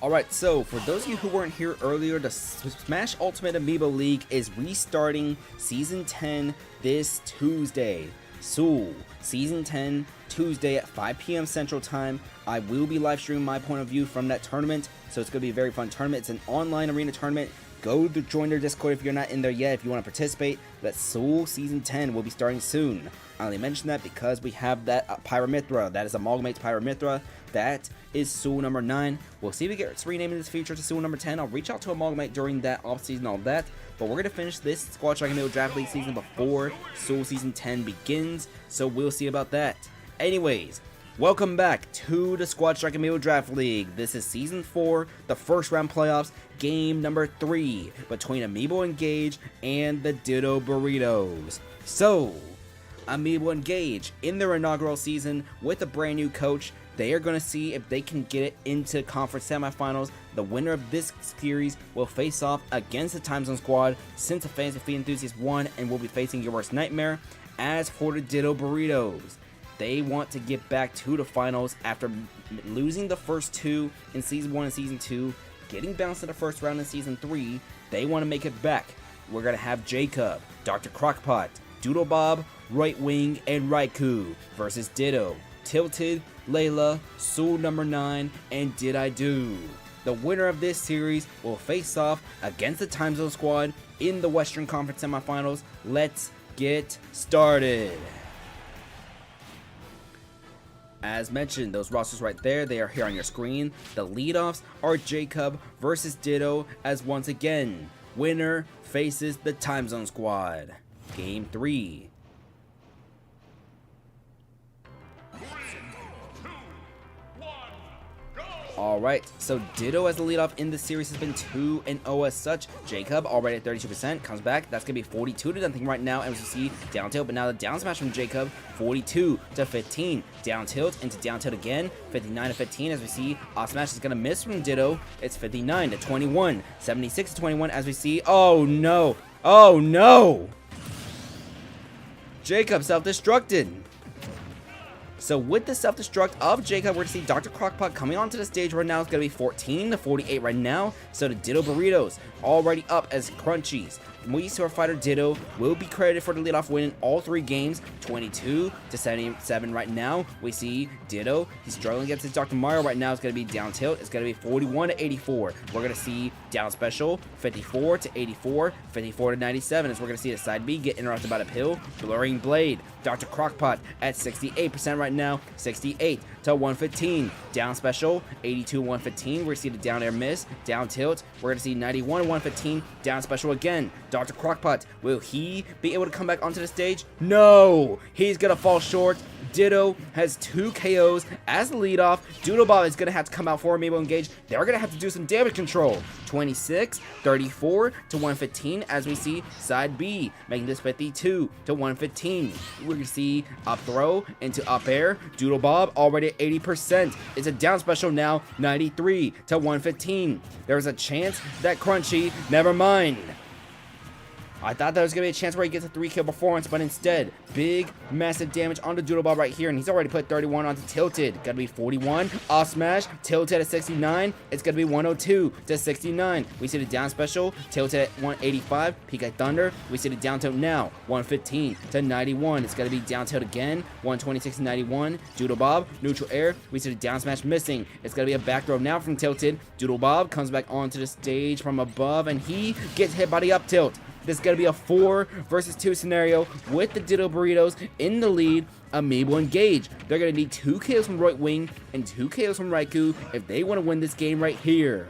Alright, so for those of you who weren't here earlier, the Smash Ultimate Amiibo League is restarting Season 10 this Tuesday. So, Season 10, Tuesday at 5 p.m. Central Time. I will be live streaming my point of view from that tournament, so it's going to be a very fun tournament. It's an online arena tournament. Go to join their Discord if you're not in there yet, if you want to participate. That Soul Season 10 will be starting soon. I only mention that because we have that Pyramithra. That is Amalgamate's Pyramithra. That is Soul number 9. We'll see if we get renamed in this future to Soul number 10. I'll reach out to Amalgamate during that off-season, all that. But we're going to finish this Squad Striker Amiibo Draft League season before Soul Season 10 begins. So we'll see about that. Anyways, welcome back to the Squad Striker Amiibo Draft League. This is Season 4, the first round playoffs, game number 3 between Amiibo Engage and the Ditto Burritos. So, Amiibo Engage in their inaugural season with a brand new coach. They are going to see if they can get it into conference semifinals. The winner of this series will face off against the Time Zone Squad since the Fantasy Feet Enthusiast won and will be facing your worst nightmare. As for the Ditto Burritos, they want to get back to the finals after losing the first 2 in Season 1 and Season 2, getting bounced in the first round in Season 3. They want to make it back. We're going to have Jacob, Dr. Crockpot, Doodle Bob, Right Wing, and Raikou versus Ditto, Tilted, Layla, Soul number 9, and Did I Do. The winner of this series will face off against the Time Zone Squad in the Western Conference semifinals. Let's get started. As mentioned, those rosters right there, they are here on your screen. The leadoffs are Jacob versus Ditto, as once again, winner faces the Time Zone Squad. Game 3. Alright, so Ditto as the leadoff in this series has been 2-0 as such. Jacob already at 32%, comes back. That's going to be 42 to nothing right now. And as you see, down tilt, but now the down smash from Jacob, 42 to 15. Down tilt into down tilt again, 59 to 15. As we see, off smash is going to miss from Ditto. It's 59 to 21, 76 to 21 as we see. Oh no, oh no! Jacob self-destructed. So with the self-destruct of Jacob, we're going to see Dr. Crockpot coming onto the stage right now. It's going to be 14 to 48 right now. So the Ditto Burritos already up as Crunchies. Moisture Fighter Ditto will be credited for the leadoff win in all 3 games, 22 to 77 right now. We see Ditto, he's struggling against his Dr. Mario right now. It's going to be down tilt. It's going to be 41 to 84. We're going to see down special, 54 to 84, 54 to 97. As we're going to see the side B get interrupted by the pill. Blurring Blade, Dr. Crockpot at 68% right now, 68 to 115. Down special, 82 115. We're going to see the down air miss, down tilt. We're going to see 91 115. Down special again. Dr. Crockpot, will he be able to come back onto the stage? No! He's going to fall short. Ditto has 2 KOs as the leadoff. Doodle Bob is going to have to come out for Amiibo Engage. They're going to have to do some damage control. 26, 34 to 115 as we see side B, making this 52 to 115. We're going to see up throw into up air. Doodle Bob already at 80%. It's a down special now, 93 to 115. There's a chance that Crunchy, never mind. I thought there was going to be a chance where he gets a 3-kill performance, but instead, big, massive damage onto Doodle Bob right here, and he's already put 31 onto Tilted. Got to be 41, off smash, Tilted at 69, it's going to be 102 to 69. We see the down special, Tilted at 185, Peak at Thunder. We see the down tilt now, 115 to 91. It's going to be down tilt again, 126 to 91. Doodle Bob, neutral air. We see the down smash missing. It's going to be a back throw now from Tilted. Doodle Bob comes back onto the stage from above, and he gets hit by the up tilt. This is going to be a 4 versus 2 scenario with the Ditto Burritos in the lead. Amiibo Engage. They're going to need 2 KOs from Right Wing and 2 KOs from Raikou if they want to win this game right here.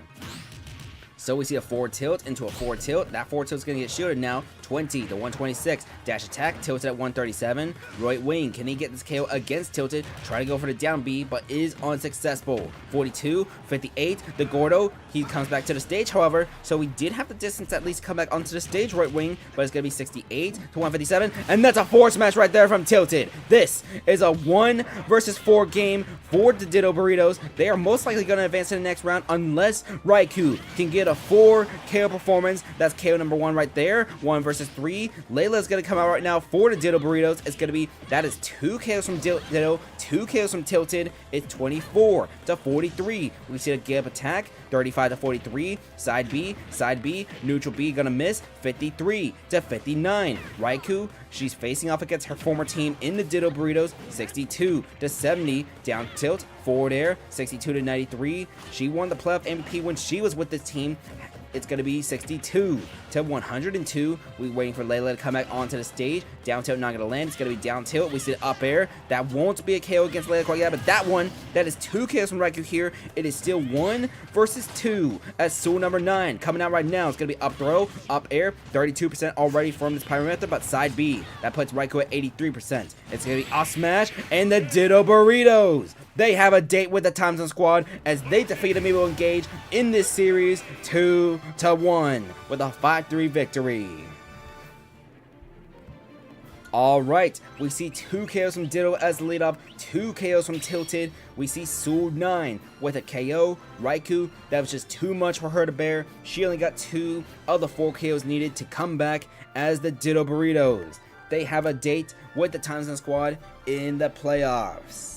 So we see a forward tilt into a forward tilt. That forward tilt is going to get shielded now. 20 to 126. Dash attack, Tilted at 137. Right Wing, can he get this KO against Tilted? Try to go for the down B, but is unsuccessful. 42, 58. The Gordo, he comes back to the stage, however. So we did have the distance at least come back onto the stage, Right Wing, but it's going to be 68 to 157. And that's a forward smash right there from Tilted. This is a 1 versus 4 game for the Ditto Burritos. They are most likely going to advance to the next round unless Raikou can get a 4 KO performance. That's KO number 1 right there. 1 versus 3. Layla's going to come out right now for the Ditto Burritos. It's going to be, that is 2 KOs from Ditto, 2 KOs from Tilted. It's 24 to 43. We see a gap attack. 35 to 43. Side B. Neutral B going to miss. 53 to 59. Raikou, she's facing off against her former team in the Ditto Burritos. 62 to 70. Down tilt. Forward air. 62 to 93. She won the playoff MVP when she was with this team. It's going to be 62 to 102. We're waiting for Layla to come back onto the stage. Down tilt not going to land. It's going to be down tilt. We see the up air. That won't be a KO against Layla quite yet, but that one, that is 2 KOs from Raikou here. It is still 1 versus 2 as Soul number 9 coming out right now. It's going to be up throw, up air, 32% already from this Pyro Method, but side B, that puts Raikou at 83%. It's going to be up smash and the Ditto Burritos. They have a date with the Time Zone Squad as they defeat Amiibo Engage in this series 2-1 with a 5-3 victory. Alright, we see 2 KOs from Ditto as the lead up, 2 KOs from Tilted. We see Soul 9 with a KO. Raikou, that was just too much for her to bear. She only got 2 of the 4 KOs needed to come back as the Ditto Burritos. They have a date with the Time Zone Squad in the playoffs.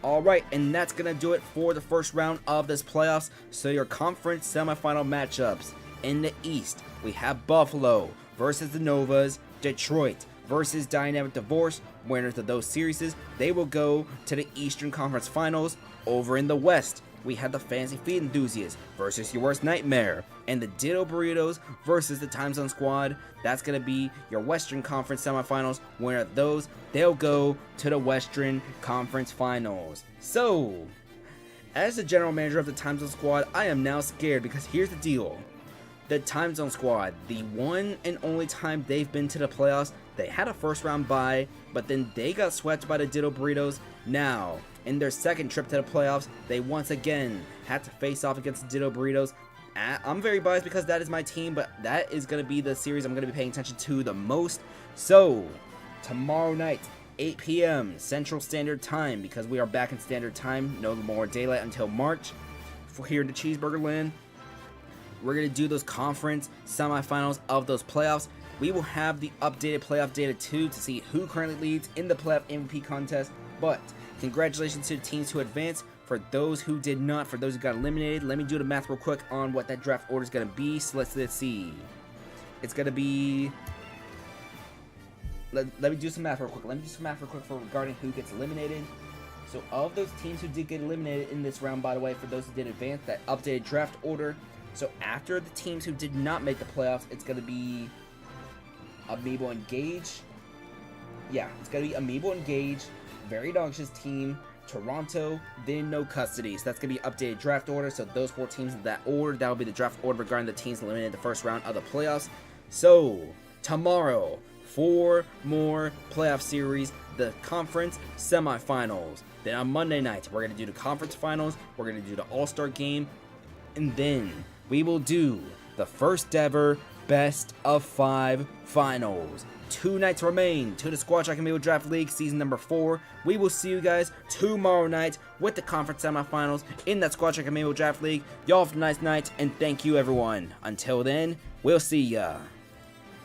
Alright, and that's going to do it for the first round of this playoffs. So your conference semifinal matchups. In the East, we have Buffalo versus the Novas, Detroit versus Dynamic Divorce. Winners of those series, they will go to the Eastern Conference Finals. Over in the West, we have the Fantasy Feed Enthusiasts versus Your Worst Nightmare, and the Ditto Burritos versus the Time Zone Squad. That's going to be your Western Conference semifinals. Winner of those, they'll go to the Western Conference Finals. So, as the general manager of the Time Zone Squad, I am now scared because here's the deal. The Time Zone Squad, the one and only time they've been to the playoffs, they had a first round bye, but then they got swept by the Ditto Burritos. Now, in their second trip to the playoffs, they once again had to face off against the Ditto Burritos. I'm very biased because that is my team, but that is going to be the series I'm going to be paying attention to the most. So, tomorrow night, 8 p.m. Central Standard Time, because we are back in Standard Time, no more daylight until March. Here in the Cheeseburger Land, we're going to do those conference semifinals of those playoffs. We will have the updated playoff data too to see who currently leads in the playoff MVP contest. But congratulations to the teams who advanced. For those who did not, for those who got eliminated, let me do the math real quick on what that draft order is going to be. So let's see. It's going to be... Let me do some math real quick. For regarding who gets eliminated. So of those teams who did get eliminated in this round, by the way, for those who did advance, that updated draft order. So after the teams who did not make the playoffs, it's going to be Amiibo Engage. Yeah, it's going to be Amiibo Engage, Very Donk's team, Toronto, then No Custody. So that's going to be updated draft order. So those 4 teams in that order, that will be the draft order regarding the teams eliminated in the first round of the playoffs. So tomorrow, 4 more playoff series, the conference semifinals. Then on Monday night, we're going to do the conference finals, we're going to do the All-Star game, and then we will do the first ever best of 5 finals. 2 nights remain to the Squad Track Amiibo Draft League season number 4. We will see you guys tomorrow night with the conference semifinals in that Squad Track Amiibo Draft League. Y'all have a nice night, and thank you everyone. Until then, we'll see ya.